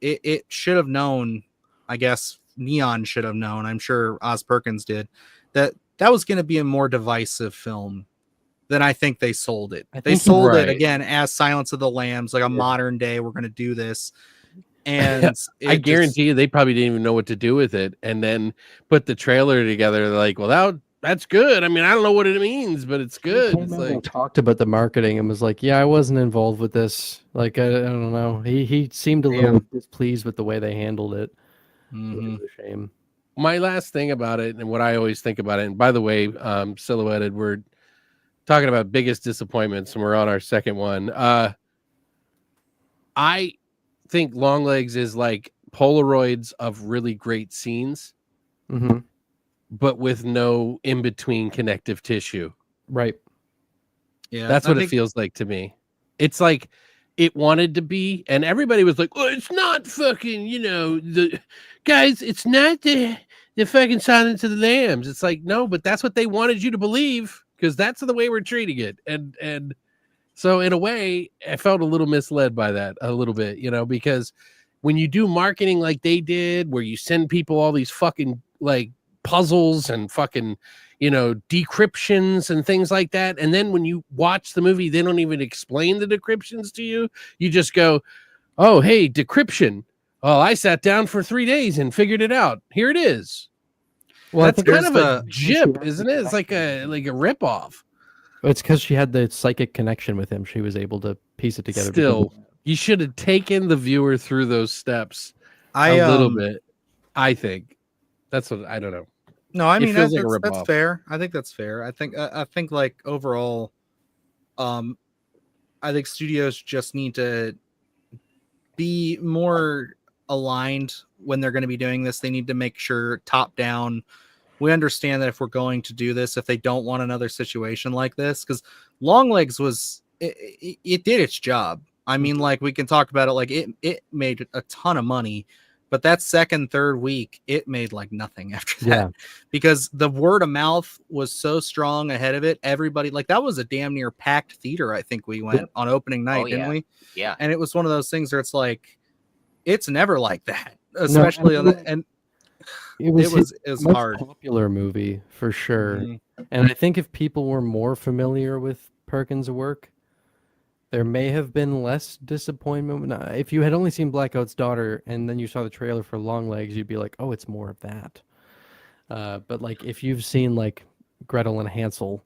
It should have known, I guess Neon should have known, I'm sure Oz Perkins did, that was going to be a more divisive film than I think they sold it. They sold it again as Silence of the Lambs, like a modern day, we're going to do this. And I guarantee you they probably didn't even know what to do with it, and then put the trailer together. They're like, well, that's good. I mean, I don't know what it means, but it's good. It's like talked about the marketing and was like, yeah, I wasn't involved with this. Like, I don't know. He seemed a little displeased with the way they handled it. Mm-hmm. It was a shame. My last thing about it, and what I always think about it, and by the way, Silhouetted, we're talking about biggest disappointments, and we're on our second one. I think Longlegs is like Polaroids of really great scenes. Mm-hmm. But with no in-between connective tissue. Right. Yeah. That's what it feels like to me. It's like it wanted to be, and everybody was like, "Oh, it's not fucking, the guys, it's not the fucking Silence of the Lambs." It's like, no, but that's what they wanted you to believe, because that's the way we're treating it. And so in a way, I felt a little misled by that a little bit, because when you do marketing like they did, where you send people all these fucking like puzzles and fucking decryptions and things like that, and then when you watch the movie, they don't even explain the decryptions to you. You just go, "Oh, hey, decryption. Oh, I sat down for 3 days and figured it out. Here it is." Well, that's kind of a jib, isn't it? It's like a ripoff. It's because she had the psychic connection with him. She was able to piece it together. Still, you should have taken the viewer through those steps a little bit. I think that's what I don't know. No, I mean that's fair. I think that's fair. I think like overall, I think studios just need to be more aligned when they're going to be doing this. They need to make sure top down. We understand that if we're going to do this, if they don't want another situation like this, because Longlegs it did its job. I mean, like we can talk about it, like it made a ton of money. But that second, third week, it made like nothing after that, because the word of mouth was so strong ahead of it. Everybody, like, that was a damn near packed theater. I think we went on opening night, didn't we? Yeah. And it was one of those things where it's like, it's never like that, especially on the, and it was hard. Popular movie for sure. Mm-hmm. And I think if people were more familiar with Perkins' work, there may have been less disappointment. If you had only seen Blackout's Daughter and then you saw the trailer for Longlegs, you'd be like, "Oh, it's more of that." But like if you've seen like Gretel and Hansel,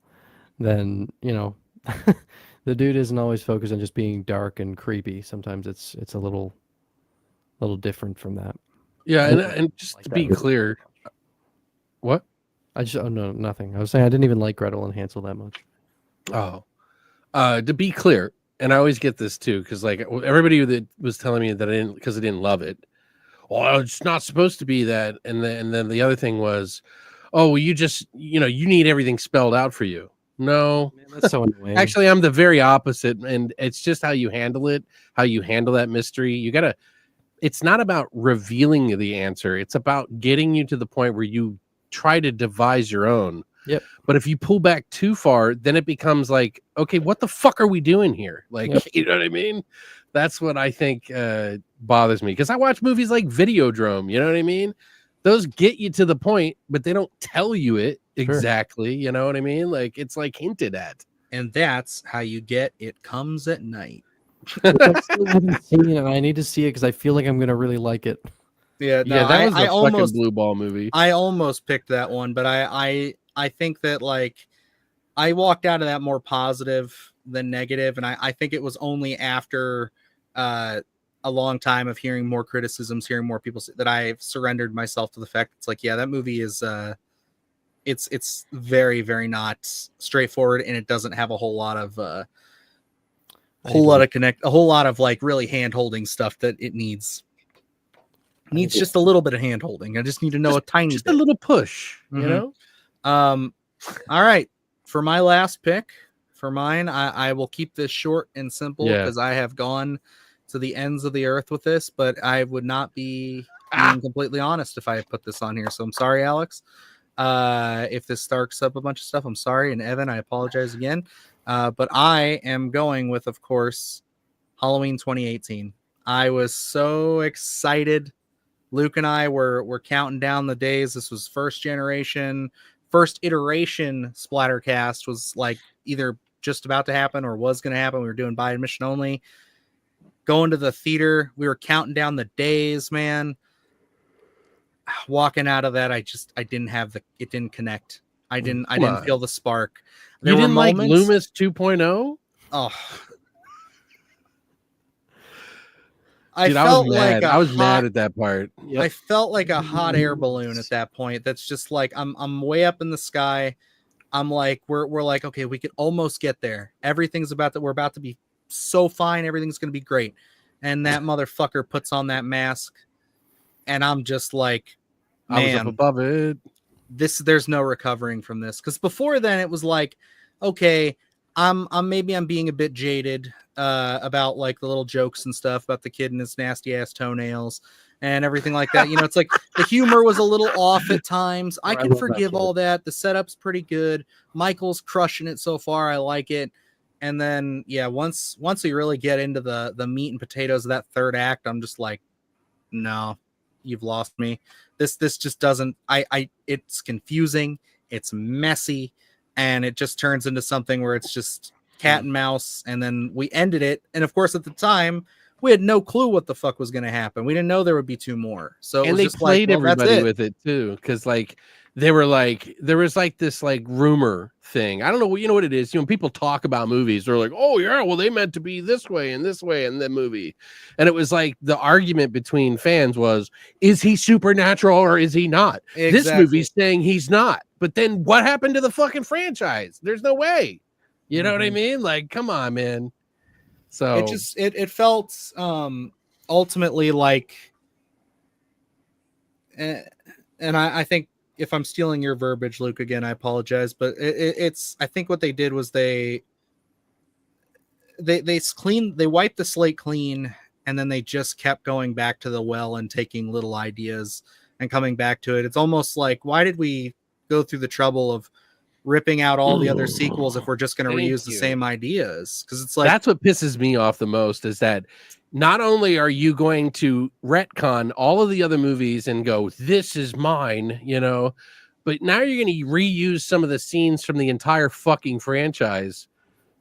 then the dude isn't always focused on just being dark and creepy. Sometimes it's a little different from that. Yeah, and just to be clear, what? No, nothing. I was saying I didn't even like Gretel and Hansel that much. Oh, to be clear. And I always get this too, because like everybody that was telling me that I didn't love it. Oh, it's not supposed to be that. And then the other thing was, oh, well, you just you need everything spelled out for you. No, man, that's so annoying. Actually, I'm the very opposite, and it's just how you handle it, how you handle that mystery. You gotta. It's not about revealing the answer. It's about getting you to the point where you try to devise your own. Yep. But if you pull back too far, then it becomes like, okay, what the fuck are we doing here? Like, you know what I mean? That's what I think bothers me, because I watch movies like Videodrome. You know what I mean? Those get you to the point, but they don't tell you it exactly. Sure. You know what I mean? Like, it's like hinted at. And that's how you get It Comes at Night. I still haven't seen it, and I need to see it because I feel like I'm gonna really like it. Yeah, no, that was a fucking blue ball movie. I almost picked that one, but I think that like I walked out of that more positive than negative, and I think it was only after a long time of hearing more criticisms, hearing more people that I've surrendered myself to the fact it's like, yeah, that movie is it's very, very not straightforward, and it doesn't have a whole lot of like really hand holding stuff that it needs. Needs just a little bit of hand holding. I just need to know a tiny bit. A little push, you know? All right. For my last pick, for mine, I will keep this short and simple because I have gone to the ends of the earth with this, but I would not be being completely honest if I had put this on here. So I'm sorry, Alex. If this starts up a bunch of stuff, I'm sorry. And Evan, I apologize again. But I am going with, of course, Halloween 2018. I was so excited. Luke and I were counting down the days. This was first iteration Splattercast was like either just about to happen or was going to happen. We were doing by admission only. Going to the theater, we were counting down the days, man. Walking out of that, it didn't connect. I didn't feel the spark. You didn't like Loomis 2.0? Oh. Dude, I was mad at that part. Yep. I felt like a hot air balloon at that point. That's just like I'm way up in the sky. I'm like we're like, okay, we could almost get there. We're about to be so fine. Everything's gonna be great. And that motherfucker puts on that mask, and I'm just like, man, I was up above it. There's no recovering from this. Because before then it was like, okay, I'm being a bit jaded. about like the little jokes and stuff about the kid and his nasty ass toenails and everything like that. You know, it's like the humor was a little off at times. I can forgive all that. The setup's pretty good. Michael's crushing it so far. I like it. And then, yeah, once we really get into the meat and potatoes of that third act, I'm just like, no, you've lost me. This just doesn't. It's confusing. It's messy, and it just turns into something where it's just cat and mouse. And then we ended it, and of course, at the time, we had no clue what the fuck was going to happen. We didn't know there would be two more. So it and was they just played like, well, everybody with it too, because like they were like there was like this like rumor thing. I don't know, you know what it is. You know, people talk about movies. They're like, oh yeah, well they meant to be this way in the movie, and it was like the argument between fans was, is he supernatural or is he not? Exactly. This movie's saying he's not, but then what happened to the fucking franchise? There's no way. You know what I mean? Like, come on, man. So it just it felt ultimately like, and I think if I'm stealing your verbiage, Luke, again, I apologize, but it's I think what they did was they wiped the slate clean, and then they just kept going back to the well and taking little ideas and coming back to it. It's almost like, why did we go through the trouble of ripping out all the other sequels if we're just going to reuse the same ideas? Because it's like, that's what pisses me off the most, is that not only are you going to retcon all of the other movies and go, this is mine, you know, but now you're going to reuse some of the scenes from the entire fucking franchise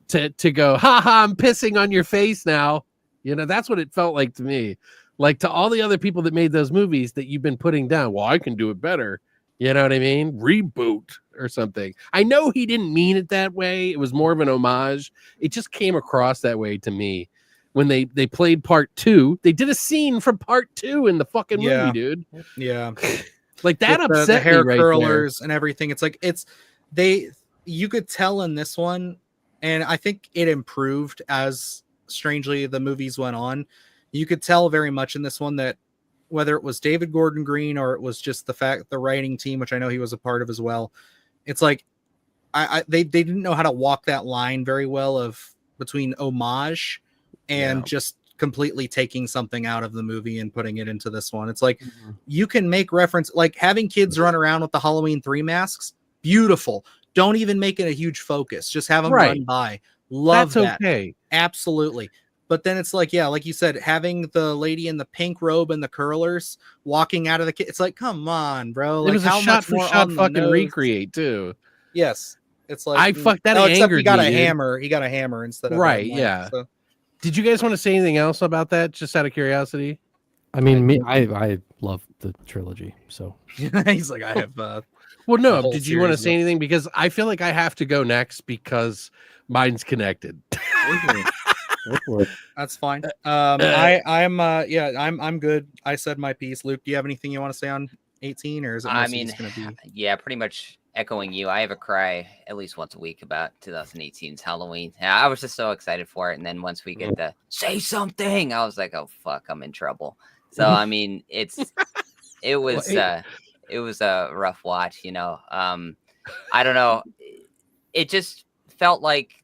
to go, haha, I'm pissing on your face now. You know, that's what it felt like to me. Like, to all the other people that made those movies that you've been putting down, well, I can do it better. You know what I mean? Reboot or something. I know he didn't mean it that way. It was more of an homage. It just came across that way to me. When they played part 2, they did a scene from part 2 in the fucking movie, dude. Yeah. Like, that with upset the hair me right curlers there. and everything. It's like, you could tell in this one, and I think it improved as strangely the movies went on. You could tell very much in this one that whether it was David Gordon Green or it was just the writing team, which I know he was a part of as well, it's like they didn't know how to walk that line very well of between homage and just completely taking something out of the movie and putting it into this one. It's like, you can make reference, like having kids run around with the Halloween 3 masks, beautiful. Don't even make it a huge focus. Just have them run by. Love that. Okay. Absolutely. But then it's like, yeah, like you said, having the lady in the pink robe and the curlers walking out of the kit. It's like, come on, bro. Like, it was a how shot for much shot more fucking recreate too. Yes. It's like, I fucked that. Except he got me, a dude. hammer. He got a hammer instead of yeah. So. Did you guys want to say anything else about that? Just out of curiosity. I mean, I love the trilogy, so he's like, I have. Well, no. Did you want to say anything? Because I feel like I have to go next because mine's connected. That's fine. I'm good. I said my piece. Luke, do you have anything you want to say on 18, or is it? I mean, going to be? Yeah, pretty much echoing you. I have a cry at least once a week about 2018's Halloween. I was just so excited for it, and then once we get the say something, I was like, oh fuck, I'm in trouble. So I mean, it was a rough watch, you know. I don't know. It just felt like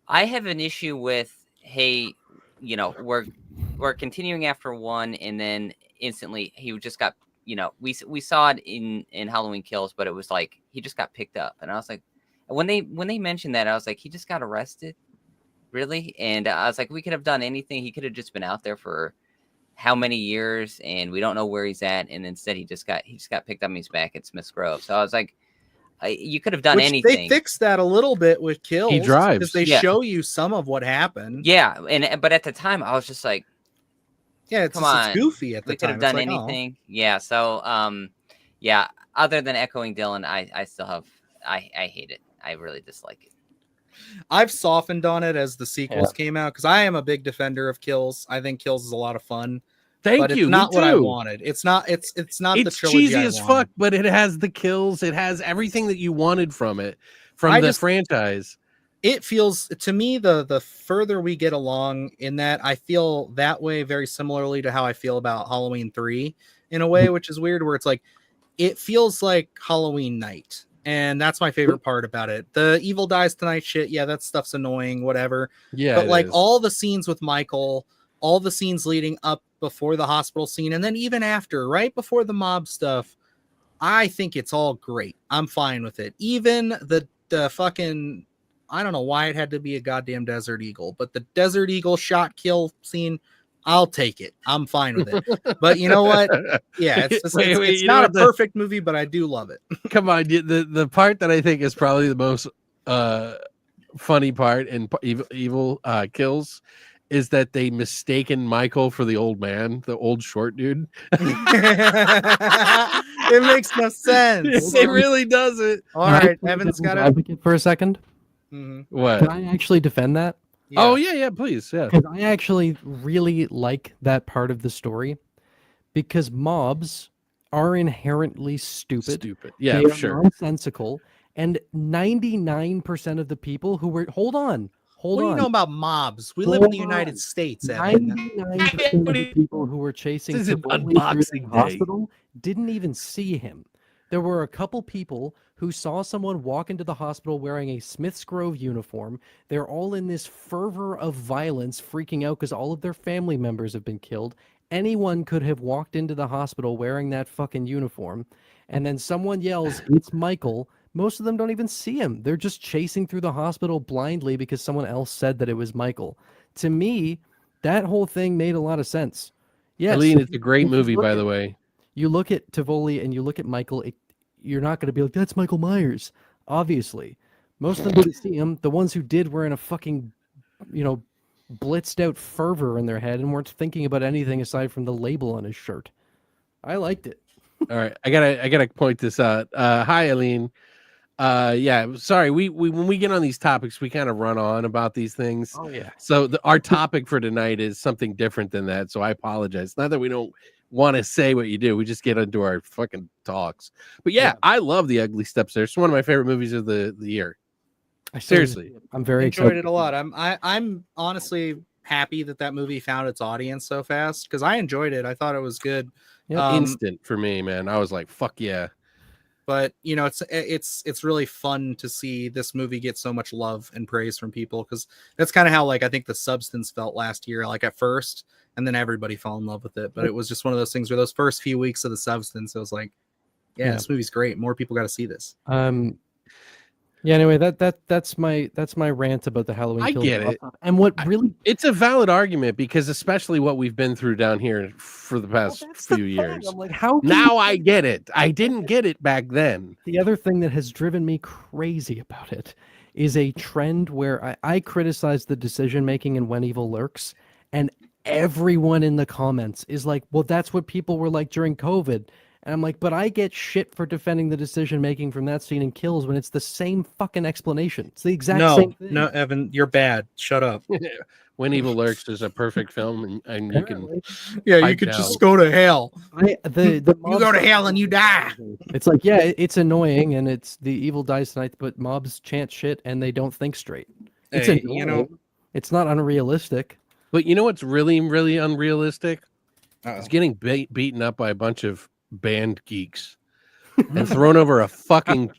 I have an issue with, hey, you know, we're continuing after 1, and then instantly he just got, you know, we saw it in Halloween Kills, but it was like he just got picked up, and I was like, when they mentioned that, I was like, he just got arrested, really? And I was like, we could have done anything. He could have just been out there for how many years, and we don't know where he's at, and instead he just got picked up and he's back at Smith's Grove. So I was like, you could have done anything. They fixed that a little bit with Kills. He drives because they show you some of what happened. Yeah, but at the time I was just like, yeah, it's goofy at the time. We could have done anything. Oh. Yeah, so yeah. Other than echoing Dylan, I still have I hate it. I really dislike it. I've softened on it as the sequels came out because I am a big defender of Kills. I think Kills is a lot of fun. But it's not what I wanted. It's not. It's not the trilogy cheesy as fuck, but it has the kills. It has everything that you wanted from it, the franchise. It feels to me the further we get along in that, I feel that way very similarly to how I feel about Halloween 3 in a way, which is weird. Where it's like, it feels like Halloween night. And that's my favorite part about it. The Evil Dies Tonight shit, yeah, that stuff's annoying, whatever. Yeah, but like all the scenes with Michael, all the scenes leading up before the hospital scene, and then even after, right before the mob stuff, I think it's all great. I'm fine with it. Even the fucking, I don't know why it had to be a goddamn Desert Eagle, but the Desert Eagle shot kill scene, I'll take it. I'm fine with it. But you know what? Yeah, it's just, it's not a perfect movie, but I do love it. Come on, the part that I think is probably the most funny part in Evil Kills is that they mistaken Michael for the old man, the old short dude. It makes no sense. It really doesn't. All right, Evan's got to advocate for a second. What? Can I actually defend that? Yeah. Oh yeah, please, yeah. Because I actually really like that part of the story, because mobs are inherently stupid. Yeah, they are sure. Nonsensical, and 99% of the people who were What do you know about mobs? We live in the United States, Evan. 99% of the people who were chasing This is an Tivoli through unboxing the day. hospital didn't even see him. There were a couple people who saw someone walk into the hospital wearing a Smith's Grove uniform. They're all in this fervor of violence, freaking out because all of their family members have been killed. Anyone could have walked into the hospital wearing that fucking uniform, and then someone yells, "It's Michael." Most of them don't even see him. They're just chasing through the hospital blindly because someone else said that it was Michael. To me, that whole thing made a lot of sense. Yes, Eileen, it's a great movie, by the way. You look at Tivoli and you look at Michael, you're not going to be like, that's Michael Myers. Obviously. Most of them didn't see him. The ones who did were in a fucking, blitzed out fervor in their head and weren't thinking about anything aside from the label on his shirt. I liked it. All right, I gotta point this out. Hi, Eileen. Yeah, sorry. We when we get on these topics, we kind of run on about these things. Oh yeah. So our topic for tonight is something different than that. So I apologize. Not that we don't want to say what you do. We just get into our fucking talks. But yeah, I love The Ugly Stepsister. It's one of my favorite movies of the year. Seriously, I'm very enjoyed excited. it a lot. I'm honestly happy that movie found its audience so fast because I enjoyed it. I thought it was good. Instant for me, man. I was like, fuck yeah. But it's really fun to see this movie get so much love and praise from people, because that's kind of how I think The Substance felt last year, at first, and then everybody fell in love with it. But it was just one of those things where those first few weeks of The Substance, it was like, yeah, this movie's great. More people got to see this. Yeah. Anyway, that's my rant about the Halloween. I get it. And it's a valid argument, because especially what we've been through down here for the past few years. I'm like, how now I get it. I didn't get it back then. The other thing that has driven me crazy about it is a trend where I criticize the decision making in When Evil Lurks, and everyone in the comments is like, well, that's what people were like during COVID. And I'm like, but I get shit for defending the decision making from that scene in Kills when it's the same fucking explanation. It's the exact same thing. No, Evan, you're bad. Shut up. When Evil Lurks is a perfect film, and you can, you could just go to hell. You go to hell and you die. It's like, yeah, it's annoying, and it's The Evil Dies Tonight, but mobs chant shit and they don't think straight. It's annoying. It's not unrealistic. But you know what's really, really unrealistic? It's getting beaten up by a bunch of band geeks and thrown over a fucking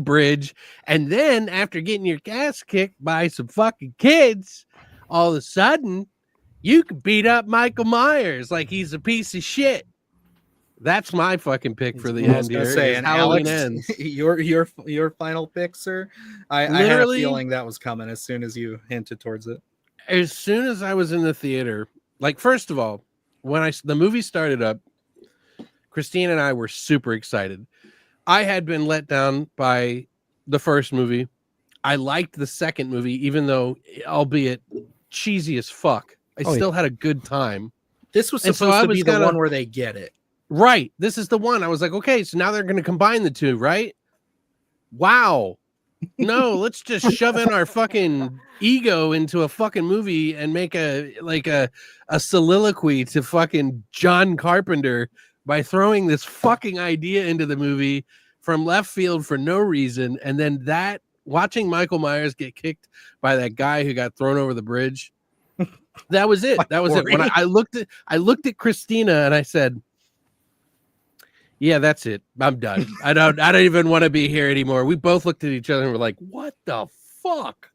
bridge, and then after getting your ass kicked by some fucking kids, all of a sudden you can beat up Michael Myers like he's a piece of shit. That's my fucking pick for the end here. And Halloween Alex, ends. Your final pick, sir. I had a feeling that was coming as soon as you hinted towards it. As soon as I was in the theater, first of all, when the movie started up, Christine and I were super excited. I had been let down by the first movie. I liked the second movie, even though, albeit cheesy as fuck, I still had a good time. This was supposed to be the one where they get it. Right. This is the one. I was like, okay, so now they're going to combine the two, right? Wow. No, let's just shove in our fucking ego into a fucking movie and make a soliloquy to fucking John Carpenter by throwing this fucking idea into the movie from left field for no reason. And then watching Michael Myers get kicked by that guy who got thrown over the bridge. That was it. That was it. When I looked at Christina and I said, Yeah, that's it. I'm done. I don't even want to be here anymore. We both looked at each other and were like, what the fuck?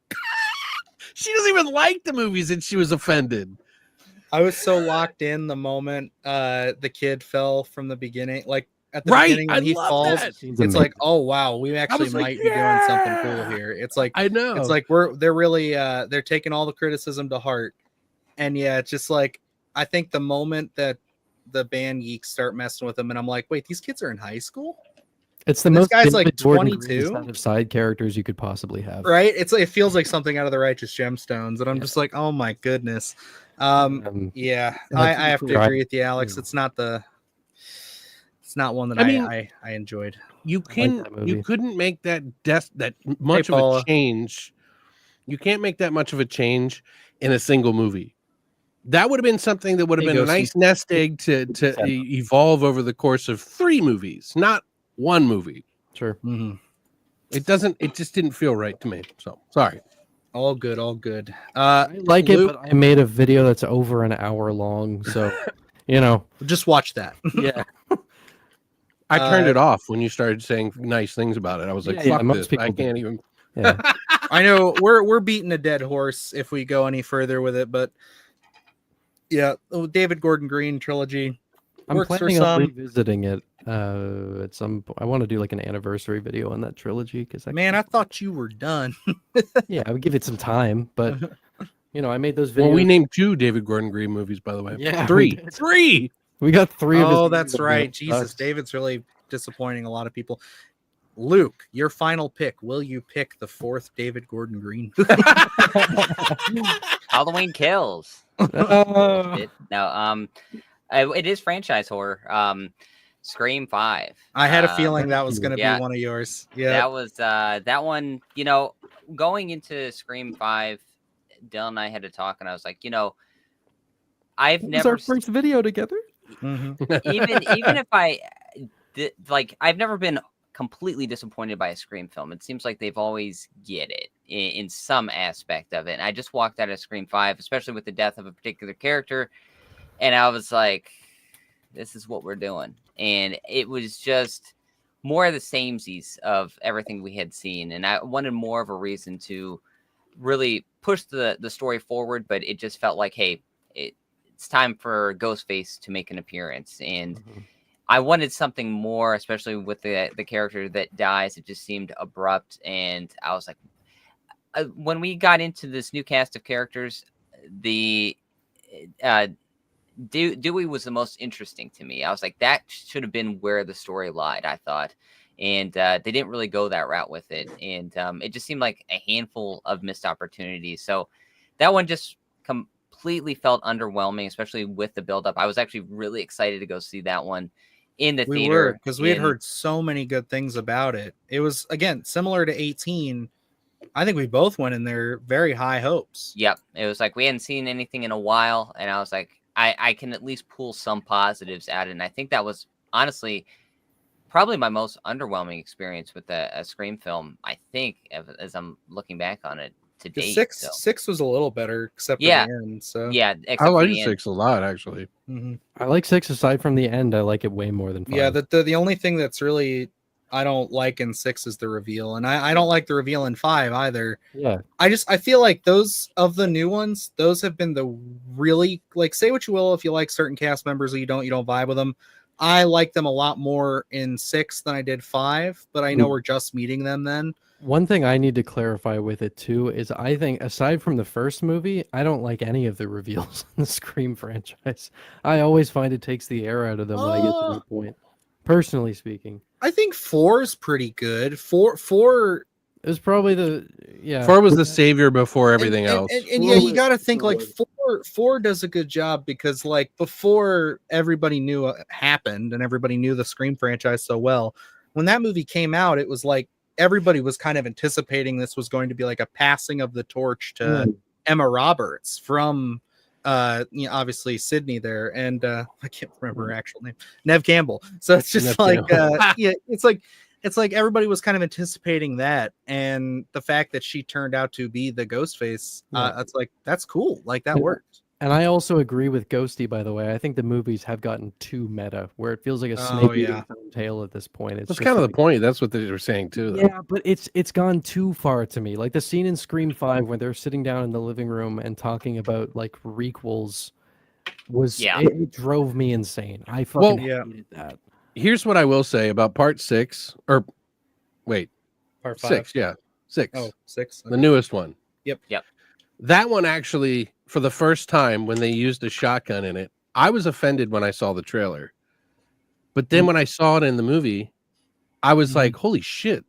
She doesn't even like the movies and she was offended. I was so locked in the moment the kid fell from the beginning. Like at the Right, beginning when I he love falls, that. it's like, oh wow, we actually was like, might be doing something cool yeah. here. It's like I know. it's like they're really they're taking all the criticism to heart. And yeah, it's just like I think the moment that the band geeks start messing with them, and I'm like, wait, these kids are in high school? It's the And this most guy's like David Gordon 22, Green set of side characters you could possibly have. right? It feels like something out of the Righteous Gemstones, and I'm just like, oh my goodness. Yeah, I have to agree with you, Alex. It's not one that I enjoyed. You couldn't make that much Hey, of Paula. a change. You can't make that much of a change in a single movie. That would have been something that would have been a nice nest egg to evolve over the course of 3 movies, not 1 movie. Sure. Mm-hmm. It just didn't feel right to me. So sorry. All good. I like Luke, it, but I made a video that's over an hour long, so just watch that. Yeah. I turned it off when you started saying nice things about it. I was like, fuck this. I can't even. Yeah. I know we're beating a dead horse if we go any further with it, but yeah, David Gordon Green trilogy. I'm planning on revisiting it at some point. I want to do like an anniversary video on that trilogy because I thought you were done. Yeah, I would give it some time, but I made those videos. Well, we named 2 David Gordon Green movies, by the way. Yeah, 3. We got 3 of his. Oh, that's right. Jesus, David's really disappointing a lot of people. Luke, your final pick. Will you pick the 4th David Gordon Green? Halloween Kills. No, it is franchise horror. Scream 5. I had a feeling that was going to be one of yours. Yeah, that was that one. Going into Scream 5, Dylan and I had to talk, and I was like, I've never our first video together. Mm-hmm. even if I did, I've never been completely disappointed by a Scream film. It seems like they've always get it in some aspect of it. And I just walked out of Scream 5, especially with the death of a particular character, and I was like, this is what we're doing. And it was just more of the samesies of everything we had seen. And I wanted more of a reason to really push the story forward, but it just felt like, hey, it's time for Ghostface to make an appearance. And I wanted something more, especially with the character that dies. It just seemed abrupt. And I was like, when we got into this new cast of characters, the Dewey was the most interesting to me. I was like, that should have been where the story lied, I thought. And they didn't really go that route with it. And it just seemed like a handful of missed opportunities. So that one just completely felt underwhelming, especially with the buildup. I was actually really excited to go see that one in the theater. Because we had heard so many good things about it. It was, again, similar to 18. I think we both went in there very high hopes. Yep. It was like we hadn't seen anything in a while. And I was like, I can at least pull some positives out. And I think that was honestly probably my most underwhelming experience with a Scream film, I think, as I'm looking back on it to date. Six was a little better, except for the end. So yeah, I like 6 a lot, actually. Mm-hmm. I like 6 aside from the end. I like it way more than 5. Yeah, the only thing that's really I don't like in 6 is the reveal, and I don't like the reveal in 5 either. Yeah, I feel like those of the new ones, those have been the really, like, say what you will if you like certain cast members or you don't vibe with them. I like them a lot more in 6 than I did 5, but I know we're just meeting them then. One thing I need to clarify with it too is I think aside from the first movie, I don't like any of the reveals in the Scream franchise. I always find it takes the air out of them when I get to that point. Personally speaking, I think 4 is pretty good. 4 is probably 4 was the savior before everything else. And yeah, you got to think like 4 does a good job because like before everybody knew what happened and everybody knew the Scream franchise so well, when that movie came out, it was like everybody was kind of anticipating this was going to be like a passing of the torch to Emma Roberts from obviously Sydney there, and I can't remember her actual name, Neve Campbell. So it's just like it's like everybody was kind of anticipating that, and the fact that she turned out to be the Ghostface, it's like that's cool. Like that worked. And I also agree with Ghosty, by the way. I think the movies have gotten too meta, where it feels like a snake eating its own tail at this point. That's just kind of like, the point. That's what they were saying too. Though. Yeah, but it's gone too far to me. Like the scene in Scream 5 when they're sitting down in the living room and talking about like requels was it drove me insane. I fucking hated that. Here's what I will say about part 6, or wait, part 5. 6, yeah, 6. Oh, 6. Okay. The newest one. Yep. That one actually, for the first time, when they used a shotgun in it, I was offended when I saw the trailer. But then when I saw it in the movie, I was like, holy shit.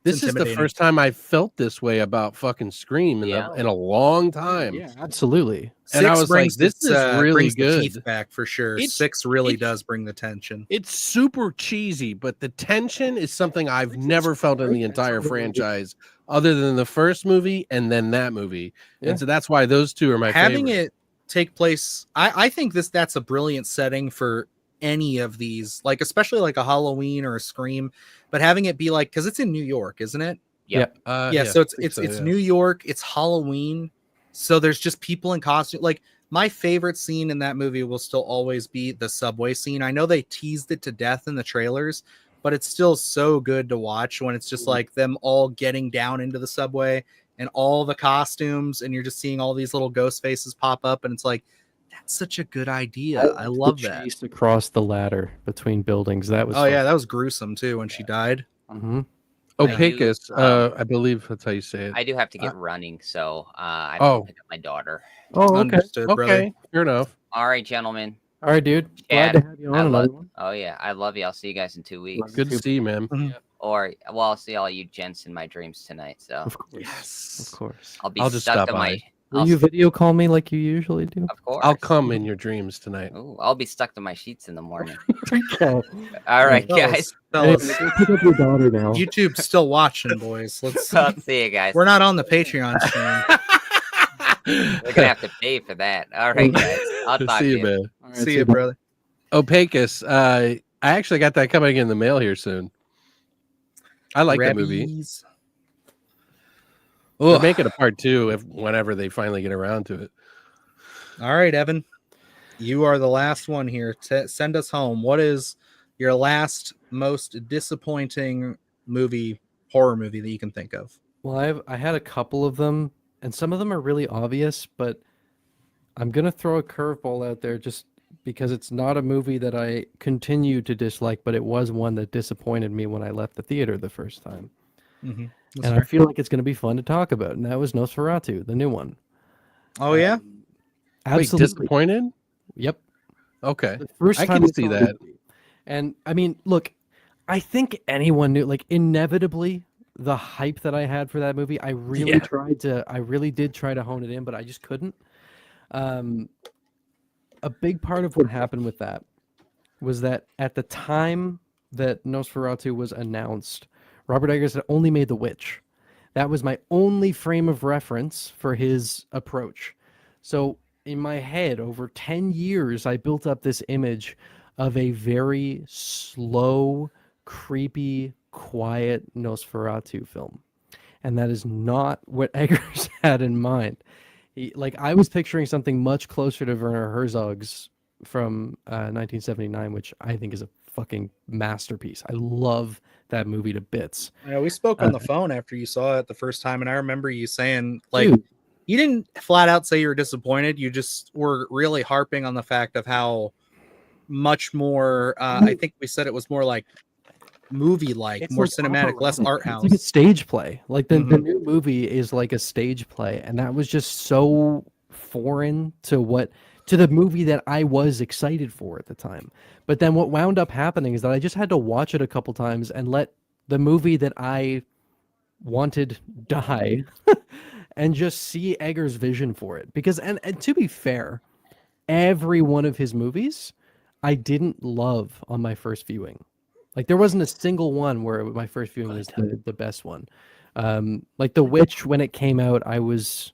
This is the first time I felt this way about fucking Scream in a long time. Yeah, absolutely. And I was like, this is really good. The teeth back for sure. 6 really does bring the tension. It's super cheesy, but the tension is something I've never felt in the entire franchise, other than the first movie and then that movie. And so that's why those two are my favorite. Having it take place, I think that's a brilliant setting for any of these, like especially like a Halloween or a Scream, but having it be like, because it's in New York, isn't it? So it's New York, it's Halloween, so there's just people in costume. Like my favorite scene in that movie will still always be the subway scene. I know they teased it to death in the trailers, but it's still so good to watch when it's just like them all getting down into the subway and all the costumes, and you're just seeing all these little ghost faces pop up, and it's like, that's such a good idea. I love that. Chase across the ladder between buildings. That was yeah, that was gruesome too when she died. Opacus, I believe that's how you say it. I do have to get running, so I have to pick up my daughter. Oh, okay. Understood, brother. Fair enough. All right, gentlemen. All right, dude. Glad to have you on another one. Oh yeah, I love you. I'll see you guys in 2 weeks. Good to see you, man. Or I'll see all you gents in my dreams tonight. So of course, of course. I'll just stuck to my. Will you video call me like you usually do? Of course. I'll come in your dreams tonight. Ooh, I'll be stuck to my sheets in the morning. Okay. All right, guys. Fellas. Pick up your daughter now. YouTube's still watching, boys. I'll see you guys. We're not on the Patreon stream. We're gonna have to pay for that. All right, guys. I'll talk to you. Man. Right, see you, brother. Opacus. I actually got that coming in the mail here soon. I like the movie. We'll make it a part 2 whenever they finally get around to it. All right, Evan. You are the last one here. Send us home. What is your last most disappointing horror movie that you can think of? Well, I had a couple of them, and some of them are really obvious, but I'm gonna throw a curveball out there just because it's not a movie that I continue to dislike, but it was one that disappointed me when I left the theater the first time. And I feel like it's going to be fun to talk about, and that was Nosferatu, the new one. Oh yeah, absolutely. Wait, disappointed? Yep. Okay, the first I time can see that. And I mean, look, I think anyone knew. Like, inevitably, the hype that I had for that movie, I really did try to hone it in, but I just couldn't. A big part of what happened with that was that at the time that Nosferatu was announced, Robert Eggers had only made The Witch. That was my only frame of reference for his approach. So in my head, over 10 years, I built up this image of a very slow, creepy, quiet Nosferatu film. And that is not what Eggers had in mind. I was picturing something much closer to Werner Herzog's from 1979, which I think is a fucking masterpiece. I love that movie to bits. Yeah, we spoke on the phone after you saw it the first time, and I remember you saying, like, dude, you didn't flat out say you were disappointed. You just were really harping on the fact of how much more, I think we said it was more like movie-like, more cinematic, less art house. It's like a stage play. Like the new movie is like a stage play, and that was just so foreign to the movie that I was excited for at the time. But then what wound up happening is that I just had to watch it a couple times and let the movie that I wanted die and just see Eggers' vision for it. Because, and to be fair, every one of his movies I didn't love on my first viewing. Like, there wasn't a single one where my first viewing was the best one. Like The Witch, when it came out, that was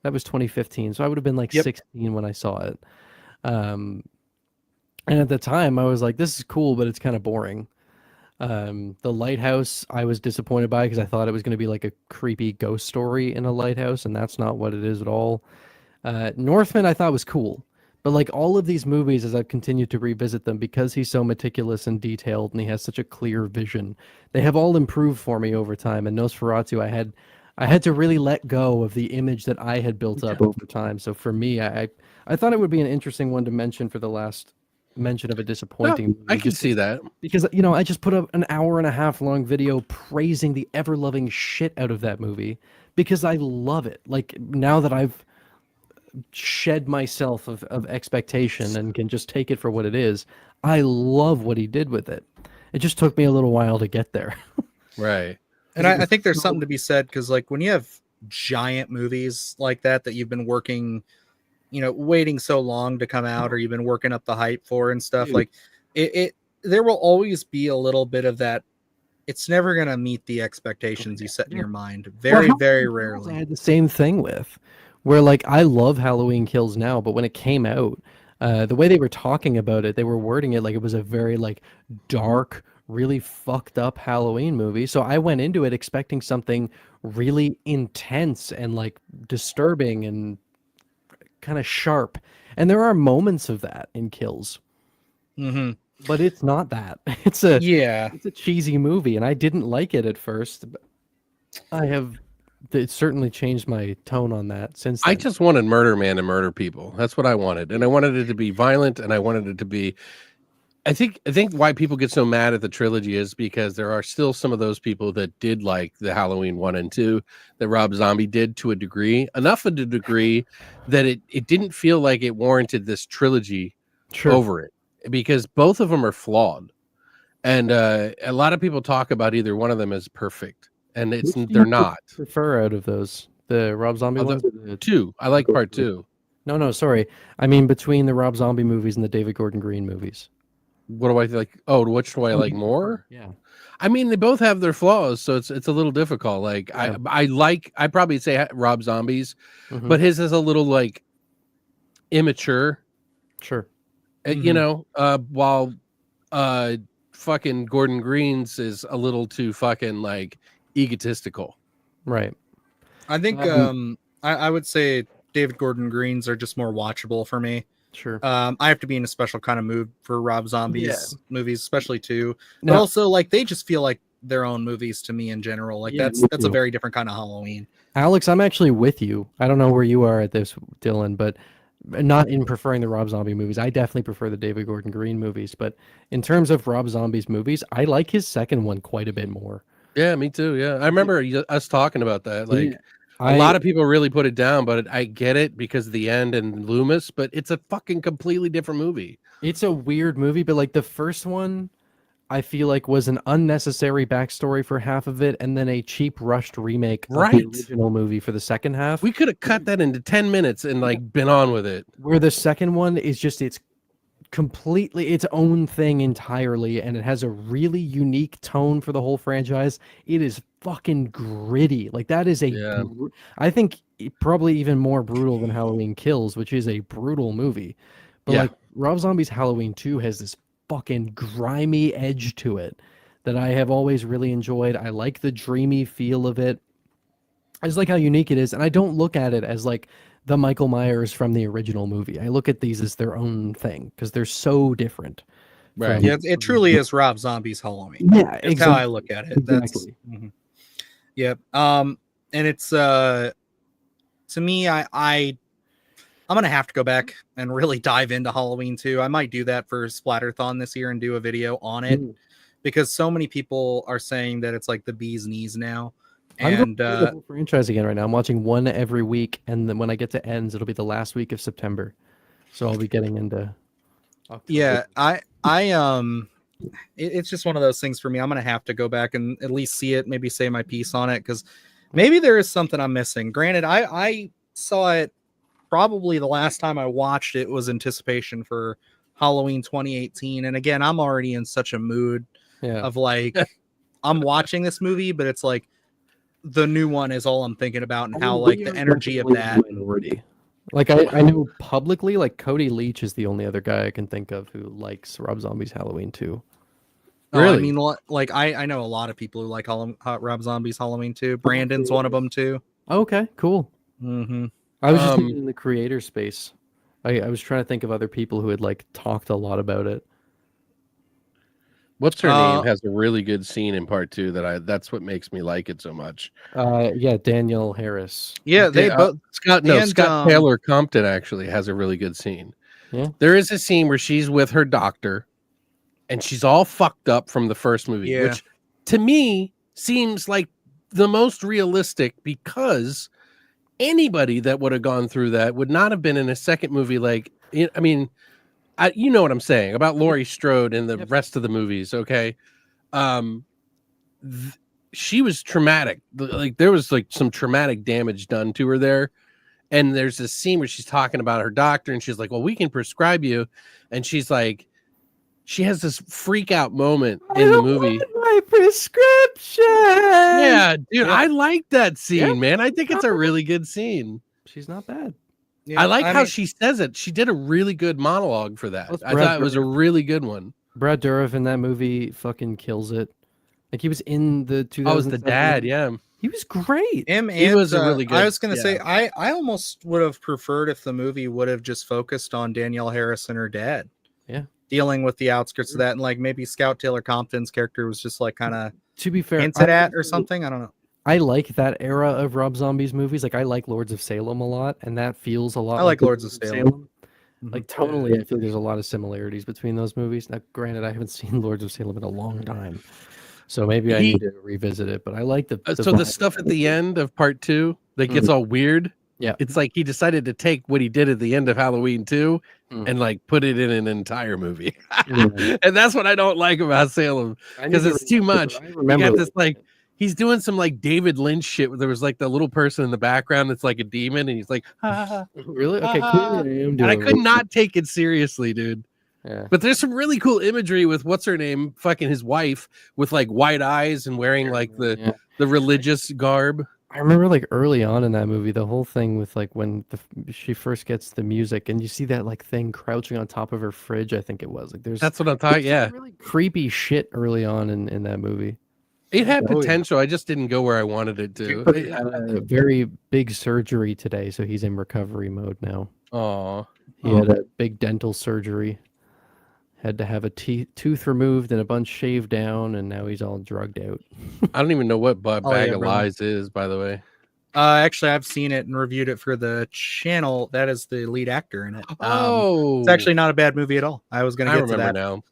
2015, so I would have been like 16 when I saw it. And at the time, I was like, this is cool, but it's kind of boring. The Lighthouse, I was disappointed by because I thought it was going to be like a creepy ghost story in a lighthouse, and that's not what it is at all. Northman I thought was cool, but like all of these movies, as I've continued to revisit them, because he's so meticulous and detailed and he has such a clear vision, they have all improved for me over time. And Nosferatu, I had to really let go of the image that I had built up over time. So for me, I thought it would be an interesting one to mention for the last mention of a disappointing movie. I can see that. Because, I just put up an 1.5 hour long video praising the ever-loving shit out of that movie because I love it. Like, now that I've shed myself of expectation and can just take it for what it is, I love what he did with it. It just took me a little while to get there. Right. And I think there's something to be said because, like, when you have giant movies like that you've been working, waiting so long to come out, or you've been working up the hype for and stuff, like there will always be a little bit of that. It's never going to meet the expectations you set in your mind. Very, very rarely. I had the same thing with where, like, I love Halloween Kills now, but when it came out, the way they were talking about it, they were wording it like it was a very, like, dark, really fucked up Halloween movie. So I went into it expecting something really intense and, like, disturbing and kind of sharp. And there are moments of that in Kills. Mm-hmm. But it's not that. It's a cheesy movie, and I didn't like it at first. But it certainly changed my tone on that since then. I just wanted Murder Man to murder people. That's what I wanted. And I wanted it to be violent, and I wanted it to be... I think why people get so mad at the trilogy is because there are still some of those people that did like the Halloween 1 and 2 that Rob Zombie did to a degree, enough of a degree that it didn't feel like it warranted this trilogy over it, because both of them are flawed. And a lot of people talk about either one of them as perfect, and they're not. Prefer out of those, the Rob Zombie ones? Two. I like part 2. No, sorry. I mean between the Rob Zombie movies and the David Gordon Green movies. What do I like? Oh, which do I like more? Yeah. I mean, they both have their flaws, so it's a little difficult. Like, yeah. I probably say Rob Zombie's, but his is a little, like, immature. Sure. While fucking Gordon Green's is a little too fucking, like, egotistical. Right. I think I would say David Gordon Green's are just more watchable for me. Sure. I have to be in a special kind of mood for Rob Zombie's movies, especially 2. But also, like, they just feel like their own movies to me in general. Like, that's a very different kind of Halloween. Alex, I'm actually with you. I don't know where you are at this, Dylan, but not in preferring the Rob Zombie movies. I definitely prefer the David Gordon Green movies. But in terms of Rob Zombie's movies, I like his second one quite a bit more. Yeah, me too. Yeah, I remember us talking about that. Like, a lot of people really put it down, but I get it because of the end and Loomis, but it's a fucking completely different movie. It's a weird movie, but, like, the first one, I feel like, was an unnecessary backstory for half of it, and then a cheap, rushed remake of the original movie for the second half. We could have cut that into 10 minutes and, like, been on with it. Where the second one is just, it's completely its own thing entirely, and it has a really unique tone for the whole franchise. It is fucking gritty. Like, that is I think probably even more brutal than Halloween Kills, which is a brutal movie. But like, Rob Zombie's Halloween 2 has this fucking grimy edge to it that I have always really enjoyed. I like the dreamy feel of it. I just like how unique it is, and I don't look at it as, like, the Michael Myers from the original movie. I look at these as their own thing because they're so different. Right. Yeah, it truly is Rob Zombie's Halloween. Yeah, that's how I look at it. Exactly. That's yep. And it's to me, I'm gonna have to go back and really dive into Halloween 2. I might do that for Splatterthon this year and do a video on it because so many people are saying that it's like the bee's knees now. And the whole franchise again right now. I'm watching one every week, and then when I get to ends, it'll be the last week of September. So I'll be getting into October. Yeah, it's just one of those things for me. I'm gonna have to go back and at least see it, maybe say my piece on it, because maybe there is something I'm missing. Granted, I saw it probably the last time I watched it was anticipation for Halloween 2018, and again, I'm already in such a mood of, like, I'm watching this movie, but it's like the new one is all I'm thinking about, and how, like, the energy of that. Like, I know publicly, like, Cody Leach is the only other guy I can think of who likes Rob Zombie's Halloween 2. Really? I mean, like, I know a lot of people who like Rob Zombie's Halloween 2. Brandon's one of them too. Okay, cool. Mm-hmm. I was just thinking in the creator space. I was trying to think of other people who had like talked a lot about it. What's her name has a really good scene in part 2 that's what makes me like it so much. Yeah, Danielle Harris. Yeah, they both Scott Taylor Compton actually has a really good scene. Yeah. There is a scene where she's with her doctor and she's all fucked up from the first movie, which to me seems like the most realistic, because anybody that would have gone through that would not have been in a second movie. Like, I mean, you know what I'm saying about Laurie Strode and the rest of the movies. Okay. She was traumatic. Like, there was like some traumatic damage done to her there. And there's this scene where she's talking about her doctor and she's like, well, we can prescribe you. And she's like, she has this freak out moment in the movie. My prescription. Yeah, dude, I like that scene, man. I think it's a really good scene. She's not bad. Yeah, I like how she says it. She did a really good monologue for that. I thought it was a really good one. Brad Dourif in that movie fucking kills it. Like, he was in the 2000. Oh, was the dad? Yeah, he was great. He was a really good. I was gonna say I almost would have preferred if the movie would have just focused on Danielle Harris and her dad. Yeah, dealing with the outskirts of that, and like maybe Scout Taylor Compton's character was just like kind of, to be fair, hinted at or something. I don't know. I like that era of Rob Zombie's movies. Like, I like Lords of Salem a lot, and that feels a lot. I like Lords of Salem. Like, tonally, I feel there's a lot of similarities between those movies. Now, granted, I haven't seen Lords of Salem in a long time, so maybe I need to revisit it. But I like the so the stuff at the end of part 2 that gets all weird. Yeah, it's like he decided to take what he did at the end of Halloween 2 and like put it in an entire movie. And that's what I don't like about Salem, because it's too much. You got this like, he's doing some like David Lynch shit where there was like the little person in the background that's like a demon, and he's like, really? Okay, and I could not take it seriously, dude. Yeah. But there's some really cool imagery with what's her name, fucking his wife, with like white eyes and wearing like the religious garb. I remember like early on in that movie, the whole thing with like when she first gets the music and you see that like thing crouching on top of her fridge. I think it was like that's what I'm talking. Yeah, really creepy shit early on in that movie. It had potential. I just didn't go where I wanted it to. He had a very big surgery today, so he's in recovery mode now. Oh, he had a big dental surgery. Had to have a tooth removed and a bunch shaved down, and now he's all drugged out. I don't even know what Bag of Lies is, by the way. Actually, I've seen it and reviewed it for the channel. That is the lead actor in it. Oh, it's actually not a bad movie at all. I was going to get to that now.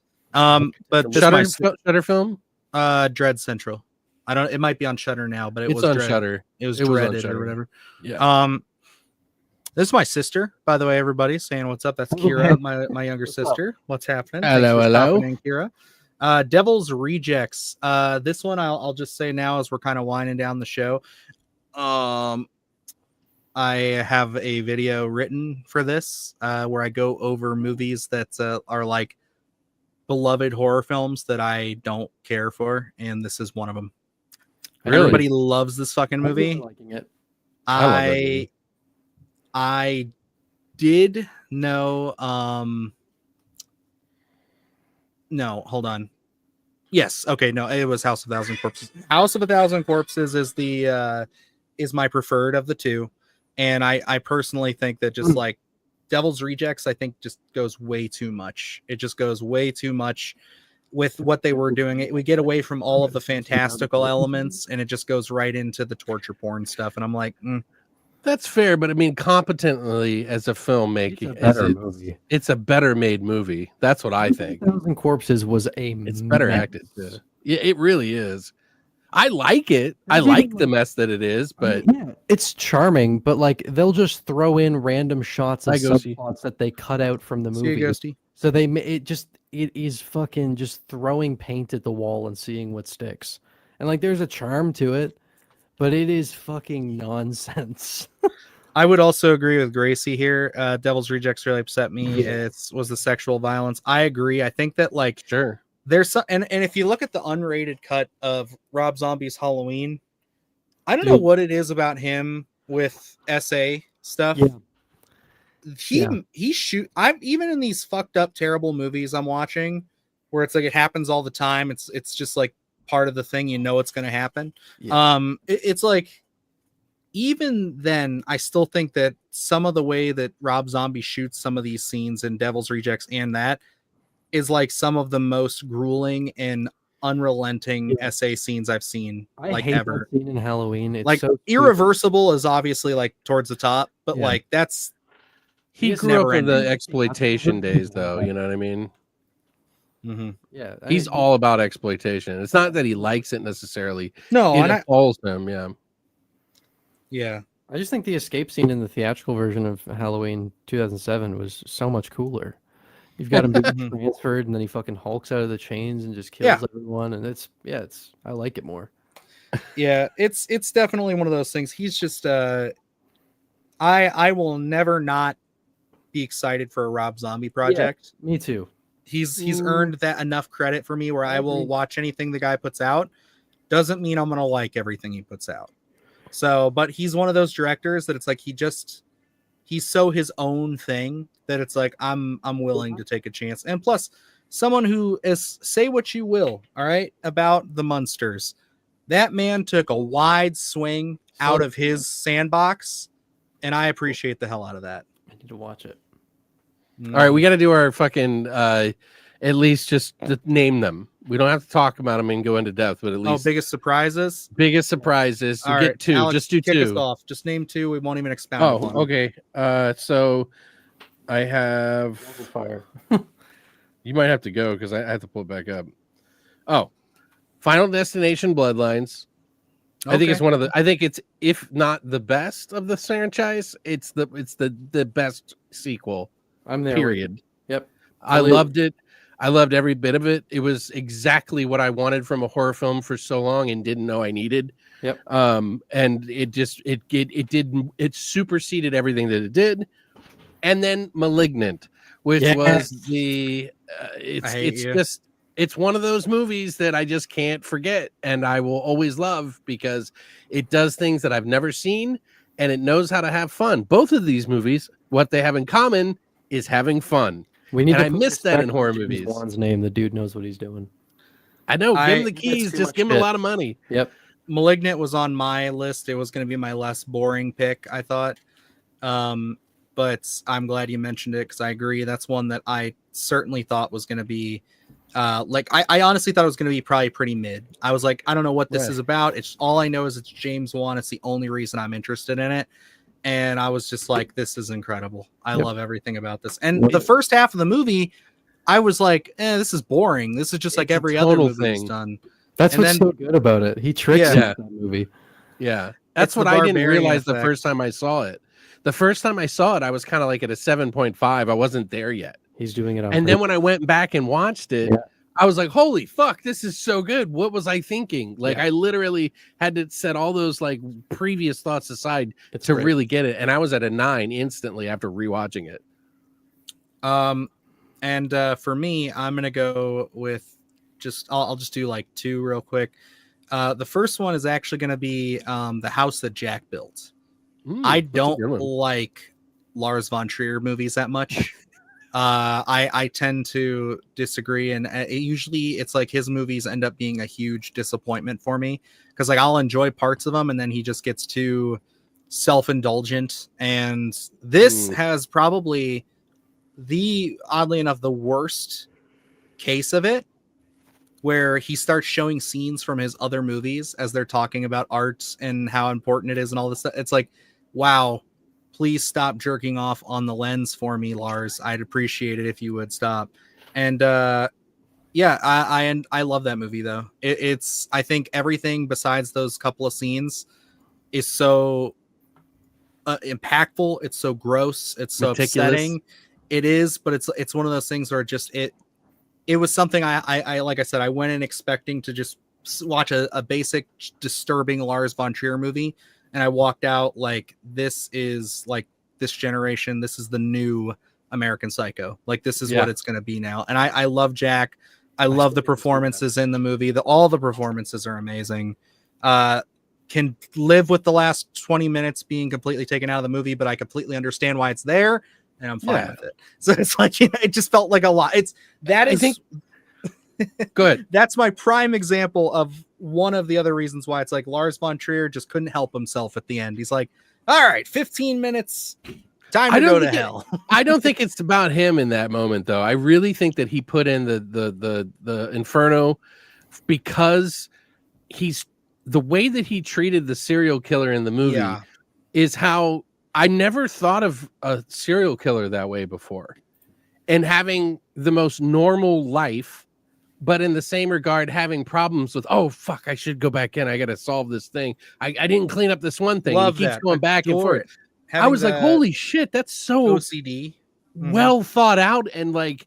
But Shudder film, Dread Central. I don't. It might be on Shudder now, but it was on Dread. Shudder. It was Dreaded or whatever. Yeah. This is my sister, by the way. Everybody saying what's up. That's Kira, my younger sister. What's happening? Hello. In, Kira. Devil's Rejects. This one I'll just say now as we're kind of winding down the show. I have a video written for this where I go over movies that are like beloved horror films that I don't care for, and this is one of them. Really? Everybody loves this fucking movie. I'm liking it. I did know no, hold on. Yes, okay, no, it was House of a Thousand Corpses. House of a Thousand Corpses is the is my preferred of the two. And I personally think that just like Devil's Rejects, I think just goes way too much. It just goes way too much with what they were doing. We get away from all of the fantastical elements and it just goes right into the torture porn stuff. And I'm like, That's fair, but I mean, competently as a filmmaker, it's a better made movie. That's what I think. Thousand Corpses was it's better acted. Yeah, it really is. I like it. I like the mess that it is, but yeah, it's charming. But like, they'll just throw in random shots of subplots that they cut out from the movie. So it is fucking just throwing paint at the wall and seeing what sticks. And like, there's a charm to it. But it is fucking nonsense. I would also agree with Gracie here. Devil's Rejects really upset me. It was the sexual violence. I agree. I think that like there's some, and if you look at the unrated cut of Rob Zombie's Halloween, I don't know what it is about him with SA stuff. He shoot. I'm even in these fucked up terrible movies I'm watching where it's like it happens all the time. It's just like part of the thing, you know it's going to happen. It's like even then I still think that some of the way that Rob Zombie shoots some of these scenes in Devil's Rejects and that is like some of the most grueling and unrelenting SA scenes I've seen I hate ever. that scene in Halloween. It's like so Irreversible is obviously like towards the top, but like that's he it's grew up never in the ending. exploitation days, though. You know what I mean? Mm-hmm. Yeah, He's all about exploitation. It's not that he likes it necessarily. No, it and appalls him. Yeah. I just think the escape scene in the theatrical version of Halloween 2007 was so much cooler. You've got him being transferred, and then he fucking hulks out of the chains and just kills everyone. And it's I like it more. Yeah, it's definitely one of those things. He's just I will never not be excited for a Rob Zombie project. Yeah, me too. He's earned that enough credit for me where I will watch anything the guy puts out. Doesn't mean I'm gonna like everything he puts out. So, but he's one of those directors that it's like he's so his own thing that it's like I'm willing to take a chance. And plus, someone who is, say what you will, all right, about the Munsters. That man took a wide swing out of his sandbox, and I appreciate the hell out of that. I need to watch it. All right, we got to do our fucking at least just name them. We don't have to talk about them and go into depth, but at least biggest surprises. Biggest surprises. You get two. Alex, just do kick two. us off. Just name two. We won't even expound. Oh, okay. So I have fire. You might have to go because I have to pull it back up. Oh, Final Destination Bloodlines. Okay. I think it's one of the. I think it's, if not the best of the franchise, it's the best sequel. I'm there. Period. Yep. I loved it. I loved every bit of it. It was exactly what I wanted from a horror film for so long and didn't know I needed. Yep. And it superseded everything that it did. And then Malignant, which was it's one of those movies that I just can't forget, and I will always love because it does things that I've never seen and it knows how to have fun. Both of these movies, what they have in common is having fun. I miss that in horror movies. Juan's name, the dude knows what he's doing. I know. Give him the keys. Just give him a lot of money. Yep. Malignant was on my list. It was going to be my less boring pick, I thought. But I'm glad you mentioned it because I agree. That's one that I certainly thought was going to be I honestly thought it was going to be probably pretty mid. I was like, I don't know what this is about. It's all I know is it's James Wan. It's the only reason I'm interested in it. And I was just like, this is incredible. I love everything about this. And the first half of the movie, I was like, this is boring. This is just like every other movie he's done. That's what's so good about it. He tricks that movie. Yeah. That's what I didn't realize the first time I saw it. The first time I saw it, I was kind of like at a 7.5. I wasn't there yet. He's doing it on And then when I went back and watched it, I was like, holy fuck, this is so good. What was I thinking? Like, I literally had to set all those like previous thoughts aside to really get it. And I was at a 9 instantly after rewatching it. And for me, I'm going to go with I'll just do like 2 real quick. The first one is actually going to be The House That Jack Built. I don't like Lars von Trier movies that much. I tend to disagree, and usually it's like his movies end up being a huge disappointment for me because like I'll enjoy parts of them and then he just gets too self-indulgent, and this has probably oddly enough the worst case of it, where he starts showing scenes from his other movies as they're talking about art and how important it is and all this stuff. It's like, wow, please stop jerking off on the lens for me, Lars. I'd appreciate it if you would stop. And I love that movie though. It's I think everything besides those couple of scenes is so impactful. It's so gross. It's so upsetting. It is, but it's one of those things where it was something I like I said, I went in expecting to just watch a basic disturbing Lars von Trier movie. And I walked out like, this is like this generation. This is the new American Psycho. Like, this is what it's going to be now. And I love Jack. I love the performances in the movie. All the performances are amazing. Can live with the last 20 minutes being completely taken out of the movie, but I completely understand why it's there. And I'm fine with it. So it's like, it just felt like a lot. I think good. That's my prime example of one of the other reasons why it's like Lars von Trier just couldn't help himself at the end. He's like, all right, 15 minutes. Time to go to hell. I don't think it's about him in that moment, though. I really think that he put in the Inferno because he's the way that he treated the serial killer in the movie is how I never thought of a serial killer that way before, and having the most normal life, but in the same regard, having problems with, oh, fuck, I should go back in. I got to solve this thing. I didn't clean up this one thing. Love and he keeps that. going back and forth. I was like, holy shit, that's so OCD. Well thought out. And like,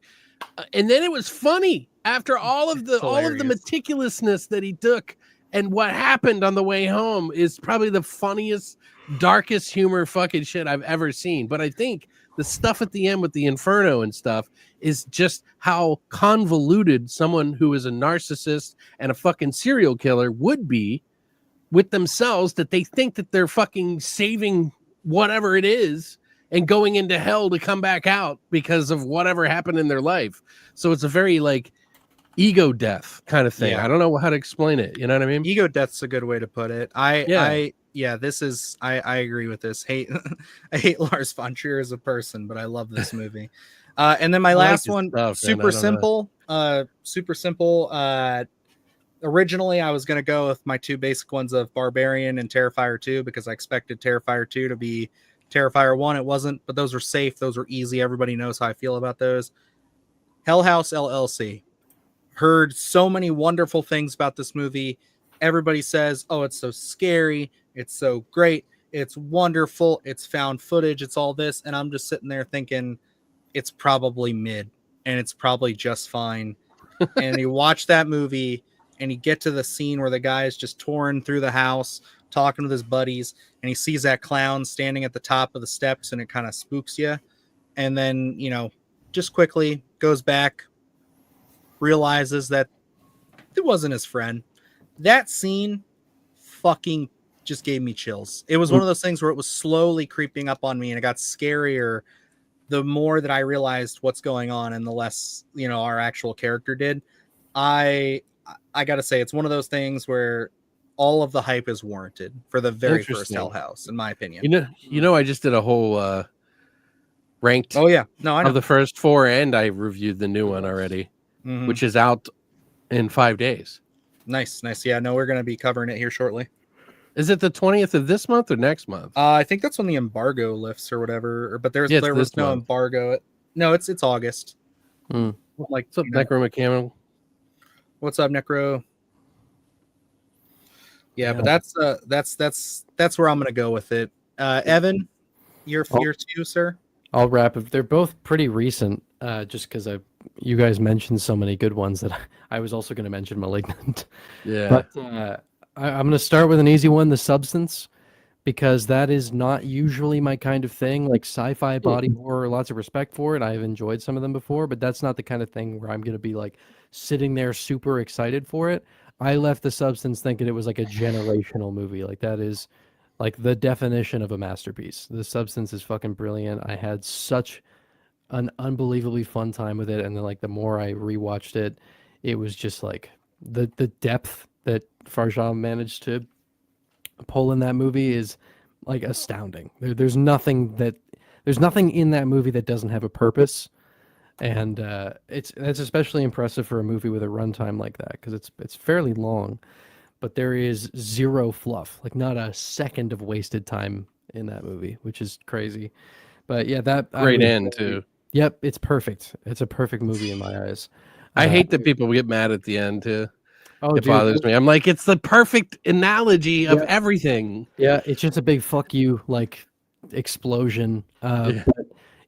and then it was funny after all of the meticulousness that he took, and what happened on the way home is probably the funniest, darkest humor fucking shit I've ever seen. But I think the stuff at the end with the Inferno and stuff is just how convoluted someone who is a narcissist and a fucking serial killer would be with themselves, that they think that they're fucking saving whatever it is and going into hell to come back out because of whatever happened in their life. So it's a very like ego death kind of thing. I don't know how to explain it. You know what I mean? Ego death's a good way to put it. I agree with this. I hate Lars von Trier as a person, but I love this movie. And then my last one, super simple. Originally, I was going to go with my two basic ones of Barbarian and Terrifier 2 because I expected Terrifier 2 to be Terrifier 1. It wasn't, but those were safe. Those were easy. Everybody knows how I feel about those. Hell House LLC. Heard so many wonderful things about this movie. Everybody says, oh, it's so scary. It's so great. It's wonderful. It's found footage. It's all this. And I'm just sitting there thinking it's probably mid and it's probably just fine. And you watch that movie and you get to the scene where the guy is just touring through the house, talking with his buddies, and he sees that clown standing at the top of the steps, and it kind of spooks you. And then, just quickly goes back, realizes that it wasn't his friend. That scene fucking just gave me chills. It was one of those things where it was slowly creeping up on me, and it got scarier the more that I realized what's going on and the less, our actual character did. I got to say, it's one of those things where all of the hype is warranted for the very first Hell House, in my opinion. I just did a whole ranked. Oh yeah, no, I know. Of the first 4, and I reviewed the new one already, which is out in 5 days. Nice. Yeah, no, we're going to be covering it here shortly. Is it the 20th of this month or next month? I think that's when the embargo lifts or whatever. But there was no embargo. No, it's August. Like, what's up, Necro McCammon? What's up, Necro? Yeah, but that's where I'm gonna go with it. Evan, your two, sir. I'll wrap it. They're both pretty recent. Just because you guys mentioned so many good ones that I was also going to mention Malignant. Yeah. But I'm going to start with an easy one, The Substance, because that is not usually my kind of thing. Like sci-fi body horror, lots of respect for it. I've enjoyed some of them before, but that's not the kind of thing where I'm going to be like sitting there super excited for it. I left The Substance thinking it was like a generational movie. Like that is like the definition of a masterpiece. The Substance is fucking brilliant. I had such an unbelievably fun time with it, and then like the more I rewatched it, it was just like the depth that Farjah managed to pull in that movie is like astounding. There's nothing in that movie that doesn't have a purpose, and that's especially impressive for a movie with a runtime like that, because it's fairly long, but there is zero fluff, like not a second of wasted time in that movie, which is crazy. But yeah, that great end too. Yep, it's perfect. It's a perfect movie in my eyes. I hate that people get mad at the end too. Oh, it bothers me. I'm like, it's the perfect analogy of everything. Yeah, it's just a big fuck you, like explosion. But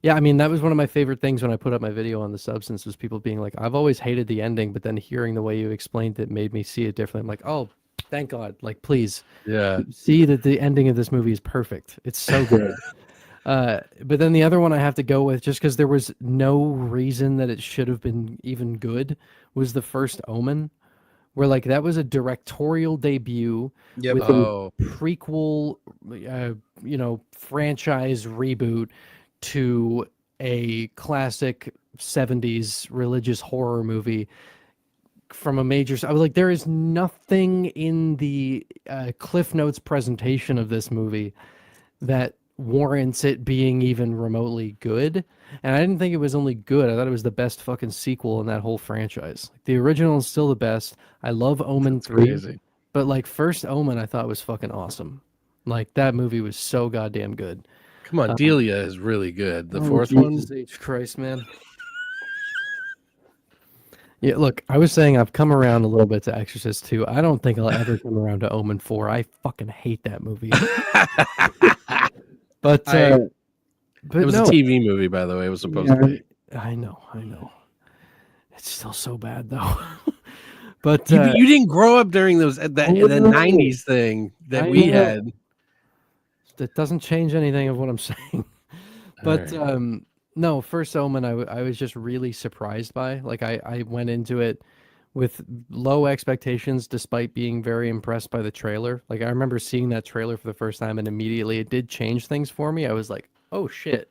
yeah, I mean, that was one of my favorite things when I put up my video on The Substance, was people being like, I've always hated the ending, but then hearing the way you explained it made me see it differently. I'm like, oh, thank God. Like, please. Yeah. See that the ending of this movie is perfect. It's so good. But then the other one I have to go with, just because there was no reason that it should have been even good, was The First Omen, where like that was a directorial debut with a prequel, franchise reboot to a classic 70s religious horror movie from a major. I was like, there is nothing in the Cliff Notes presentation of this movie that warrants it being even remotely good. And I didn't think it was only good. I thought it was the best fucking sequel in that whole franchise. Like, the original is still the best. I love Omen 3, Crazy. but like first Omen I thought was fucking awesome. Like that movie was so goddamn good. Come on, Delia is really good. The Oh, fourth Jesus one. H. Christ, man. Yeah, look, I was saying I've come around a little bit to Exorcist 2. I don't think I'll ever come around to Omen 4. I fucking hate that movie. But it was no, a TV movie, by the way. It was supposed to be. I know. It's still so bad though. But You didn't grow up during those the I know. 90s thing that I we know. had. that doesn't change anything of what I'm saying. But Right. no, first Omen I was just really surprised by. Like I went into it with low expectations despite being very impressed by the trailer. Like I remember seeing that trailer for the first time and immediately it did change things for me. I was like, "Oh shit.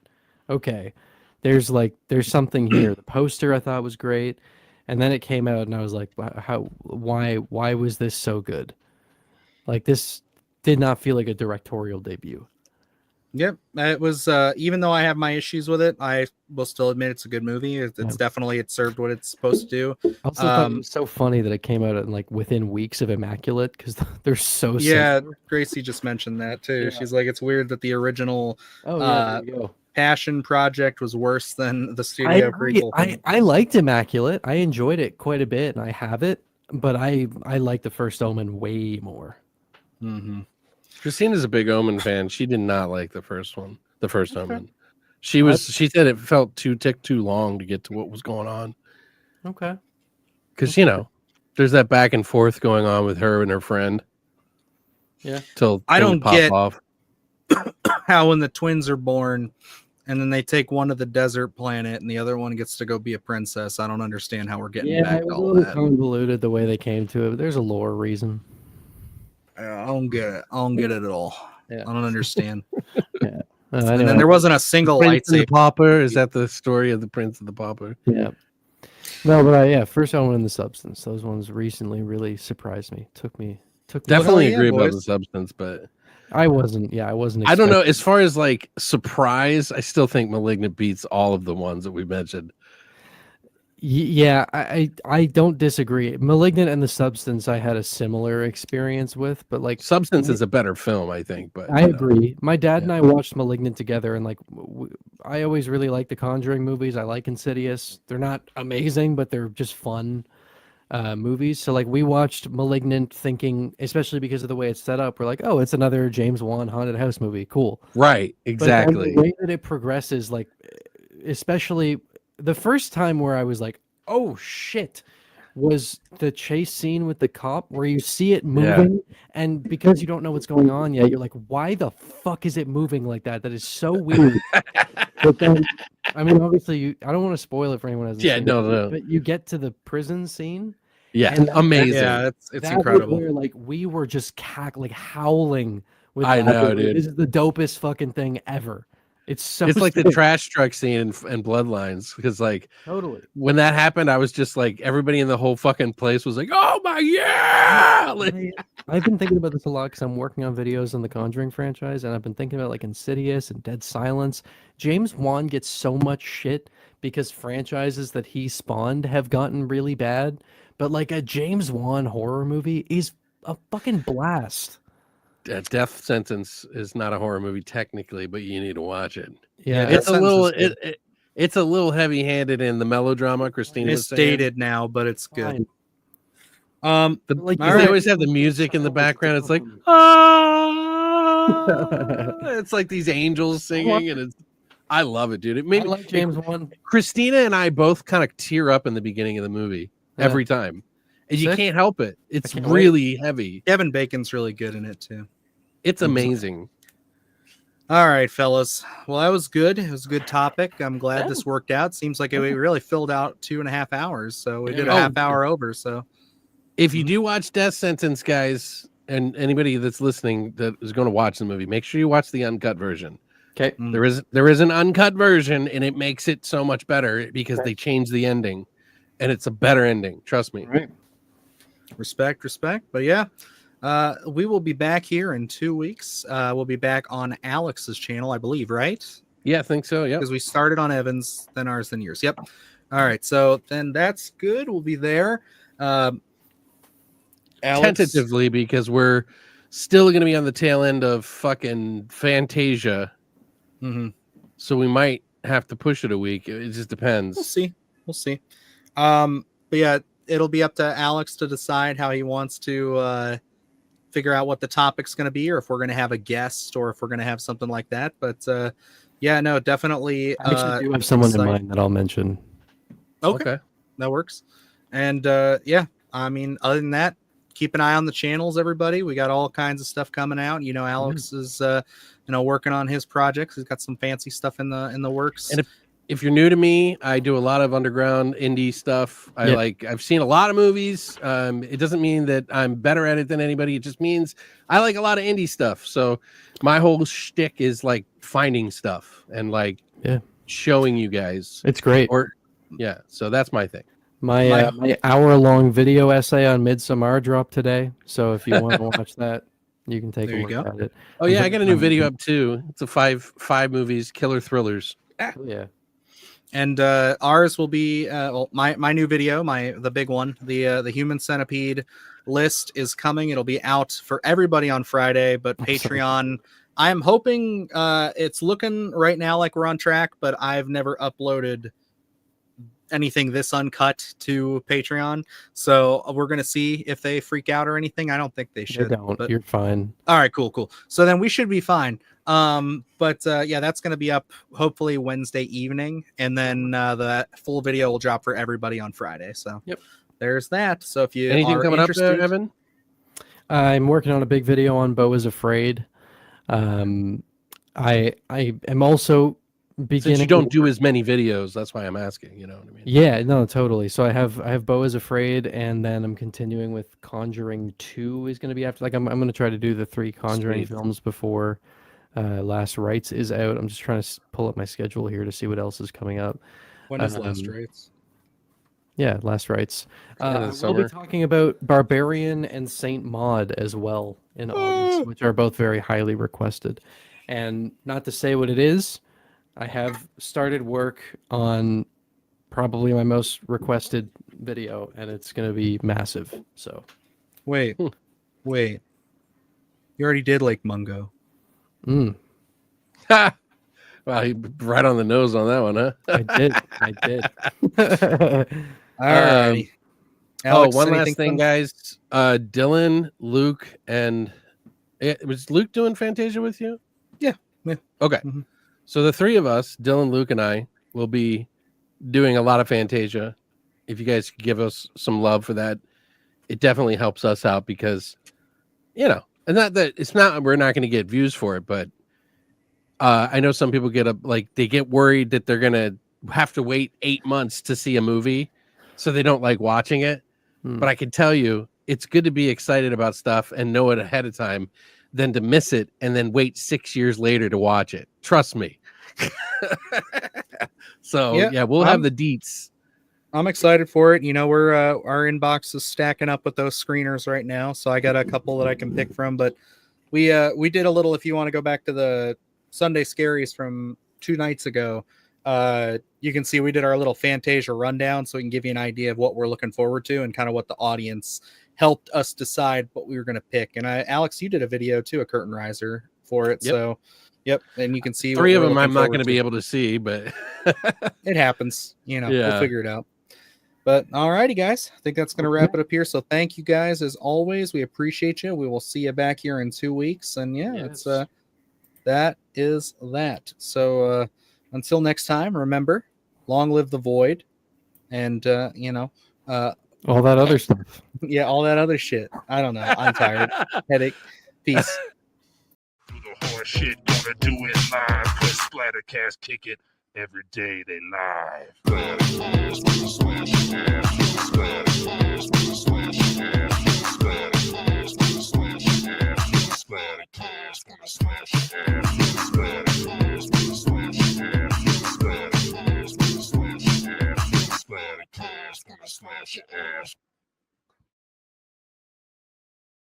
Okay. There's something here." The poster I thought was great. And then it came out and I was like, why was this so good? Like this did not feel like a directorial debut. Yep, it was. Even though I have my issues with it, I will still admit it's a good movie. It's definitely it served what it's supposed to do. I also thought it was so funny that it came out in, like within weeks of Immaculate because they're so similar. Gracie just mentioned that too. Yeah. She's like, it's weird that the original there you go. Passion Project was worse than the I studio agree. prequel thing. I liked Immaculate. I enjoyed it quite a bit, and I have it. But I like the first Omen way more. Mm-hmm. Christina's a big Omen fan. She did not like the first one, the first Omen. She said it felt too long to get to what was going on. Okay. Because there's that back and forth going on with her and her friend. Yeah. Till I don't pop get off. how when the twins are born and then they take one to the desert planet and the other one gets to go be a princess. I don't understand how we're getting back it to was a all little that. convoluted the way they came to it. But there's a lore reason. I don't get it. I don't get it at all. Yeah. I don't understand. Yeah. And then there wasn't a single Prince and the lightsaber. Pauper. Is that the story of the Prince and the Pauper? Yeah. No, but first Omen and the Substance. Those ones recently really surprised me. Took me. Definitely yeah, agree about boys. the Substance, but I wasn't. I don't know. As far as like surprise, I still think Malignant beats all of the ones that we mentioned. Yeah, I don't disagree. Malignant and the Substance, I had a similar experience with, but like Substance is a better film, I think. But I agree. My dad and I watched Malignant together, and like I always really like the Conjuring movies. I like Insidious. They're not amazing, but they're just fun movies. So like we watched Malignant, thinking, especially because of the way it's set up, we're like, oh, it's another James Wan haunted house movie. Cool. Right. Exactly. But then the way that it progresses, like especially the first time where I was like, oh shit, was the chase scene with the cop where you see it moving and because you don't know what's going on yet, you're like, why the fuck is it moving like that? That is so weird. But then, I mean, obviously, I don't want to spoil it for anyone who hasn't seen it, but you get to the prison scene. Yeah, and amazing. Yeah, it's that incredible. where, like, we were just howling with I know, laughter. dude. This is the dopest fucking thing ever. It's like the stupid. trash truck scene in Bloodlines, because like Totally. when that happened, I was just like, everybody in the whole fucking place was like, oh my yeah. Like, I've been thinking about this a lot because I'm working on videos on the Conjuring franchise, and I've been thinking about like Insidious and Dead Silence. James Wan gets so much shit because franchises that he spawned have gotten really bad, but like a James Wan horror movie is a fucking blast. Death Sentence is not a horror movie technically, but you need to watch it. Yeah, it's a little it's a little heavy-handed in the melodrama. Christina was saying. Dated now, but it's good. Like they always have the music in the background. It's like it's like these angels singing, and I love it, dude. It made I like James Wan. Christina and I both kind of tear up in the beginning of the movie every time. And you can't help it. It's really heavy. Kevin Bacon's really good in it too. It's amazing. All right, fellas. Well, that was good. It was a good topic. I'm glad this worked out. Seems like we really filled out 2.5 hours. So we did a half hour over. So if you do watch Death Sentence, guys, and anybody that's listening that is going to watch the movie, make sure you watch the uncut version. Okay. There is an uncut version, and it makes it so much better because they changed the ending, and it's a better ending. Trust me. Right. Respect. But yeah, We will be back here in 2 weeks. We'll be back on Alex's channel, I believe, right? Yeah, I think so. Yeah, because we started on Evan's, then ours, then yours. Yep. All right, so then that's good. We'll be there. Alex, tentatively, because we're still going to be on the tail end of fucking Fantasia. So we might have to push it a week. It just depends. We'll see. But yeah, it'll be up to Alex to decide how he wants to figure out what the topic's going to be, or if we're going to have a guest, or if we're going to have something like that. But yeah, no, definitely. I actually do have someone in mind that I'll mention. Okay. That works. And yeah, I mean, other than that, keep an eye on the channels, everybody. We got all kinds of stuff coming out. You know, Alex is working on his projects. He's got some fancy stuff in the works. And if you're new to me, I do a lot of underground indie stuff. I've seen a lot of movies. It doesn't mean that I'm better at it than anybody. It just means I like a lot of indie stuff. So my whole shtick is like finding stuff and like showing you guys. It's great. So that's my thing. My hour-long video essay on Midsommar dropped today. So if you want to watch that, you can take a look at it. Oh yeah, I got a new video up too. It's a five movies, killer thrillers. Yeah. And ours will be my new video, the big one, the Human Centipede list is coming. It'll be out for everybody on Friday, but Patreon, I'm hoping it's looking right now like we're on track, but I've never uploaded anything this uncut to Patreon, so we're gonna see if they freak out or anything. I don't think they should. They don't. You're fine. All right, cool. So then we should be fine. But yeah, that's gonna be up hopefully Wednesday evening, and then the full video will drop for everybody on Friday. So there's that. So if you anything coming up there, Evan? I'm working on a big video on Beau is Afraid. I am also beginning. Since you don't do as many videos, that's why I'm asking. You know what I mean? Yeah, no, totally. So I have Beau is Afraid, and then I'm continuing with Conjuring 2 is going to be after. Like I'm going to try to do the 3 Conjuring films before Last Rites is out. I'm just trying to pull up my schedule here to see what else is coming up. When is Last Rites? Yeah, Last Rites. We'll be talking about Barbarian and Saint Maud as well in August, which are both very highly requested. And not to say what it is, I have started work on probably my most requested video, and it's going to be massive. So, wait, you already did Lake Mungo. Wow, you right on the nose on that one, huh? I did. All right. One last thing, guys. Dylan, Luke, and was Luke doing Fantasia with you? Yeah. Okay. So the 3 of us, Dylan, Luke, and I, will be doing a lot of Fantasia. If you guys could give us some love for that, it definitely helps us out because, you know, and that it's not, we're not going to get views for it, but I know some people they get worried that they're going to have to wait 8 months to see a movie, so they don't like watching it. But I can tell you, it's good to be excited about stuff and know it ahead of time than to miss it and then wait 6 years later to watch it. Trust me. So we'll have the deets. I'm excited for it. You know, we're our inbox is stacking up with those screeners right now, so I got a couple that I can pick from. But we did a little. If you want to go back to the Sunday Scaries from 2 nights ago, you can see we did our little Fantasia rundown, so we can give you an idea of what we're looking forward to and kind of what the audience helped us decide what we were going to pick. And Alex, you did a video too, a curtain riser for it. So, and you can see 3 of them I'm not going to be able to see, but it happens. You know, we'll figure it out. But all righty, guys, I think that's going to wrap it up here. So thank you guys as always. We appreciate you. We will see you back here in 2 weeks. And it's that is that. So until next time, remember, long live the void, and all that other stuff. Yeah, all that other shit. I don't know. I'm tired. Headache. Peace. Do the horse shit, gonna do it live. Cause Splattercast kick it every day they live. Splattercast, Splattercast,